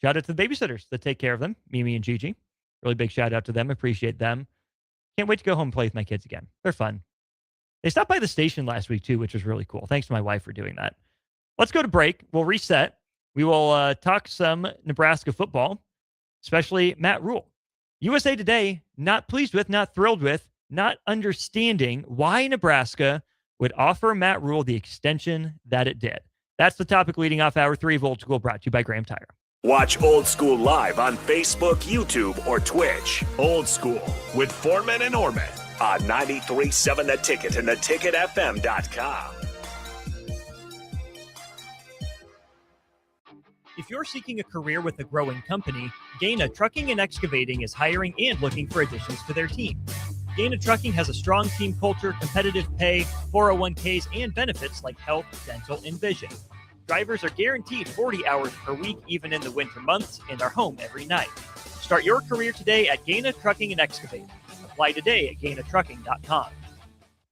Shout out to the babysitters that take care of them, Mimi and Gigi. Really big shout out to them. Appreciate them. Can't wait to go home and play with my kids again. They're fun. They stopped by the station last week, too, which was really cool. Thanks to my wife for doing that. Let's go to break. We'll reset. We will talk some Nebraska football, especially Matt Rule. USA Today, not pleased with, not thrilled with, not understanding why Nebraska would offer Matt Rule the extension that it did. That's the topic leading off hour 3 of Old School, brought to you by Graham Tire. Watch Old School live on Facebook, YouTube, or Twitch. Old School with Foreman and Orman on 93.7 The Ticket and theticketfm.com. If you're seeking a career with a growing company, Gaina Trucking and Excavating is hiring and looking for additions to their team. Gaina Trucking has a strong team culture, competitive pay, 401ks, and benefits like health, dental, and vision. Drivers are guaranteed 40 hours per week, even in the winter months, and are home every night. Start your career today at Gaina Trucking and Excavating. Apply today at GainaTrucking.com.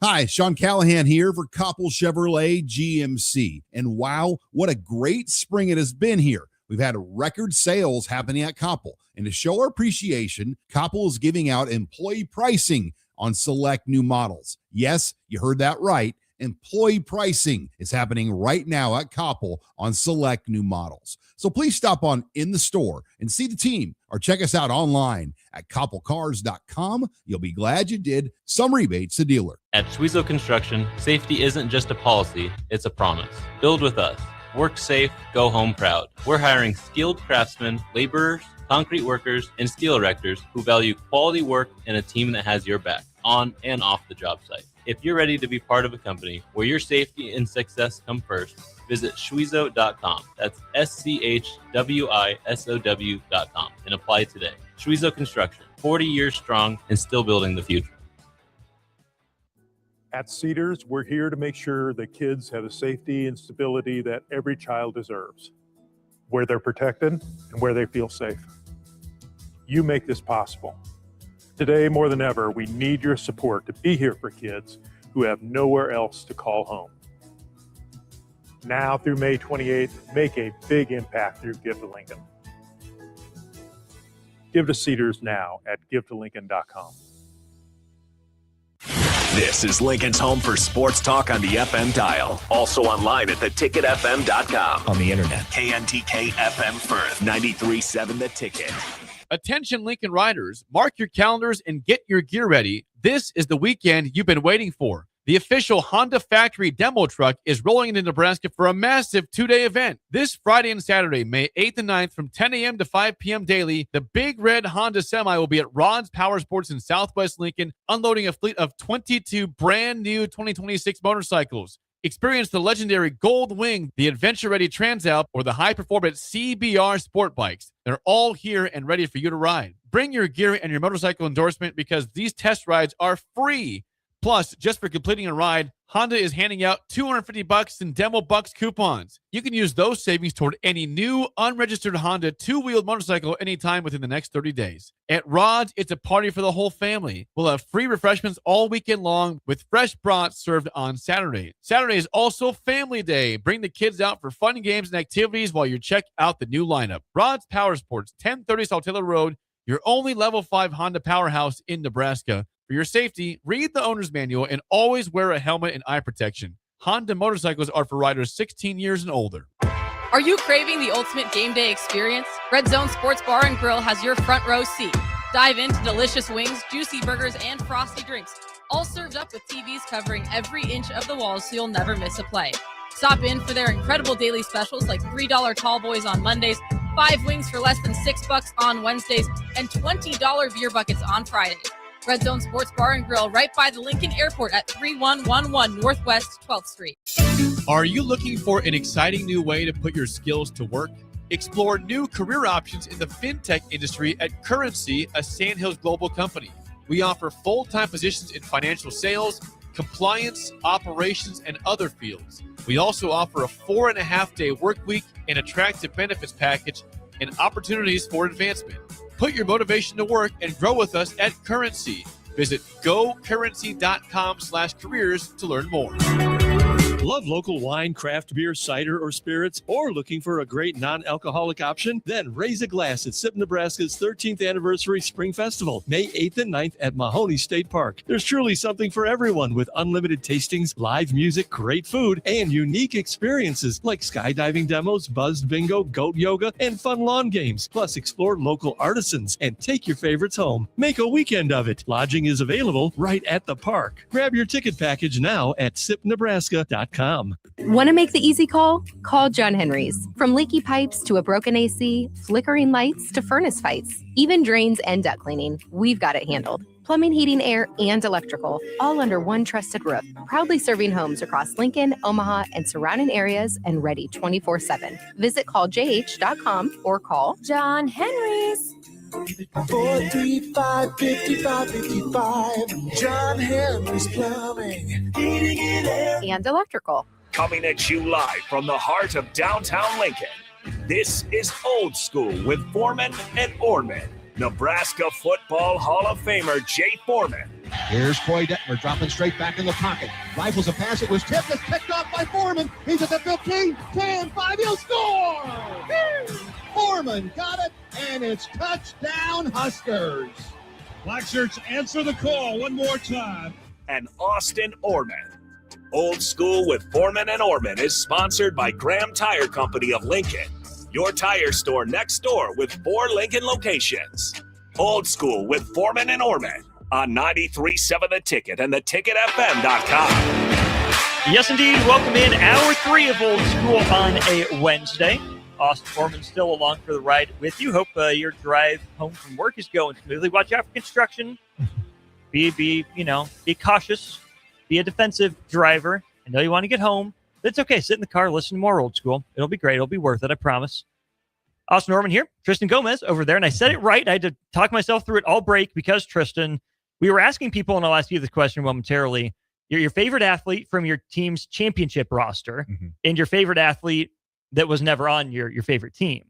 Hi, Sean Callahan here for Koppel Chevrolet GMC. And wow, what a great spring it has been here. We've had record sales happening at Koppel. And to show our appreciation, Koppel is giving out employee pricing on select new models. Yes, you heard that right. Employee pricing is happening right now at Koppel on select new models. So please stop on in the store and see the team, or check us out online at koppelcars.com. You'll be glad you did. Some rebates to dealer. At Schwezo Construction, safety isn't just a policy, it's a promise. Build with us. Work safe, go home proud. We're hiring skilled craftsmen, laborers, concrete workers, and steel erectors who value quality work and a team that has your back, on and off the job site. If you're ready to be part of a company where your safety and success come first, visit Schwezo.com. That's SCHWISOW.com and apply today. Schwezo Construction. 40 years strong and still building the future. At Cedars, we're here to make sure that kids have the safety and stability that every child deserves, where they're protected and where they feel safe. You make this possible. Today, more than ever, we need your support to be here for kids who have nowhere else to call home. Now through May 28th, make a big impact through Give to Lincoln. Give to Cedars now at givetolincoln.com. This is Lincoln's home for sports talk on the FM dial. Also online at theticketfm.com. On the internet. KNTK FM Firth, 93.7 The Ticket. Attention Lincoln riders, mark your calendars and get your gear ready. This is the weekend you've been waiting for. The official Honda factory demo truck is rolling into Nebraska for a massive 2-day event. This Friday and Saturday, May 8th and 9th from 10 a.m. to 5 p.m. daily, the big red Honda Semi will be at Rod's Power Sports in Southwest Lincoln, unloading a fleet of 22 brand new 2026 motorcycles. Experience the legendary Gold Wing, the adventure-ready Transalp, or the high-performance CBR sport bikes. They're all here and ready for you to ride. Bring your gear and your motorcycle endorsement because these test rides are free. Plus, just for completing a ride, Honda is handing out $250 in Demo Bucks coupons. You can use those savings toward any new, unregistered Honda two-wheeled motorcycle anytime within the next 30 days. At Rod's, it's a party for the whole family. We'll have free refreshments all weekend long with fresh brats served on Saturday. Saturday is also Family Day. Bring the kids out for fun games and activities while you check out the new lineup. Rod's Power Sports, 1030 Saltillo Road, your only Level 5 Honda powerhouse in Nebraska. For your safety, read the owner's manual and always wear a helmet and eye protection. Honda motorcycles are for riders 16 years and older. Are you craving the ultimate game day experience? Red Zone Sports Bar and Grill has your front row seat. Dive into delicious wings, juicy burgers, and frosty drinks, all served up with TVs covering every inch of the walls so you'll never miss a play. Stop in for their incredible daily specials like $3 tall boys on Mondays, 5 wings for less than $6 on Wednesdays, and $20 beer buckets on Fridays. Red Zone Sports Bar and Grill right by the Lincoln Airport at 3111 Northwest 12th Street. Are you looking for an exciting new way to put your skills to work? Explore new career options in the fintech industry at Currency, a Sandhills global company. We offer full-time positions in financial sales, compliance, operations, and other fields. We also offer a 4.5-day work week, an attractive benefits package, and opportunities for advancement. Put your motivation to work and grow with us at Currency. Visit gocurrency.com/careers to learn more. Love local wine, craft beer, cider, or spirits, or looking for a great non-alcoholic option? Then raise a glass at SIP Nebraska's 13th Anniversary Spring Festival, May 8th and 9th at Mahoney State Park. There's truly something for everyone with unlimited tastings, live music, great food, and unique experiences like skydiving demos, buzzed bingo, goat yoga, and fun lawn games. Plus, explore local artisans and take your favorites home. Make a weekend of it. Lodging is available right at the park. Grab your ticket package now at sipnebraska.com. Want to make the easy call? Call John Henry's. From leaky pipes to a broken AC, flickering lights to furnace fights, even drains and duct cleaning, we've got it handled. Plumbing, heating, air, and electrical, all under one trusted roof. Proudly serving homes across Lincoln, Omaha, and surrounding areas and ready 24/7. Visit calljh.com or call John Henry's. 435-5555. John Henry's Plumbing, Heating and Air. And electrical. Coming at you live from the heart of downtown Lincoln. This is Old School with Foreman and Orman. Nebraska Football Hall of Famer Jay Foreman. Here's Coy Detmer dropping straight back in the pocket. Rifles a pass. It was tipped. It's picked off by Foreman. He's at the 15, 10, 5. He'll score! Foreman got it, and it's touchdown Huskers. Black shirts answer the call one more time. And Austin Orman. Old School with Foreman and Orman is sponsored by Graham Tire Company of Lincoln. Your tire store next door with 4 Lincoln locations. Old School with Foreman and Orman on 93.7 The Ticket and theticketfm.com. Yes, indeed. Welcome in hour 3 of Old School on a Wednesday. Austin Foreman still along for the ride with you. Hope your drive home from work is going smoothly. Watch out for construction. Be cautious. Be a defensive driver. I know you want to get home. But it's okay. Sit in the car, listen to more Old School. It'll be great. It'll be worth it. I promise. Austin Norman here, Tristan Gomez over there. And I said it right. I had to talk myself through it all break because, Tristan, we were asking people, and I'll ask you this question momentarily, your favorite athlete from your team's championship roster and your favorite athlete that was never on your favorite team.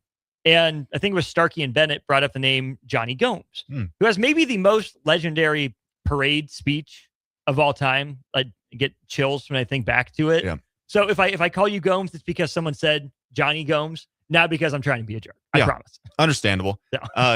And I think it was Starkey and Bennett brought up the name Johnny Gomes, who has maybe the most legendary parade speech of all time. I get chills when I think back to it. Yeah. So if I call you Gomes, it's because someone said Johnny Gomes, not because I'm trying to be a jerk. I promise. Understandable.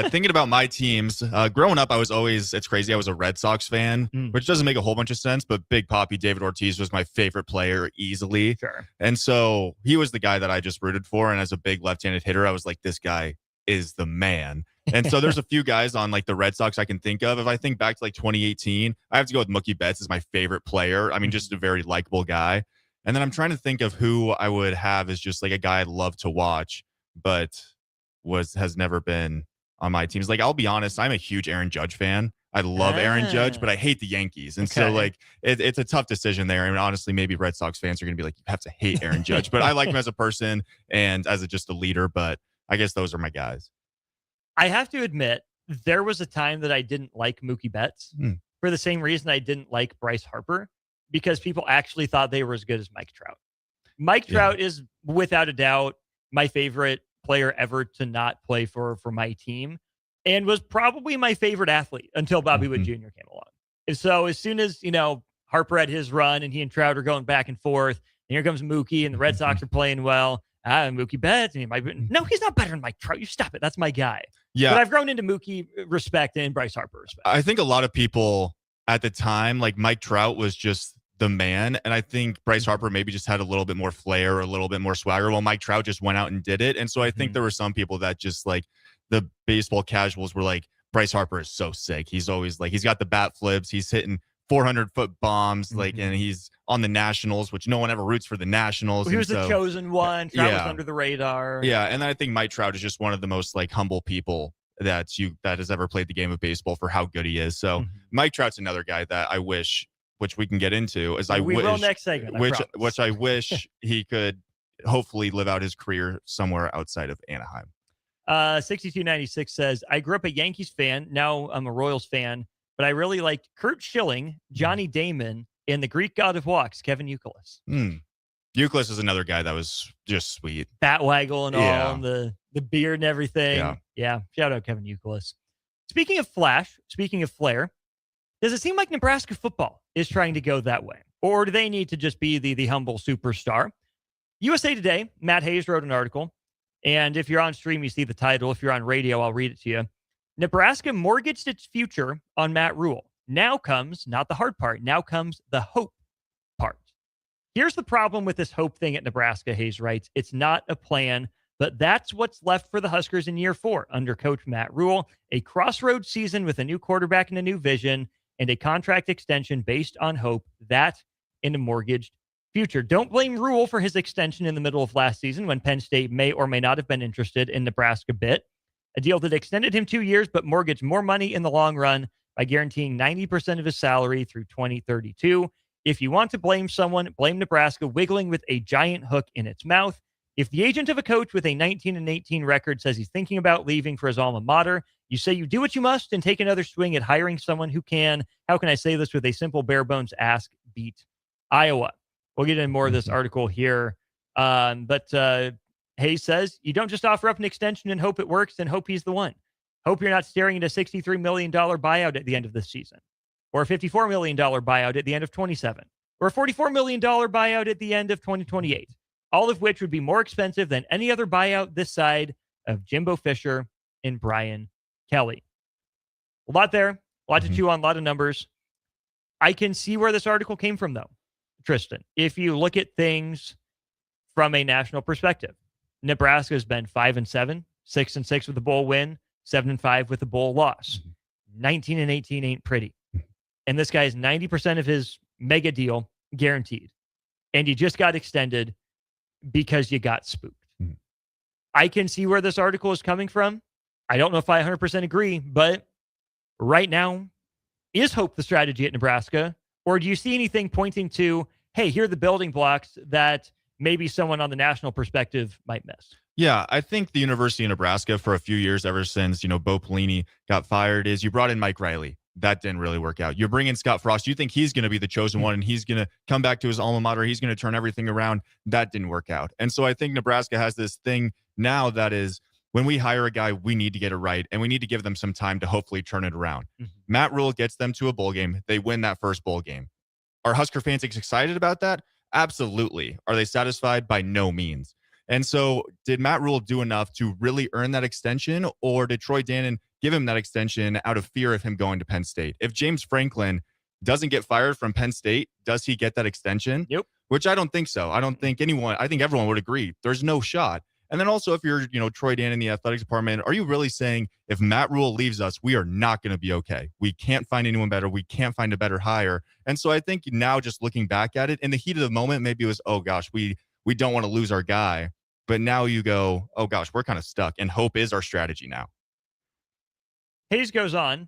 Thinking about my teams, growing up, I was always, it's crazy, I was a Red Sox fan, which doesn't make a whole bunch of sense, but Big Papi David Ortiz was my favorite player easily. Sure. And so he was the guy that I just rooted for. And as a big left-handed hitter, I was like, this guy is the man. And so there's a few guys on like the Red Sox I can think of. If I think back to like 2018, I have to go with Mookie Betts as my favorite player. I mean, just a very likable guy. And then I'm trying to think of who I would have as just like a guy I'd love to watch, but has never been on my teams. Like, I'll be honest, I'm a huge Aaron Judge fan. I love Aaron Judge, but I hate the Yankees. And so like it's a tough decision there. I mean, honestly, maybe Red Sox fans are going to be like, you have to hate Aaron Judge, but I like him as a person and as just a leader. But I guess those are my guys. I have to admit, there was a time that I didn't like Mookie Betts for the same reason I didn't like Bryce Harper, because people actually thought they were as good as Mike Trout. Mike Trout is without a doubt my favorite player ever to not play for my team, and was probably my favorite athlete until Bobby Witt Jr. came along. And so as soon as, Harper had his run and he and Trout are going back and forth, and here comes Mookie and the Red Sox are playing well. Mookie Betts. And no, he's not better than Mike Trout. You stop it. That's my guy. Yeah. But I've grown into Mookie respect and Bryce Harper respect. I think a lot of people at the time, like Mike Trout was just the man. And I think Bryce Harper maybe just had a little bit more flair or a little bit more swagger while Mike Trout just went out and did it. And so I think there were some people that just like the baseball casuals were like, Bryce Harper is so sick. He's always like, he's got the bat flips. He's hitting 400-foot bombs, and he's on the Nationals, which no one ever roots for the Nationals. Well, he was the chosen one. Trout was under the radar. Yeah, and I think Mike Trout is just one of the most like humble people that has ever played the game of baseball for how good he is. So Mike Trout's another guy that I wish, which we can get into, we will next segment, which I wish he could hopefully live out his career somewhere outside of Anaheim. 6296 says, I grew up a Yankees fan. Now I'm a Royals fan, but I really liked Curt Schilling, Johnny Damon, and the Greek god of walks, Kevin Youkilis. Youkilis is another guy that was just sweet. Bat waggle and all, and the beard and everything. Yeah. Shout out Kevin Youkilis. Speaking of flash, speaking of flair, does it seem like Nebraska football is trying to go that way? Or do they need to just be the humble superstar? USA Today, Matt Hayes wrote an article. And if you're on stream, you see the title. If you're on radio, I'll read it to you. Nebraska mortgaged its future on Matt Rule. Now comes, not the hard part, now comes the hope part. Here's the problem with this hope thing at Nebraska, Hayes writes. It's not a plan, but that's what's left for the Huskers in year 4 under coach Matt Rule. A crossroads season with a new quarterback and a new vision, and a contract extension based on hope, that in a mortgaged future. Don't blame Rule for his extension in the middle of last season when Penn State may or may not have been interested in Nebraska bit. A deal that extended him 2 years, but mortgaged more money in the long run by guaranteeing 90% of his salary through 2032. If you want to blame someone, blame Nebraska wiggling with a giant hook in its mouth. If the agent of a coach with a 19-18 record says he's thinking about leaving for his alma mater, you say you do what you must and take another swing at hiring someone who can, how can I say this with a simple bare bones ask, beat Iowa. We'll get into more of this article here. But Hayes says, you don't just offer up an extension and hope it works and hope he's the one. Hope you're not staring at a $63 million buyout at the end of this season, or a $54 million buyout at the end of 27, or a $44 million buyout at the end of 2028, all of which would be more expensive than any other buyout this side of Jimbo Fisher and Brian Kelly. A lot there, a lot to chew on, a lot of numbers. I can see where this article came from, though, Tristan. If you look at things from a national perspective, Nebraska has been 5-7, 6-6 with a bowl win, 7-5 with a bowl loss. 19-18 ain't pretty. And this guy has 90% of his mega deal guaranteed. And you just got extended because you got spooked. I can see where this article is coming from. I don't know if I 100% agree, but right now, is hope the strategy at Nebraska? Or do you see anything pointing to, hey, here are the building blocks that maybe someone on the national perspective might miss. Yeah, I think the University of Nebraska for a few years, ever since, Bo Pelini got fired, is you brought in Mike Riley. That didn't really work out. You're bringing Scott Frost. You think he's going to be the chosen one and he's going to come back to his alma mater. He's going to turn everything around. That didn't work out. And so I think Nebraska has this thing now that is, when we hire a guy, we need to get it right, and we need to give them some time to hopefully turn it around. Matt Rule gets them to a bowl game. They win that first bowl game. Are Husker fans excited about that? Absolutely. Are they satisfied? By no means. And so did Matt Rule do enough to really earn that extension, or did Troy Dannon give him that extension out of fear of him going to Penn State? If James Franklin doesn't get fired from Penn State, does he get that extension? Yep. Which I don't think so. I think everyone would agree. There's no shot. And then also, if you're, Troy Dannon in the athletics department, are you really saying if Matt Rule leaves us, we are not going to be okay? We can't find anyone better. We can't find a better hire. And so I think now, just looking back at it, in the heat of the moment, maybe it was, oh gosh, we don't want to lose our guy. But now you go, oh gosh, we're kind of stuck. And hope is our strategy now. Hayes goes on.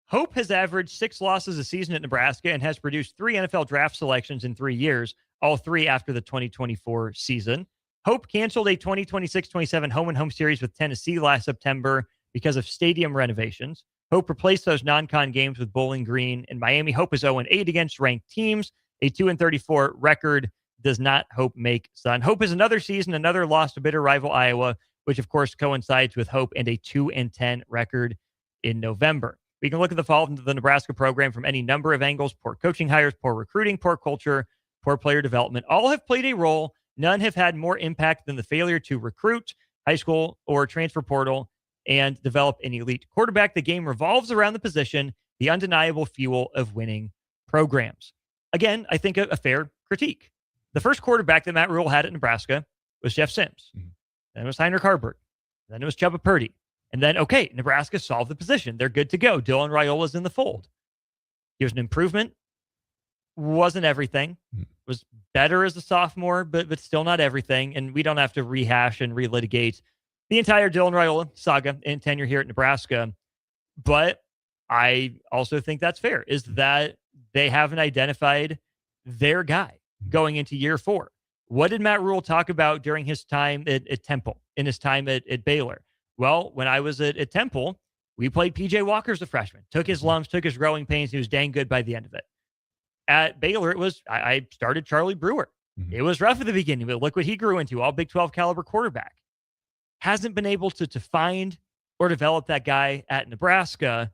Hope has averaged 6 losses a season at Nebraska and has produced 3 NFL draft selections in 3 years, all 3 after the 2024 season. Hope canceled a 2026-27 home-and-home series with Tennessee last September because of stadium renovations. Hope replaced those non-con games with Bowling Green and Miami. Hope is 0-8 against ranked teams. A 2-34 record does not Hope make sun. Hope is another season, another loss to bitter rival Iowa, which of course coincides with Hope and a 2-10 record in November. We can look at the fall of the Nebraska program from any number of angles: poor coaching hires, poor recruiting, poor culture, poor player development. All have played a role. None have had more impact than the failure to recruit, high school or transfer portal, and develop an elite quarterback. The game revolves around the position, the undeniable fuel of winning programs. Again, I think a fair critique. The first quarterback that Matt Rule had at Nebraska was Jeff Sims. Then it was Heinrich Haarberg. Then it was Chubba Purdy. And then, okay, Nebraska solved the position. They're good to go. Dylan Raiola's in the fold. Here's an improvement. Wasn't everything. Was better as a sophomore, but still not everything. And we don't have to rehash and relitigate the entire Dylan Raiola saga and tenure here at Nebraska. But I also think that's fair, is that they haven't identified their guy going into year 4. What did Matt Rule talk about during his time at Temple, in his time at Baylor? Well, when I was at Temple, we played PJ Walker as a freshman, took his lumps, took his growing pains. He was dang good by the end of it. At Baylor, it was, I started Charlie Brewer. It was rough at the beginning, but look what he grew into, all Big 12 caliber quarterback. Hasn't been able to find or develop that guy at Nebraska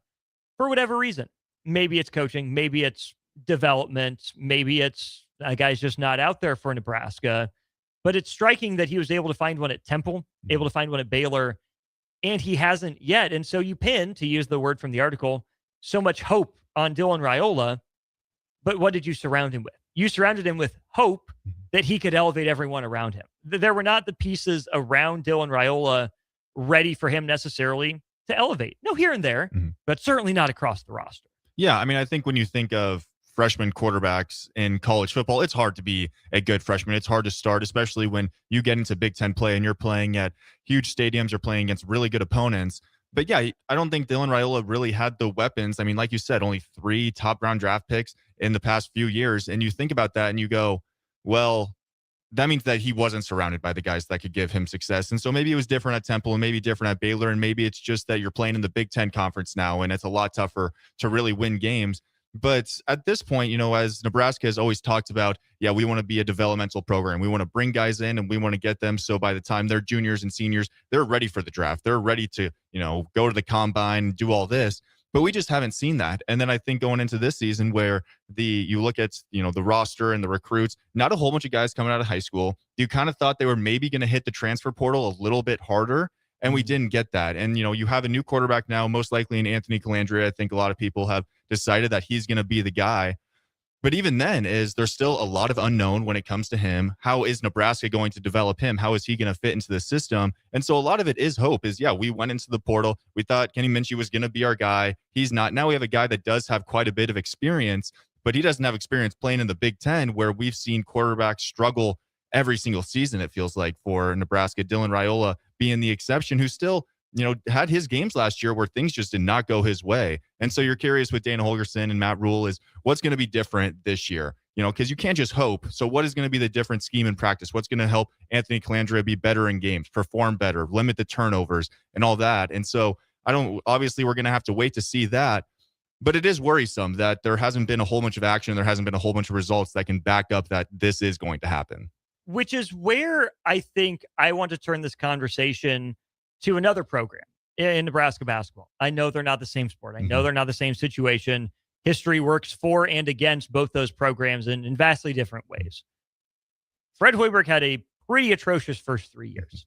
for whatever reason. Maybe it's coaching, maybe it's development, maybe it's a guy's just not out there for Nebraska. But it's striking that he was able to find one at Temple, able to find one at Baylor, and he hasn't yet. And so you pin, to use the word from the article, so much hope on Dylan Raiola. But what did you surround him with? You surrounded him with hope that he could elevate everyone around him. There were not the pieces around Dylan Raiola ready for him necessarily to elevate. No, here and there, but certainly not across the roster. Yeah, I mean, I think when you think of freshman quarterbacks in college football, it's hard to be a good freshman. It's hard to start, especially when you get into Big Ten play and you're playing at huge stadiums or playing against really good opponents. But yeah, I don't think Dylan Raiola really had the weapons. I mean, like you said, only 3 top round draft picks in the past few years. And you think about that and you go, well, that means that he wasn't surrounded by the guys that could give him success. And so maybe it was different at Temple and maybe different at Baylor. And maybe it's just that you're playing in the Big Ten conference now and it's a lot tougher to really win games. But at this point, as Nebraska has always talked about, yeah, we want to be a developmental program. We want to bring guys in and we want to get them so by the time they're juniors and seniors, they're ready for the draft. They're ready to, go to the combine, do all this. But we just haven't seen that. And then I think going into this season where you look at, the roster and the recruits, not a whole bunch of guys coming out of high school. You kind of thought they were maybe going to hit the transfer portal a little bit harder. And we didn't get that. And, you have a new quarterback now, most likely in Anthony Calandria. I think a lot of people have decided that he's going to be the guy. But even then, there's still a lot of unknown when it comes to him. How is Nebraska going to develop him? How is he going to fit into the system? And so a lot of it is hope we went into the portal. We thought Kenny Minchie was going to be our guy. He's not. Now we have a guy that does have quite a bit of experience, but he doesn't have experience playing in the Big Ten where we've seen quarterbacks struggle every single season, it feels like, for Nebraska. Dylan Raiola being the exception, who still, had his games last year where things just did not go his way. And so you're curious with Dana Holgorsen and Matt Rule is what's going to be different this year. because you can't just hope. So what is going to be the different scheme in practice? What's going to help Anthony Calandria be better in games, perform better, limit the turnovers and all that? And so obviously we're going to have to wait to see that. But it is worrisome that there hasn't been a whole bunch of action. There hasn't been a whole bunch of results that can back up that this is going to happen. Which is where I think I want to turn this conversation to another program in Nebraska basketball. I know they're not the same sport. I know they're not the same situation. History works for and against both those programs in vastly different ways. Fred Hoiberg had a pretty atrocious first 3 years.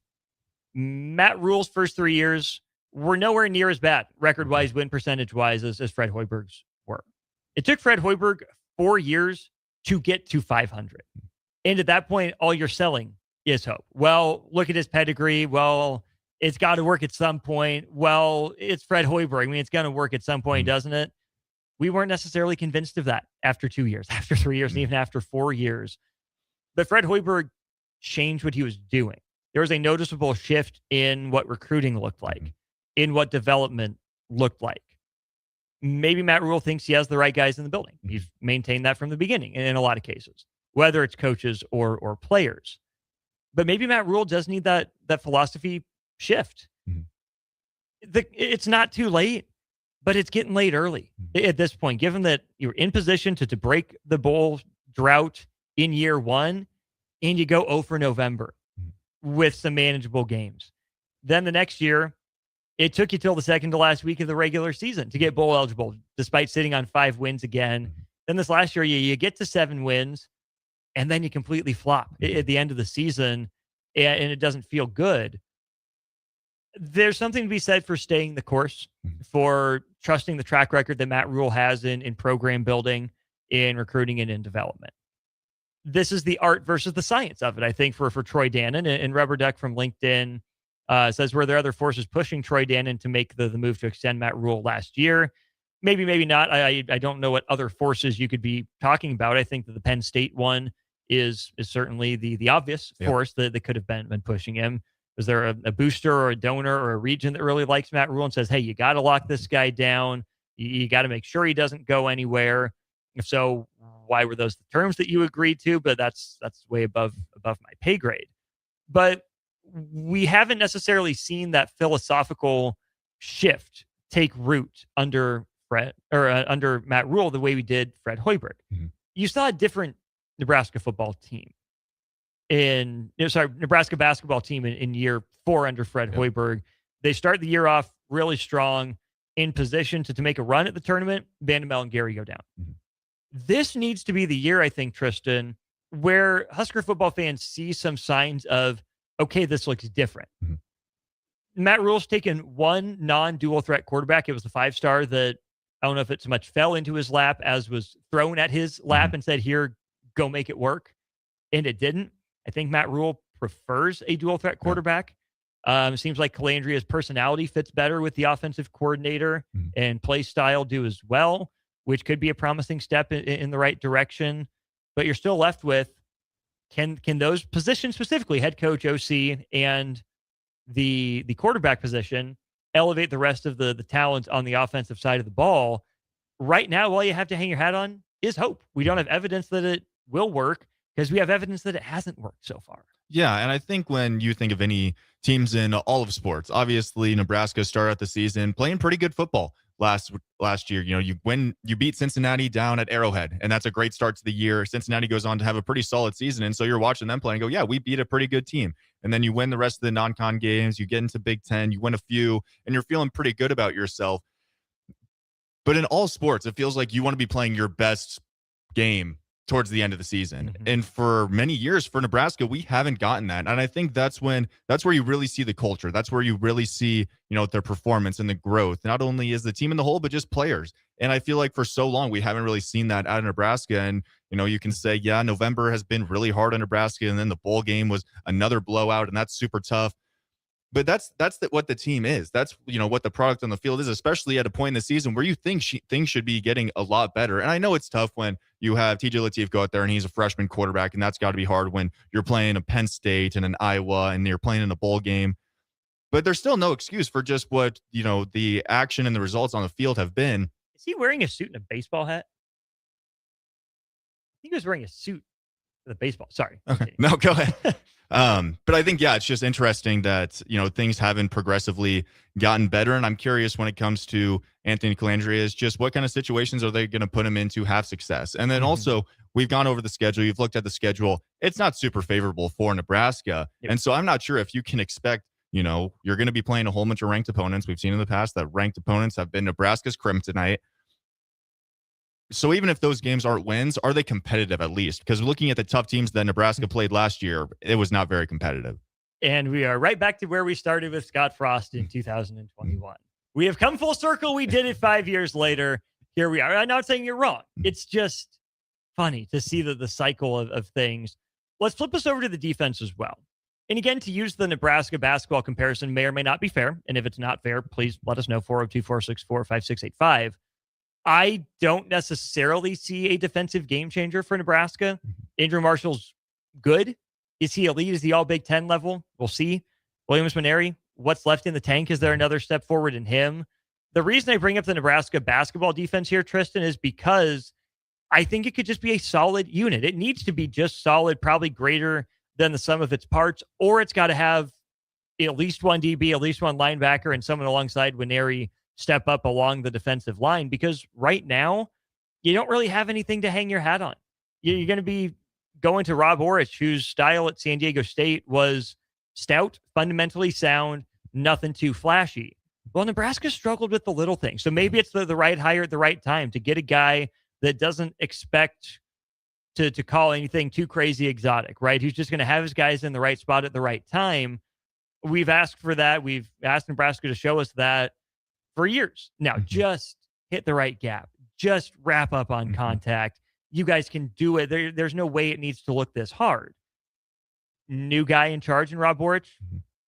Matt Rule's first 3 years were nowhere near as bad, record-wise, win percentage-wise, as Fred Hoiberg's were. It took Fred Hoiberg 4 years to get to 500. And at that point, all you're selling is hope. Well, look at his pedigree. Well, it's got to work at some point. Well, it's Fred Hoiberg. I mean, it's going to work at some point, doesn't it? We weren't necessarily convinced of that after 2 years, after 3 years, and even after 4 years. But Fred Hoiberg changed what he was doing. There was a noticeable shift in what recruiting looked like, in what development looked like. Maybe Matt Rule thinks he has the right guys in the building. He's maintained that from the beginning in a lot of cases, whether it's coaches or players. But maybe Matt Rule does need that philosophy shift. It's not too late, but it's getting late early at this point, given that you're in position to break the bowl drought in year one, and you go 0 for November with some manageable games. Then the next year, it took you till the second to last week of the regular season to get bowl eligible, despite sitting on 5 wins again. Then this last year, you get to 7 wins, and then you completely flop at the end of the season, and it doesn't feel good. There's something to be said for staying the course, for trusting the track record that Matt Rule has in program building, in recruiting, and in development. This is the art versus the science of it, I think, for Troy Dannon. And Rubber Duck from LinkedIn says, were there other forces pushing Troy Dannon to make the move to extend Matt Rule last year? Maybe, maybe not. I don't know what other forces you could be talking about. I think that the Penn State one is certainly the obvious force that could have been pushing him. Was there a booster or a donor or a region that really likes Matt Rule and says, hey, you got to lock this guy down. You got to make sure he doesn't go anywhere. If so, why were those the terms that you agreed to? But that's way above my pay grade. But we haven't necessarily seen that philosophical shift take root under under Matt Rule the way we did Fred Hoiberg. You saw a different Nebraska football team Nebraska basketball team in year 4 under Fred Hoiberg. They start the year off really strong, in position to make a run at the tournament. Vandemel and Gary go down. This needs to be the year, I think, Tristan, where Husker football fans see some signs of, okay, this looks different. Matt Rule's taken one non-dual threat quarterback. It was the 5-star that, I don't know if it so much fell into his lap as was thrown at his lap and said, here, go make it work. And it didn't. I think Matt Rule prefers a dual threat quarterback. It seems like Calandria's personality fits better with the offensive coordinator, and play style do as well, which could be a promising step in the right direction. But you're still left with, can those positions, specifically head coach, OC, and the quarterback position, elevate the rest of the talent on the offensive side of the ball? Right now, all you have to hang your hat on is hope. We don't have evidence that it will work, because we have evidence that it hasn't worked so far. Yeah, and I think when you think of any teams in all of sports, obviously Nebraska started out the season playing pretty good football last year. You beat Cincinnati down at Arrowhead, and that's a great start to the year. Cincinnati goes on to have a pretty solid season, and so you're watching them play and go, yeah, we beat a pretty good team. And then you win the rest of the non-con games, you get into Big Ten, you win a few, and you're feeling pretty good about yourself. But in all sports, it feels like you want to be playing your best game towards the end of the season. And for many years for Nebraska, we haven't gotten that. And I think that's where you really see the culture. That's where you really see, their performance and the growth, not only is the team in the whole, but just players. And I feel like for so long, we haven't really seen that out of Nebraska. And, you can say, yeah, November has been really hard on Nebraska. And then the bowl game was another blowout, and that's super tough. But that's what the team is. That's, what the product on the field is, especially at a point in the season where you think things should be getting a lot better. And I know it's tough when you have TJ Lateef go out there and he's a freshman quarterback, and that's got to be hard when you're playing a Penn State and an Iowa and you're playing in a bowl game. But there's still no excuse for just what, the action and the results on the field have been. Is he wearing a suit and a baseball hat? he was wearing a suit for the baseball. Sorry. Okay. No, go ahead. But I think, it's just interesting that, things haven't progressively gotten better. And I'm curious when it comes to Anthony Calandria is just what kind of situations are they going to put him in to have success? And then also we've gone over the schedule. You've looked at the schedule. It's not super favorable for Nebraska. Yep. And so I'm not sure if you can expect, you're going to be playing a whole bunch of ranked opponents. We've seen in the past that ranked opponents have been Nebraska's kryptonite. So even if those games aren't wins, are they competitive at least? Because looking at the tough teams that Nebraska played last year, it was not very competitive. And we are right back to where we started with Scott Frost in 2021. We have come full circle. We did it 5 years later. Here we are. I'm not saying you're wrong. It's just funny to see the cycle of things. Let's flip us over to the defense as well. And again, to use the Nebraska basketball comparison may or may not be fair. And if it's not fair, please let us know, 402-464-5685. I don't necessarily see a defensive game changer for Nebraska. Andrew Marshall's good. Is he elite? Is he all Big Ten level? We'll see. Williams Maneri, what's left in the tank? Is there another step forward in him? The reason I bring up the Nebraska basketball defense here, Tristan, is because I think it could just be a solid unit. It needs to be just solid, probably greater than the sum of its parts, or it's got to have at least one DB, at least one linebacker, and someone alongside Winery step up along the defensive line, because right now you don't really have anything to hang your hat on. You're going to be going to Rob Orich, whose style at San Diego State was stout, fundamentally sound, nothing too flashy. Well, Nebraska struggled with the little things. So maybe it's the right hire at the right time to get a guy that doesn't expect to call anything too crazy exotic, right? Who's just going to have his guys in the right spot at the right time. We've asked for that. We've asked Nebraska to show us that for years. Now, just hit the right gap. Just wrap up on contact. You guys can do it. There's no way it needs to look this hard. New guy in charge in Rob Orich.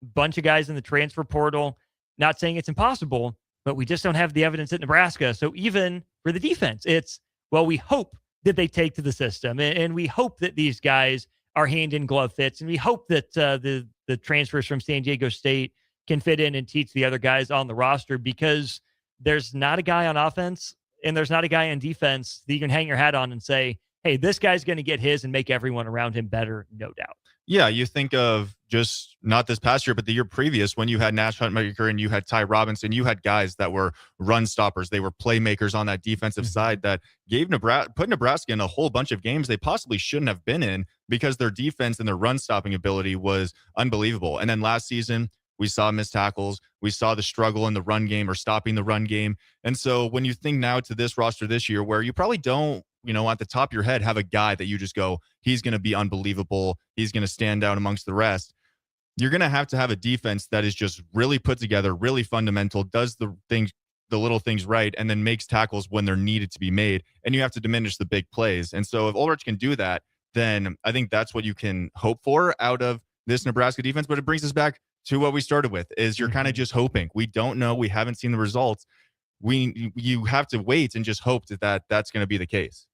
Bunch of guys in the transfer portal. Not saying it's impossible, but we just don't have the evidence at Nebraska. So even for the defense, it's, well, we hope that they take to the system. And we hope that these guys are hand-in-glove fits. And we hope that the transfers from San Diego State can fit in and teach the other guys on the roster, because there's not a guy on offense and there's not a guy on defense that you can hang your hat on and say, hey, this guy's going to get his and make everyone around him better, no doubt. Yeah, you think of just not this past year, but the year previous when you had Nash Huntmaker and you had Ty Robinson, you had guys that were run stoppers. They were playmakers on that defensive side that put Nebraska in a whole bunch of games they possibly shouldn't have been in, because their defense and their run stopping ability was unbelievable. And then last season, we saw missed tackles. We saw the struggle in the run game or stopping the run game. And so when you think now to this roster this year, where you probably don't, at the top of your head, have a guy that you just go, he's going to be unbelievable. He's going to stand out amongst the rest. You're going to have a defense that is just really put together, really fundamental, does the little things right, and then makes tackles when they're needed to be made. And you have to diminish the big plays. And so if Ulrich can do that, then I think that's what you can hope for out of this Nebraska defense. But it brings us back to what we started with, is you're kind of just hoping. We don't know. We haven't seen the results. You have to wait and just hope that that's going to be the case.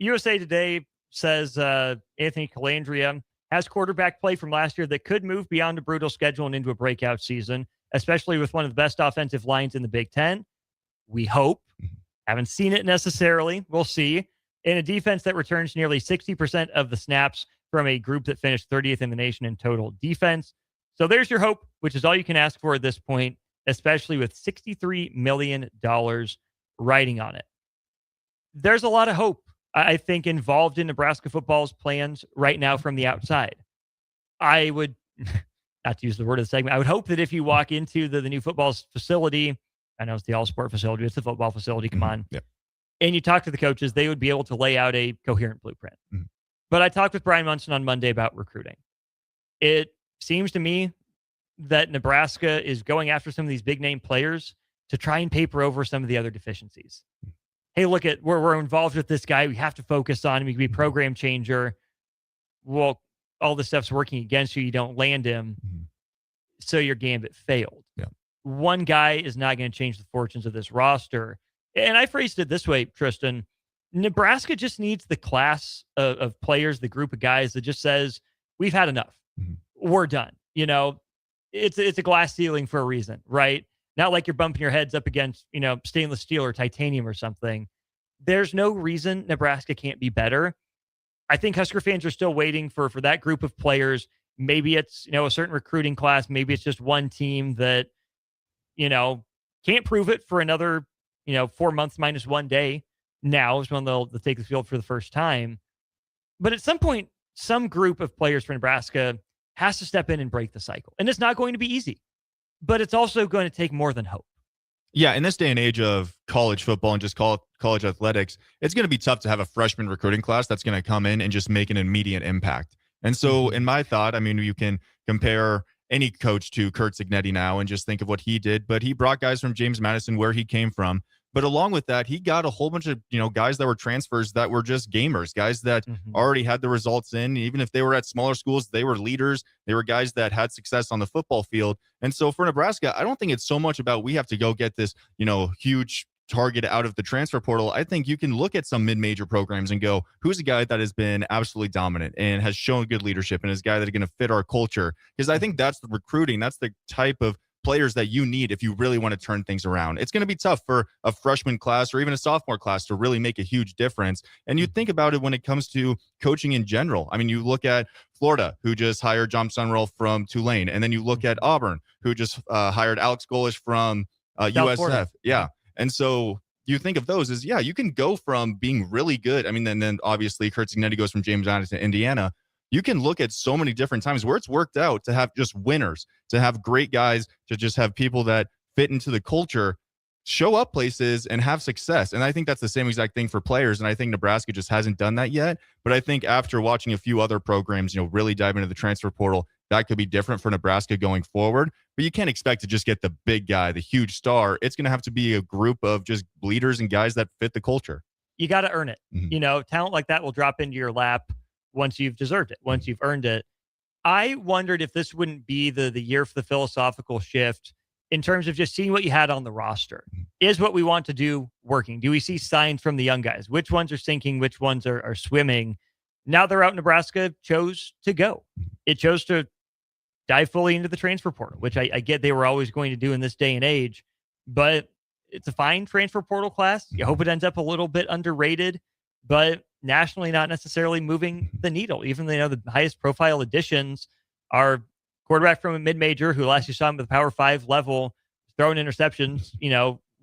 USA Today says Anthony Calandria has quarterback play from last year that could move beyond a brutal schedule and into a breakout season, especially with one of the best offensive lines in the Big Ten. We hope. Haven't seen it necessarily. We'll see. In a defense that returns nearly 60% of the snaps from a group that finished 30th in the nation in total defense. So there's your hope, which is all you can ask for at this point, especially with $63 million riding on it. There's a lot of hope, I think, involved in Nebraska football's plans right now from the outside. I would, not to use the word of the segment, I would hope that if you walk into the new football facility, I know it's the all-sport facility, it's the football facility, come on, and you talk to the coaches, they would be able to lay out a coherent blueprint. But I talked with Brian Munson on Monday about recruiting. It seems to me that Nebraska is going after some of these big name players to try and paper over some of the other deficiencies. Hey, look at we're involved with this guy. We have to focus on him. He can be a program changer. Well, all this stuff's working against you. You don't land him. So your gambit failed. One guy is not going to change the fortunes of this roster. And I phrased it this way, Tristan. Nebraska just needs the class of players, the group of guys that just says, we've had enough. We're done. It's a glass ceiling for a reason, right? Not like you're bumping your heads up against, stainless steel or titanium or something. There's no reason Nebraska can't be better. I think Husker fans are still waiting for that group of players. Maybe it's, a certain recruiting class. Maybe it's just one team that, can't prove it for another, 4 months minus 1 day. Now is when they'll take the field for the first time. But at some point, some group of players for Nebraska has to step in and break the cycle. And it's not going to be easy, but it's also going to take more than hope. Yeah, in this day and age of college football and just college athletics, it's going to be tough to have a freshman recruiting class that's going to come in and just make an immediate impact. And so in my thought, I mean, you can compare any coach to Kurt Cignetti now and just think of what he did, but he brought guys from James Madison where he came from. But along with that, he got a whole bunch of, guys that were transfers that were just gamers, guys that already had the results in. Even if they were at smaller schools, they were leaders. They were guys that had success on the football field. And so for Nebraska, I don't think it's so much about we have to go get this, huge target out of the transfer portal. I think you can look at some mid-major programs and go, who's a guy that has been absolutely dominant and has shown good leadership and is a guy that is going to fit our culture? Because I think that's the recruiting. That's the type of players that you need if you really want to turn things around. It's going to be tough for a freshman class or even a sophomore class to really make a huge difference. And you think about it when it comes to coaching in general. I mean, you look at Florida, who just hired John Sunroll from Tulane. And then you look at Auburn, who just hired Alex Golish from USF. Florida. Yeah. And so you think of those as, you can go from being really good. I mean, then obviously Kurt Cignetti goes from James Madison to Indiana. You can look at so many different times where it's worked out to have just winners, to have great guys, to just have people that fit into the culture, show up places and have success. And I think that's the same exact thing for players. And I think Nebraska just hasn't done that yet. But I think after watching a few other programs, really dive into the transfer portal, that could be different for Nebraska going forward. But you can't expect to just get the big guy, the huge star. It's going to have to be a group of just leaders and guys that fit the culture. You got to earn it. Talent like that will drop into your lap once you've deserved it, once you've earned it. I wondered if this wouldn't be the year for the philosophical shift in terms of just seeing what you had on the roster. Is what we want to do working? Do we see signs from the young guys? Which ones are sinking? Which ones are swimming? Now they're out. Nebraska chose to go. It chose to dive fully into the transfer portal, which I get they were always going to do in this day and age, but it's a fine transfer portal class. You hope it ends up a little bit underrated, but nationally not necessarily moving the needle. Even though the highest profile additions are quarterback from a mid-major who last you saw him at the Power 5 level, throwing interceptions,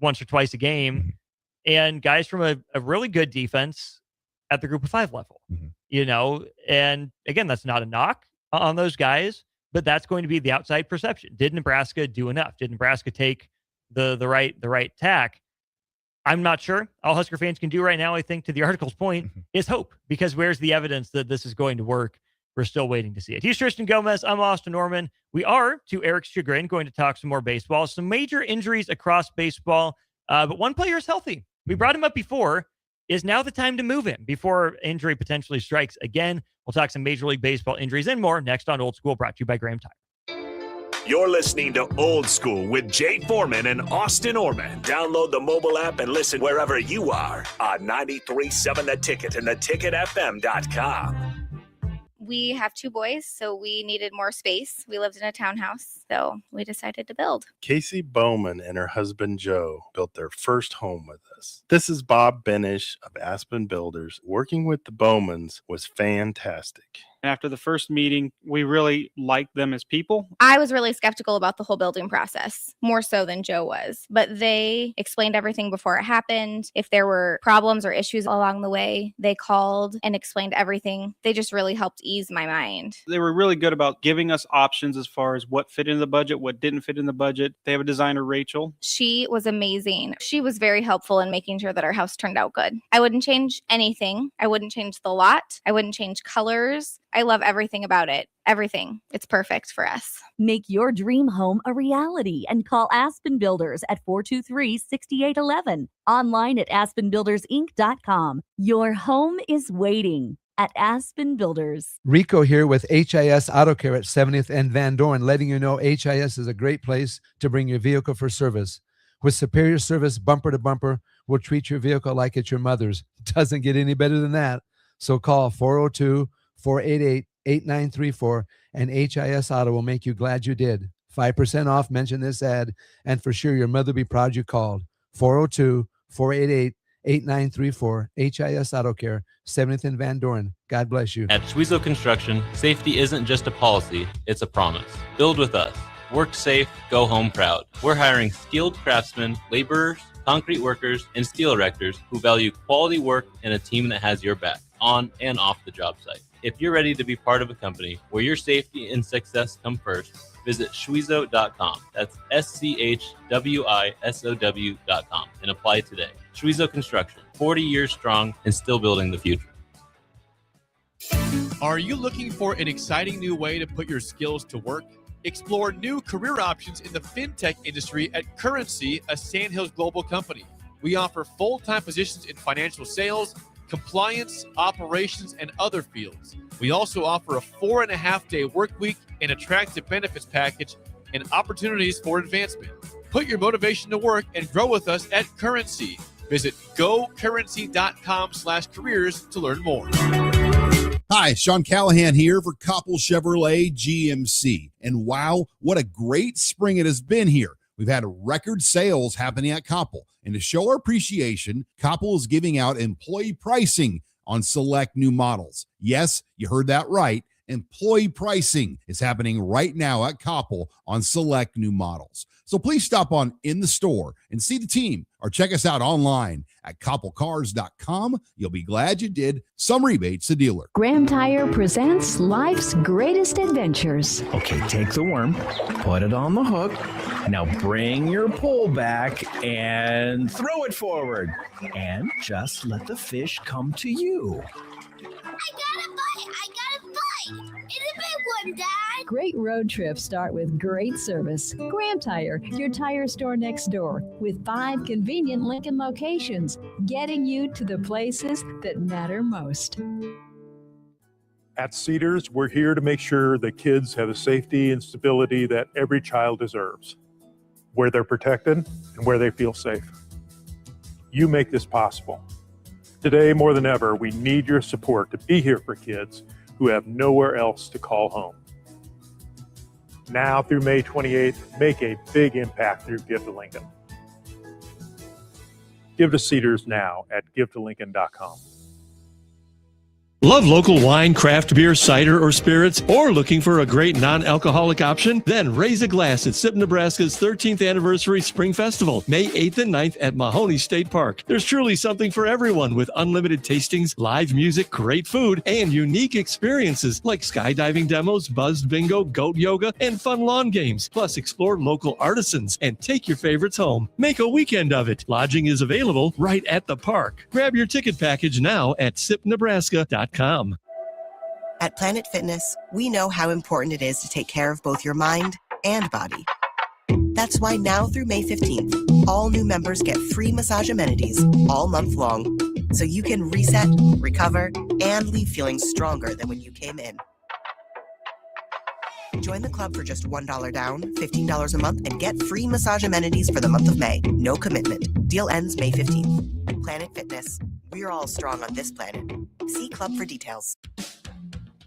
once or twice a game, and guys from a really good defense at the Group of 5 level, and again, that's not a knock on those guys, but that's going to be the outside perception. Did Nebraska do enough? Did Nebraska take the right tack? I'm not sure. All Husker fans can do right now, I think, to the article's point, is hope. Because where's the evidence that this is going to work? We're still waiting to see it. He's Tristan Gomez. I'm Austin Norman. We are, to Eric's chagrin, going to talk some more baseball. Some major injuries across baseball, but one player is healthy. We brought him up before. Is now the time to move him before injury potentially strikes again? We'll talk some Major League Baseball injuries and more next on Old School, brought to you by Graham Tire. You're listening to Old School with Jay Foreman and Austin Orman. Download the mobile app and listen wherever you are on 93.7 The Ticket and theticketfm.com. We have 2 boys, so we needed more space. We lived in a townhouse, so we decided to build. Casey Bowman and her husband Joe built their first home with us. This is Bob Benish of Aspen Builders. Working with the Bowmans was fantastic. After the first meeting, we really liked them as people. I was really skeptical about the whole building process, more so than Joe was. But they explained everything before it happened. If there were problems or issues along the way, they called and explained everything. They just really helped ease my mind. They were really good about giving us options as far as what fit in the budget, what didn't fit in the budget. They have a designer, Rachel. She was amazing. She was very helpful in making sure that our house turned out good. I wouldn't change anything. I wouldn't change the lot. I wouldn't change colors. I love everything about it. Everything. It's perfect for us. Make your dream home a reality and call Aspen Builders at 423-6811. Online at aspenbuildersinc.com. Your home is waiting at Aspen Builders. Rico here with HIS Auto Care at 70th and Van Dorn, letting you know HIS is a great place to bring your vehicle for service. With superior service bumper to bumper, we'll treat your vehicle like it's your mother's. Doesn't get any better than that. So call 402-488-8934 and HIS Auto will make you glad you did. 5% off, mention this ad, and for sure your mother will be proud you called. 402-488-8934. 8934 HIS Auto Care, 70th and Van Doren. God bless you. At Schwezo Construction, safety isn't just a policy, it's a promise. Build with us. Work safe, go home proud. We're hiring skilled craftsmen, laborers, concrete workers, and steel erectors who value quality work and a team that has your back on and off the job site. If you're ready to be part of a company where your safety and success come first, visit Schwezo.com. That's SCHWISOW.com and apply today. Schwezo Construction, 40 years strong and still building the future. Are you looking for an exciting new way to put your skills to work? Explore new career options in the fintech industry at Currency, a Sandhills global company. We offer full-time positions in financial sales, compliance, operations, and other fields. We also offer a 4.5-day work week, an attractive benefits package, and opportunities for advancement. Put your motivation to work and grow with us at Currency. Visit gocurrency.com/careers to learn more. Hi, Sean Callahan here for Koppel Chevrolet GMC. And wow, what a great spring it has been here. We've had record sales happening at Koppel. And to show our appreciation, Koppel is giving out employee pricing on select new models. Yes, you heard that right. Employee pricing is happening right now at Koppel on select new models. So please stop on in the store and see the team or check us out online at koppelcars.com. You'll be glad you did. Some rebates to dealer. Graham Tire presents life's greatest adventures. Okay, take the worm, put it on the hook. Now bring your pole back and throw it forward. And just let the fish come to you. I got a bite! It's a big one, Dad! Great road trips start with great service. Graham Tire, your tire store next door, with 5 convenient Lincoln locations, getting you to the places that matter most. At Cedars, we're here to make sure that kids have the safety and stability that every child deserves, where they're protected and where they feel safe. You make this possible. Today, more than ever, we need your support to be here for kids who have nowhere else to call home. Now through May 28th, make a big impact through Give to Lincoln. Give to Cedars now at givetolincoln.com. Love local wine, craft beer, cider, or spirits, or looking for a great non-alcoholic option? Then raise a glass at SIP Nebraska's 13th Anniversary Spring Festival, May 8th and 9th at Mahoney State Park. There's truly something for everyone with unlimited tastings, live music, great food, and unique experiences like skydiving demos, buzzed bingo, goat yoga, and fun lawn games. Plus, explore local artisans and take your favorites home. Make a weekend of it. Lodging is available right at the park. Grab your ticket package now at sipnebraska.com. At Planet Fitness, we know how important it is to take care of both your mind and body. That's why now through May 15th, all new members get free massage amenities all month long, so you can reset, recover, and leave feeling stronger than when you came in. Join the club for just $1 down, $15 a month, and get free massage amenities for the month of May. No commitment. Deal ends May 15th. Planet Fitness. We're all strong on this planet. See club for details.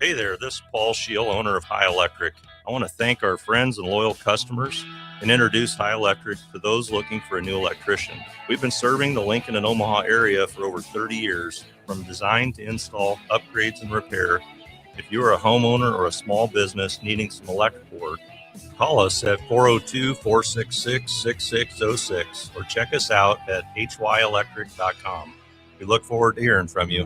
Hey there, this is Paul Scheel, owner of High Electric. I want to thank our friends and loyal customers and introduce High Electric to those looking for a new electrician. We've been serving the Lincoln and Omaha area for over 30 years, from design to install, upgrades, and repair. If you are a homeowner or a small business needing some electrical work, call us at 402-466-6606 or check us out at hyelectric.com. We look forward to hearing from you.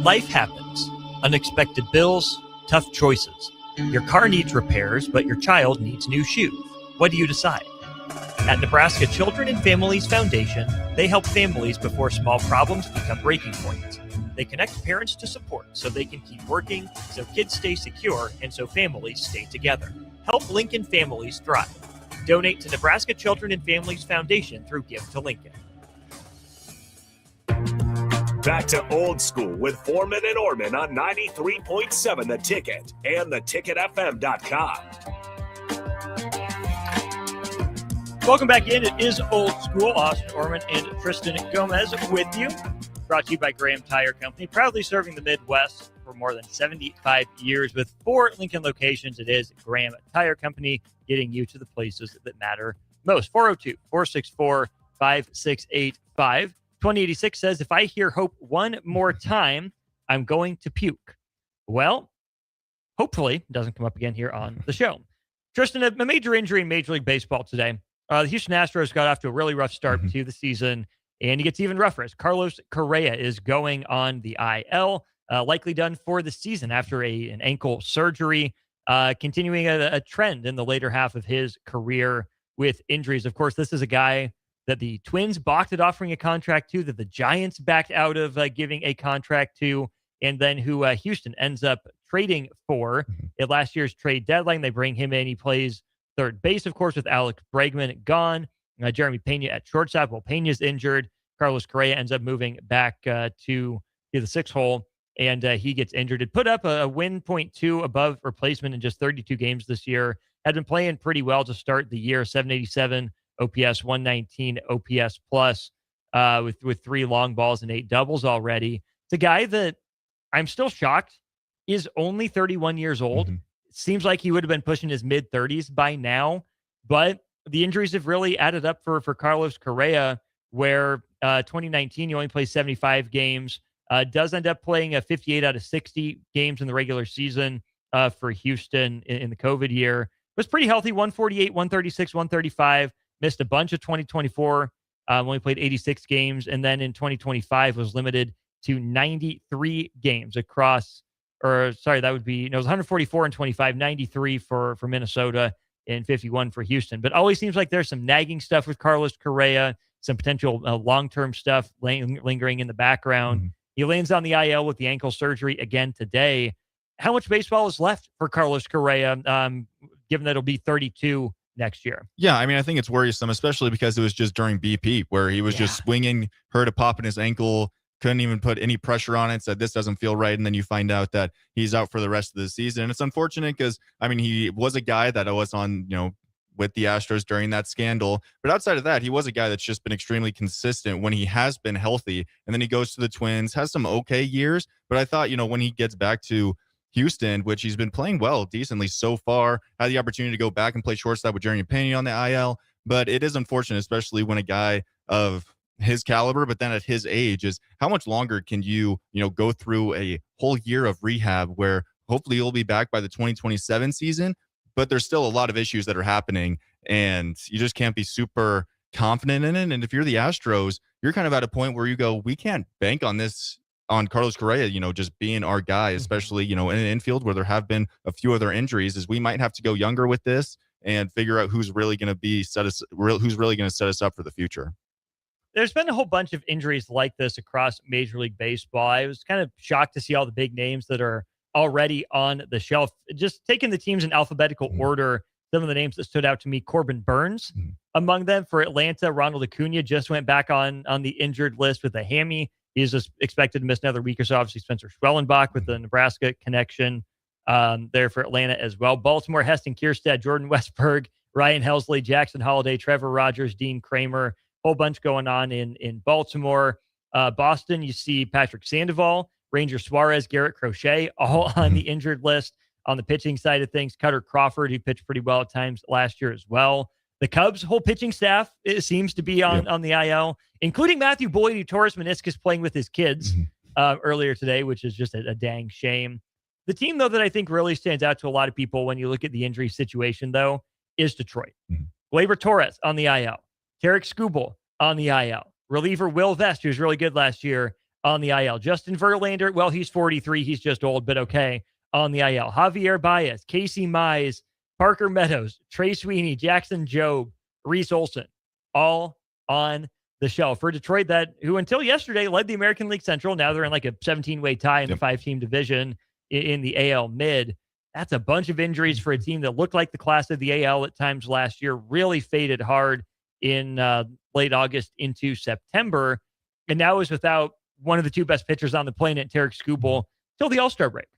Life happens. Unexpected bills, tough choices. Your car needs repairs, but your child needs new shoes. What do you decide? At Nebraska Children and Families Foundation, they help families before small problems become breaking points. They connect parents to support so they can keep working, so kids stay secure, and so families stay together. Help Lincoln families thrive. Donate to Nebraska Children and Families Foundation through Give to Lincoln. Back to old school with Foreman and Orman on 93.7 The Ticket and theticketfm.com. Welcome back in. It is Old School. Austin Orman and Tristan Gomez with you. Brought to you by Graham Tire Company. Proudly serving the Midwest for more than 75 years with 4 Lincoln locations. It is Graham Tire Company, getting you to the places that matter most. 402-464-5685 5685. 2086 says, if I hear Hope one more time, I'm going to puke. Well, hopefully it doesn't come up again here on the show. Tristan, a major injury in Major League Baseball today. The Houston Astros got off to a really rough start to the season, and it gets even rougher as Carlos Correa is going on the IL, likely done for the season after an ankle surgery, continuing a trend in the later half of his career with injuries. Of course, this is a guy that the Twins balked at offering a contract to, that the Giants backed out of giving a contract to, and then who Houston ends up trading for at last year's trade deadline. They bring him in. He plays third base, of course, with Alex Bregman gone. Jeremy Pena at shortstop. Well, Pena's injured. Carlos Correa ends up moving back to the 6 hole, and he gets injured. It put up a win .2 above replacement in just 32 games this year. Had been playing pretty well to start the year. 787 OPS, 119 OPS plus, with 3 long balls and 8 doubles already. It's a guy that I'm still shocked is only 31 years old. Seems like he would have been pushing his mid-30s by now, but the injuries have really added up for Carlos Correa, where 2019 he only plays 75 games, does end up playing 58 out of 60 games in the regular season for Houston in the COVID year. Was pretty healthy, 148, 136, 135, missed a bunch of 2024, only played 86 games, and then in 2025 was limited to 93 games across, or sorry, that would be, it was 144 and 25, 93 for Minnesota, and 51 for Houston. But always seems like there's some nagging stuff with Carlos Correa, some potential long-term stuff lingering in the background. He lands on the IL with the ankle surgery again today. How much baseball is left for Carlos Correa, given that it'll be 32 next year? Yeah, I mean, I think it's worrisome, especially because it was just during BP where he was just swinging, heard a pop in his ankle, couldn't even put any pressure on it, said this doesn't feel right, and then you find out that he's out for the rest of the season. And it's unfortunate because, I mean, he was a guy that was on, with the Astros during that scandal. But outside of that, he was a guy that's just been extremely consistent when he has been healthy. And then he goes to the Twins, has some okay years. But I thought, when he gets back to Houston, which he's been playing well, decently so far, had the opportunity to go back and play shortstop with Jeremy Pena on the IL. But it is unfortunate, especially when a guy of his caliber, but then at his age, is how much longer can you go through a whole year of rehab where hopefully you'll be back by the 2027 season, but there's still a lot of issues that are happening and you just can't be super confident in it. And if you're the Astros, you're kind of at a point where you go, we can't bank on this, on Carlos Correa, just being our guy, especially, in an infield where there have been a few other injuries, is we might have to go younger with this and figure out who's really going to set us up for the future. There's been a whole bunch of injuries like this across Major League Baseball. I was kind of shocked to see all the big names that are already on the shelf. Just taking the teams in alphabetical order, some of the names that stood out to me, Corbin Burns among them. For Atlanta, Ronald Acuna just went back on the injured list with a hammy. He's just expected to miss another week or so. Obviously, Spencer Schwellenbach with the Nebraska connection there for Atlanta as well. Baltimore, Heston Kierstead, Jordan Westberg, Ryan Helsley, Jackson Holliday, Trevor Rogers, Dean Kramer. Whole bunch going on in Baltimore. Boston, you see Patrick Sandoval, Ranger Suarez, Garrett Crochet, all on the injured list. On the pitching side of things, Cutter Crawford, who pitched pretty well at times last year as well. The Cubs' whole pitching staff, it seems to be on the IL, including Matthew Boyd, who tore his meniscus playing with his kids earlier today, which is just a dang shame. The team, though, that I think really stands out to a lot of people when you look at the injury situation, though, is Detroit. Gleyber Torres on the IL. Tarek Skubal on the IL. Reliever Will Vest, who was really good last year, on the IL. Justin Verlander, well, he's 43. He's just old, but okay, on the IL. Javier Baez, Casey Mize, Parker Meadows, Trey Sweeney, Jackson Jobe, Reese Olson, all on the shelf. For Detroit, who until yesterday led the American League Central, now they're in like a 17-way tie in the 5-team division in the AL Mid. That's a bunch of injuries for a team that looked like the class of the AL at times last year, really faded hard in late August into September, and now is without one of the 2 best pitchers on the planet, Tarek Skubal, till the All-Star break.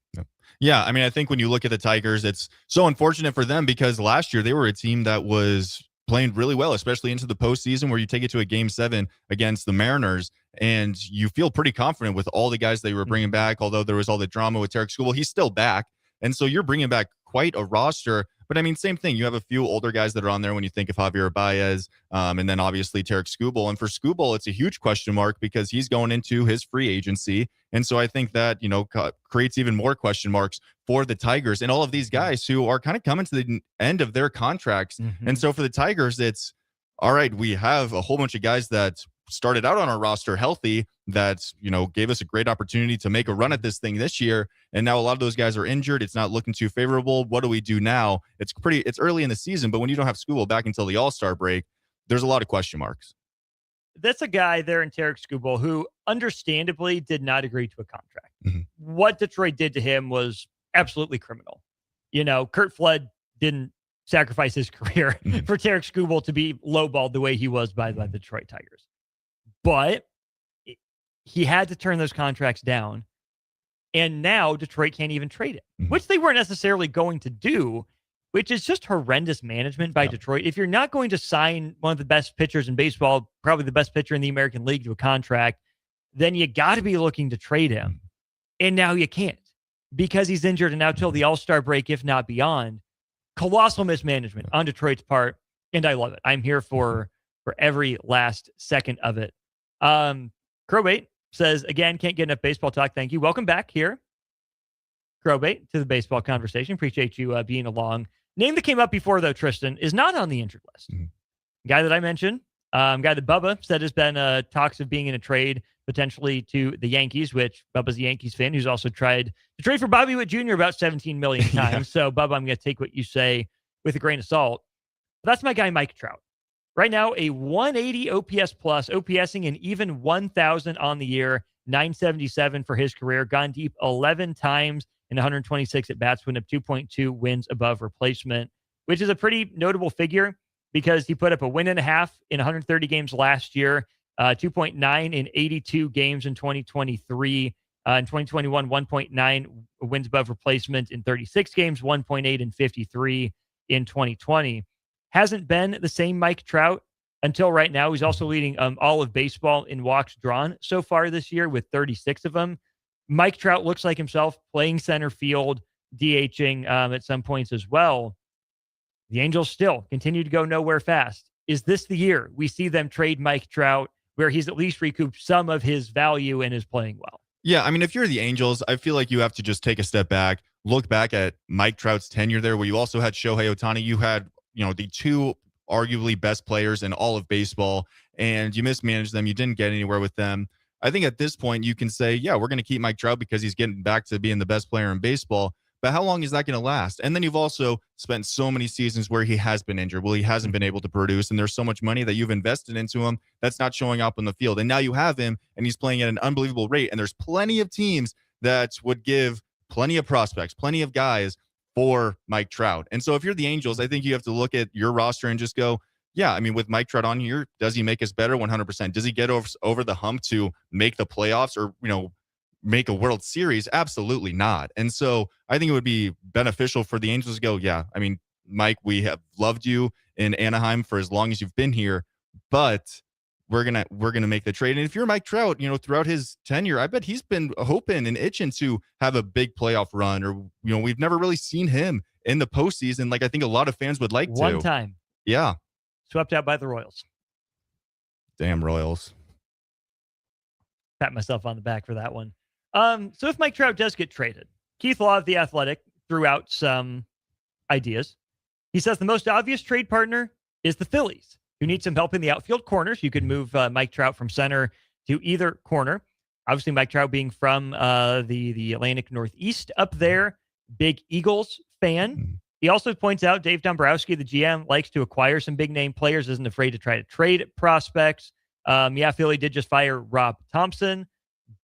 Yeah, I mean, I think when you look at the Tigers, it's so unfortunate for them because last year they were a team that was playing really well, especially into the postseason where you take it to a Game 7 against the Mariners, and you feel pretty confident with all the guys they were bringing back, although there was all the drama with Tarek Skubal. He's still back, and so you're bringing back quite a roster But I mean, same thing. You have a few older guys that are on there when you think of Javier Baez, and then obviously Tarek Skubal. And for Skubal, it's a huge question mark because he's going into his free agency. And so I think that, creates even more question marks for the Tigers and all of these guys who are kind of coming to the end of their contracts. And so for the Tigers, it's all right. We have a whole bunch of guys that started out on our roster healthy that, gave us a great opportunity to make a run at this thing this year. And now a lot of those guys are injured. It's not looking too favorable. What do we do now? It's early in the season, but when you don't have school back until the All-Star break, there's a lot of question marks. That's a guy there in Tarek Skubal who understandably did not agree to a contract. What Detroit did to him was absolutely criminal. Kurt Flood didn't sacrifice his career for Tarek Skubal to be lowballed the way he was by the Detroit Tigers. But he had to turn those contracts down. And now Detroit can't even trade it, which they weren't necessarily going to do, which is just horrendous management by Detroit. If you're not going to sign one of the best pitchers in baseball, probably the best pitcher in the American League, to a contract, then you got to be looking to trade him. And now you can't because he's injured and now till the All-Star break, if not beyond. Colossal mismanagement on Detroit's part, and I love it. I'm here for every last second of it. Crowbait says, again, can't get enough baseball talk. Thank you. Welcome back here, Crowbait, to the baseball conversation. Appreciate you being along. Name that came up before, though, Tristan, is not on the injured list. Guy that I mentioned, guy that Bubba said has been talks of being in a trade potentially to the Yankees, which Bubba's a Yankees fan who's also tried to trade for Bobby Witt Jr. about 17 million times. So, Bubba, I'm going to take what you say with a grain of salt. But that's my guy, Mike Trout. Right now, a 180 OPS plus, OPSing an even 1,000 on the year, 977 for his career, gone deep 11 times in 126 at-bats, putting up 2.2 wins above replacement, which is a pretty notable figure because he put up a win and a half in 130 games last year, 2.9 in 82 games in 2023. In 2021, 1.9 wins above replacement in 36 games, 1.8 in 53 in 2020. Hasn't been the same Mike Trout until right now. He's also leading all of baseball in walks drawn so far this year with 36 of them. Mike Trout looks like himself playing center field, DHing at some points as well. The Angels still continue to go nowhere fast. Is this the year we see them trade Mike Trout where he's at least recouped some of his value and is playing well? Yeah, I mean, if you're the Angels, I feel like you have to just take a step back, look back at Mike Trout's tenure there where you also had Shohei Ohtani. You had the two arguably best players in all of baseball, and you mismanaged them. You didn't get anywhere with them. I think at this point you can say, yeah, we're going to keep Mike Trout because he's getting back to being the best player in baseball. But how long is that going to last? And then you've also spent so many seasons where he has been injured. Well, he hasn't been able to produce, and there's so much money that you've invested into him that's not showing up on the field. And now you have him, and he's playing at an unbelievable rate. And there's plenty of teams that would give plenty of prospects, plenty of guys for Mike Trout. And so if you're the Angels, I think you have to look at your roster and just go, yeah, I mean, with Mike Trout on here, does he make us better? 100%. Does he get over the hump to make the playoffs or, make a World Series? Absolutely not. And so I think it would be beneficial for the Angels to go, yeah, I mean, Mike, we have loved you in Anaheim for as long as you've been here, but we're gonna make the trade. And if you're Mike Trout, throughout his tenure, I bet he's been hoping and itching to have a big playoff run, or we've never really seen him in the postseason like I think a lot of fans would like to. One time. Yeah. Swept out by the Royals. Damn Royals. Pat myself on the back for that one. So if Mike Trout does get traded, Keith Law of The Athletic threw out some ideas. He says the most obvious trade partner is the Phillies, who need some help in the outfield corners. You could move Mike Trout from center to either corner. Obviously, Mike Trout being from the Atlantic Northeast up there, big Eagles fan. He also points out Dave Dombrowski, the GM, likes to acquire some big-name players, isn't afraid to try to trade prospects. Philly did just fire Rob Thompson,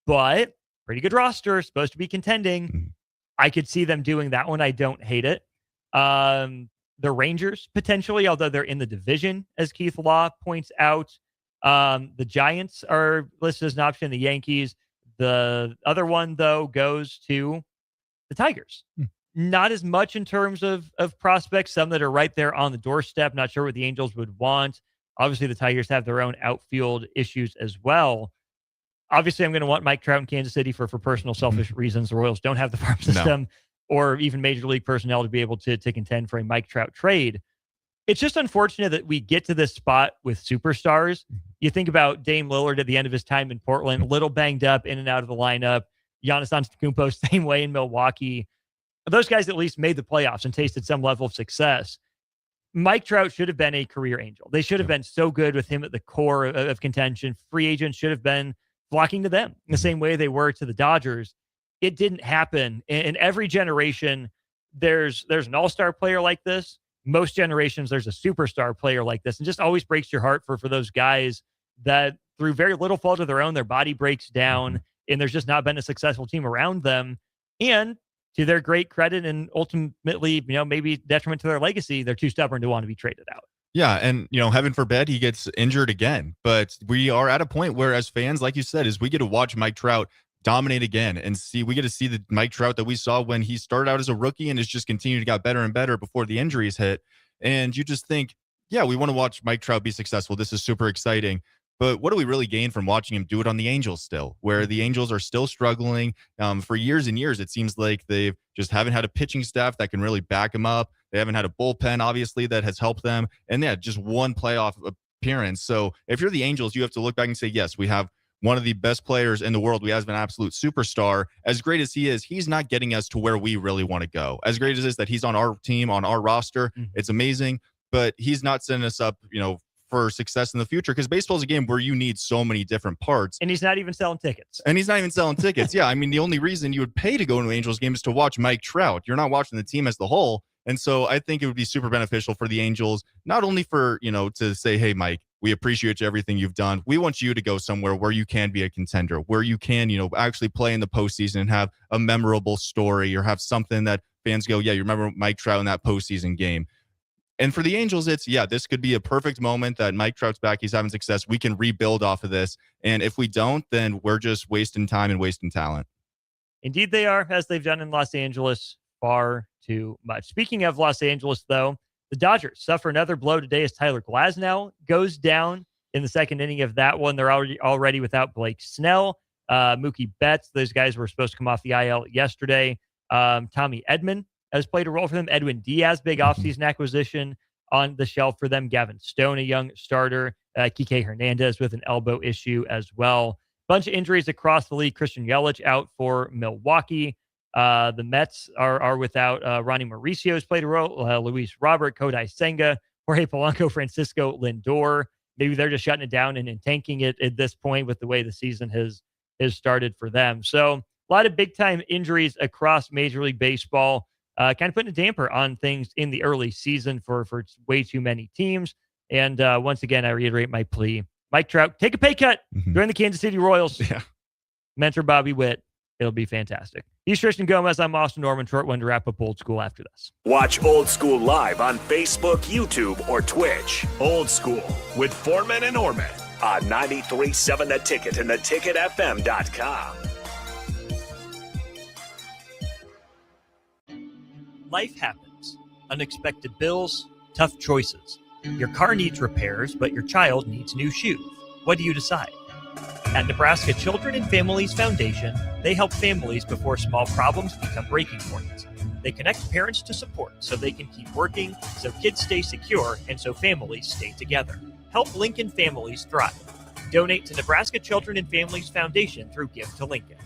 but pretty good roster, supposed to be contending. I could see them doing that one. I don't hate it. The Rangers, potentially, although they're in the division, as Keith Law points out. The Giants are listed as an option, the Yankees. The other one, though, goes to the Tigers. Not as much in terms of prospects, some that are right there on the doorstep. Not sure what the Angels would want. Obviously, the Tigers have their own outfield issues as well. Obviously, I'm going to want Mike Trout in Kansas City for personal selfish reasons. The Royals don't have the farm system or even major league personnel to be able to contend for a Mike Trout trade. It's just unfortunate that we get to this spot with superstars. You think about Dame Lillard at the end of his time in Portland, a little banged up, in and out of the lineup. Giannis Antetokounmpo, same way in Milwaukee. Those guys at least made the playoffs and tasted some level of success. Mike Trout should have been a career angel. They should have been so good with him at the core of contention. Free agents should have been flocking to them in the same way they were to the Dodgers. It didn't happen. In every generation, there's an all-star player like this. Most generations, there's a superstar player like this. And just always breaks your heart for those guys that through very little fault of their own, their body breaks down and there's just not been a successful team around them. And to their great credit and ultimately, maybe detriment to their legacy, they're too stubborn to want to be traded out. Yeah, and heaven forbid he gets injured again. But we are at a point where, as fans, like you said, is we get to watch Mike Trout dominate again and we get to see the Mike Trout that we saw when he started out as a rookie and has just continued to get better and better before the injuries hit. And you just think, yeah, we want to watch Mike Trout be successful. This is super exciting. But what do we really gain from watching him do it on the Angels still, where the Angels are still struggling for years and years? It seems like they just haven't had a pitching staff that can really back him up. They haven't had a bullpen, obviously, that has helped them. And yeah, just one playoff appearance. So if you're the Angels, you have to look back and say, yes, we have one of the best players in the world. We have an absolute superstar. As great as he is, he's not getting us to where we really want to go. As great as it is that he's on our team, on our roster, it's amazing. But he's not setting us up, for success in the future, because baseball is a game where you need so many different parts. And he's not even selling tickets. Yeah, I mean, the only reason you would pay to go to an Angels game is to watch Mike Trout. You're not watching the team as the whole. And so I think it would be super beneficial for the Angels, not only for, to say, hey, Mike, we appreciate everything you've done. We want you to go somewhere where you can be a contender, where you can, actually play in the postseason and have a memorable story or have something that fans go, yeah, you remember Mike Trout in that postseason game. And for the Angels, this could be a perfect moment that Mike Trout's back. He's having success. We can rebuild off of this. And if we don't, then we're just wasting time and wasting talent. Indeed, they are, as they've done in Los Angeles, far too much. Speaking of Los Angeles, though, the Dodgers suffer another blow today as Tyler Glasnow goes down in the second inning of that one. They're already without Blake Snell, Mookie Betts. Those guys were supposed to come off the IL yesterday. Tommy Edman has played a role for them. Edwin Diaz, big offseason acquisition on the shelf for them. Gavin Stone, a young starter. Kike Hernandez with an elbow issue as well. Bunch of injuries across the league. Christian Yelich out for Milwaukee. The Mets are without Ronnie Mauricio's played a role. Luis Robert, Kodai Senga, Jorge Polanco, Francisco Lindor. Maybe they're just shutting it down and tanking it at this point with the way the season has started for them. So a lot of big-time injuries across Major League Baseball. Kind of putting a damper on things in the early season for way too many teams. And once again, I reiterate my plea. Mike Trout, take a pay cut. Join the Kansas City Royals. Yeah. Mentor Bobby Witt. It'll be fantastic. He's Tristan Gomez. I'm Austin Norman. Short one to wrap up Old School after this. Watch Old School live on Facebook, YouTube, or Twitch. Old School with Foreman and Orman on 93.7 The Ticket and theticketfm.com. Life happens. Unexpected bills, tough choices. Your car needs repairs, but your child needs new shoes. What do you decide? At Nebraska Children and Families Foundation, they help families before small problems become breaking points. They connect parents to support so they can keep working, so kids stay secure, and so families stay together. Help Lincoln families thrive. Donate to Nebraska Children and Families Foundation through Give to Lincoln.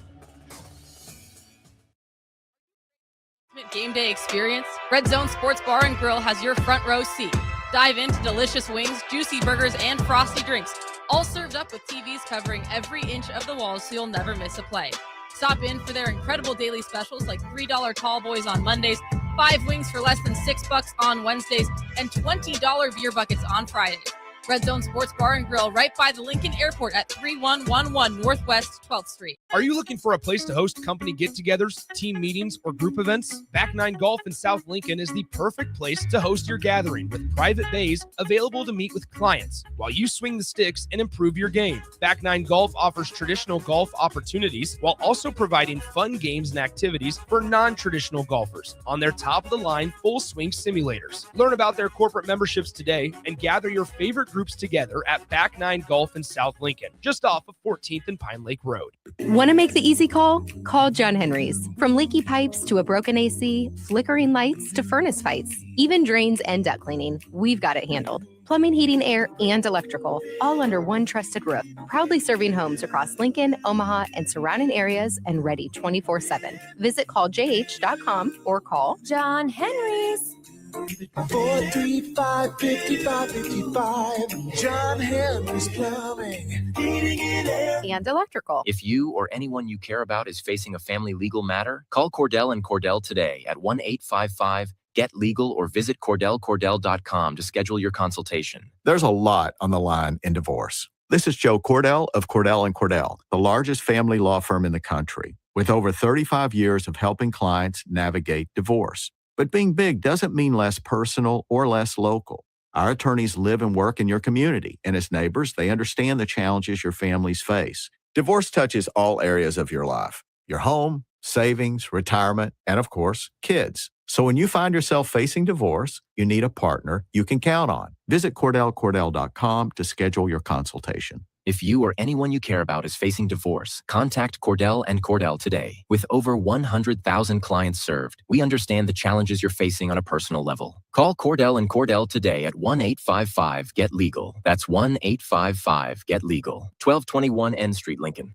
Game day experience? Red Zone Sports Bar and Grill has your front row seat. Dive into delicious wings, juicy burgers, and frosty drinks, all served up with TVs covering every inch of the walls so you'll never miss a play. Stop in for their incredible daily specials like $3 tall boys on Mondays, 5 wings for less than $6 on Wednesdays, and $20 beer buckets on Fridays. Red Zone Sports Bar and Grill right by the Lincoln Airport at 3111 Northwest 12th Street. Are you looking for a place to host company get-togethers, team meetings, or group events? Back 9 Golf in South Lincoln is the perfect place to host your gathering with private bays available to meet with clients while you swing the sticks and improve your game. Back 9 Golf offers traditional golf opportunities while also providing fun games and activities for non-traditional golfers on their top-of-the-line full swing simulators. Learn about their corporate memberships today and gather your favorite groups together at Back 9 Golf in South Lincoln, just off of 14th and Pine Lake Road. Want to make the easy call? Call John Henry's. From leaky pipes to a broken AC, flickering lights to furnace fights, even drains and duct cleaning, we've got it handled. Plumbing, heating, air, and electrical, all under one trusted roof. Proudly serving homes across Lincoln, Omaha, and surrounding areas, and ready 24/7. Visit calljh.com or call John Henry's. 435-5555. John Henry's Plumbing, Heating and Air. And electrical. If you or anyone you care about is facing a family legal matter, call Cordell and Cordell today at 1-855-GET-LEGAL or visit CordellCordell.com to schedule your consultation. There's a lot on the line in divorce. This is Joe Cordell of Cordell & Cordell, the largest family law firm in the country, with over 35 years of helping clients navigate divorce. But being big doesn't mean less personal or less local. Our attorneys live and work in your community, and as neighbors, they understand the challenges your families face. Divorce touches all areas of your life: your home, savings, retirement, and of course, kids. So when you find yourself facing divorce, you need a partner you can count on. Visit CordellCordell.com to schedule your consultation. If you or anyone you care about is facing divorce, contact Cordell and Cordell today. With over 100,000 clients served, we understand the challenges you're facing on a personal level. Call Cordell and Cordell today at 1-855-GET-LEGAL. That's 1-855-GET-LEGAL. 1221 N Street, Lincoln.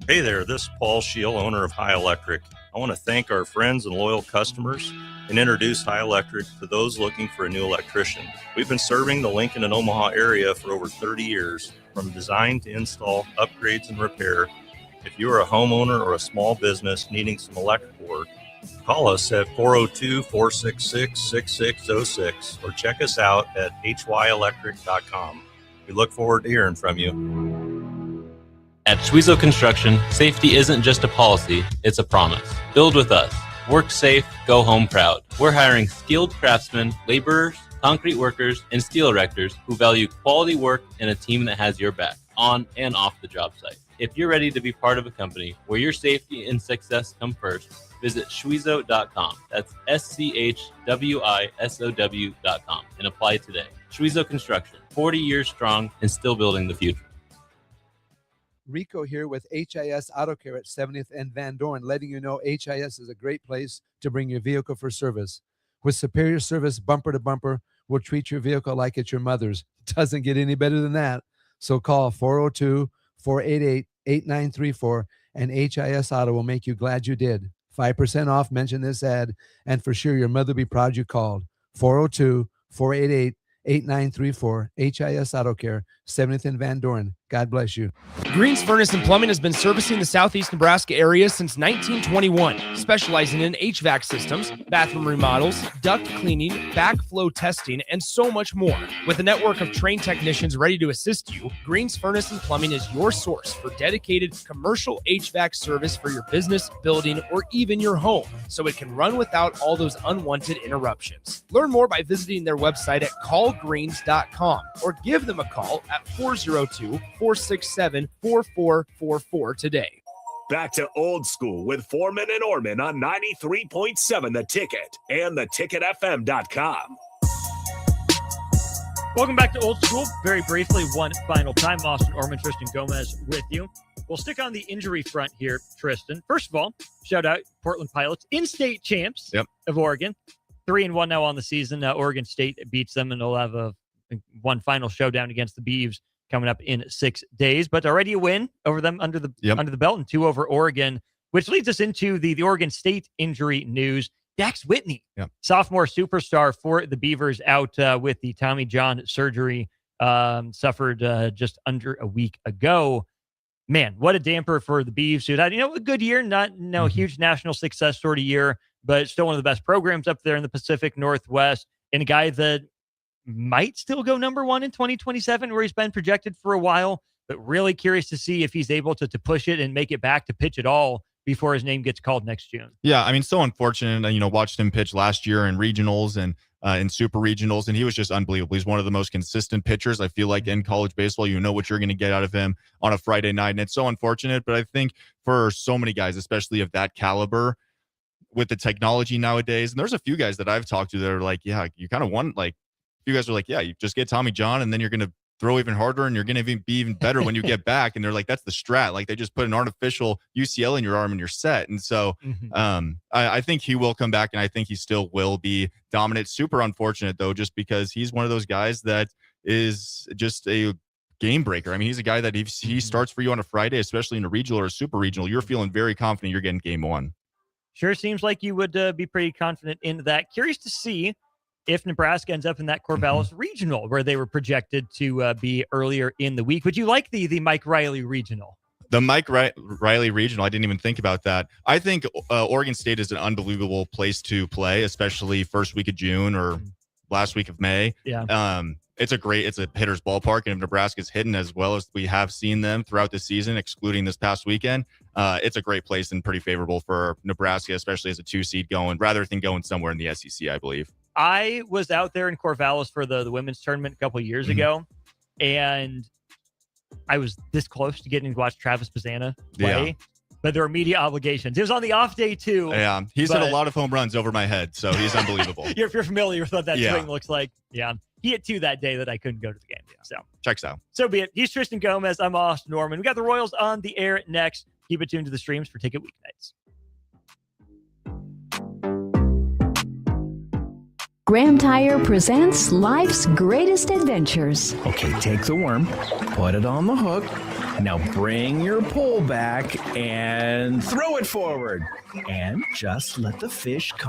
Hey there, this is Paul Scheel, owner of High Electric. I want to thank our friends and loyal customers and introduce High Electric to those looking for a new electrician. We've been serving the Lincoln and Omaha area for over 30 years, from design to install, upgrades, and repair. If you are a homeowner or a small business needing some electrical work, call us at 402-466-6606 or check us out at hyelectric.com. We look forward to hearing from you. At Schwezo Construction, safety isn't just a policy, it's a promise. Build with us. Work safe, go home proud. We're hiring skilled craftsmen, laborers, concrete workers, and steel erectors who value quality work and a team that has your back, on and off the job site. If you're ready to be part of a company where your safety and success come first, visit Schwezo.com. That's SCHWISOW.com and apply today. Schwezo Construction, 40 years strong and still building the future. Rico here with HIS Auto Care at 70th and Van Dorn, letting you know HIS is a great place to bring your vehicle for service. With superior service bumper to bumper, we'll treat your vehicle like it's your mother's. It doesn't get any better than that. So call 402-488-8934 and HIS Auto will make you glad you did. 5% off, mention this ad, and for sure your mother will be proud you called. 402-488-8934, HIS Auto Care, 70th and Van Dorn. God bless you. Green's Furnace and Plumbing has been servicing the southeast Nebraska area since 1921, specializing in HVAC systems, bathroom remodels, duct cleaning, backflow testing, and so much more. With a network of trained technicians ready to assist you, Green's Furnace and Plumbing is your source for dedicated commercial HVAC service for your business, building, or even your home, so it can run without all those unwanted interruptions. Learn more by visiting their website at callgreens.com or give them a call at 402-467-4444 today. Back to old school with Foreman and Orman on 93.7 The Ticket and theticketfm.com. Welcome back to Old School. Very briefly, one final time, Austin Orman, Tristan Gomez with you. We'll stick on the injury front here, Tristan. First of all, shout out Portland Pilots, in-state champs of Oregon. 3-1 now on the season. Oregon State beats them, and they'll have one final showdown against the Beavs coming up in 6 days. But already a win over them under the belt, and 2 over Oregon, which leads us into the Oregon State injury news. Dax Whitney, sophomore superstar for the Beavers, out with the Tommy John surgery, suffered just under a week ago. Man, what a damper for the Beavs. Who had, a good year, not huge national success sort of year, but still one of the best programs up there in the Pacific Northwest, and a guy that might still go number 1 in 2027, where he's been projected for a while, but really curious to see if he's able to push it and make it back to pitch at all before his name gets called next June. Yeah, I mean, so unfortunate. Watched him pitch last year in regionals and in super regionals, and he was just unbelievable. He's one of the most consistent pitchers, I feel like, in college baseball. You know what you're going to get out of him on a Friday night, and it's so unfortunate. But I think for so many guys, especially of that caliber, with the technology nowadays, and there's a few guys that I've talked to that are like, yeah, you kind of want, like, you guys are like, yeah, you just get Tommy John and then you're going to throw even harder and you're going to be even better when you get back. And they're like, that's the strat. Like they just put an artificial UCL in your arm and you're set. And so I think he will come back, and I think he still will be dominant. Super unfortunate though, just because he's one of those guys that is just a game breaker. I mean, he's a guy that if he starts for you on a Friday, especially in a regional or a super regional, you're feeling very confident you're getting game one. Sure seems like you would be pretty confident in that. Curious to see if Nebraska ends up in that Corvallis regional where they were projected to be earlier in the week. Would you like the Mike Riley regional? The Mike Riley regional, I didn't even think about that. I think Oregon State is an unbelievable place to play, especially first week of June or last week of May. Yeah. It's a hitter's ballpark, and if Nebraska's hitting as well as we have seen them throughout the season, excluding this past weekend, it's a great place and pretty favorable for Nebraska, especially as a 2 seed going, rather than going somewhere in the SEC, I believe. I was out there in Corvallis for the women's tournament a couple of years ago, and I was this close to getting to watch Travis Bazzana play, but there were media obligations. It was on the off day too. Yeah, he's hit a lot of home runs over my head, so he's unbelievable. You're familiar with what that swing looks like. Yeah, he hit 2 that day that I couldn't go to the game. So checks out. So be it. He's Tristan Gomez. I'm Austin Norman. We got the Royals on the air next. Keep it tuned to the streams for Ticket Weeknights. Graham Tire presents life's greatest adventures. Okay, take the worm, put it on the hook. Now bring your pole back and throw it forward. And just let the fish come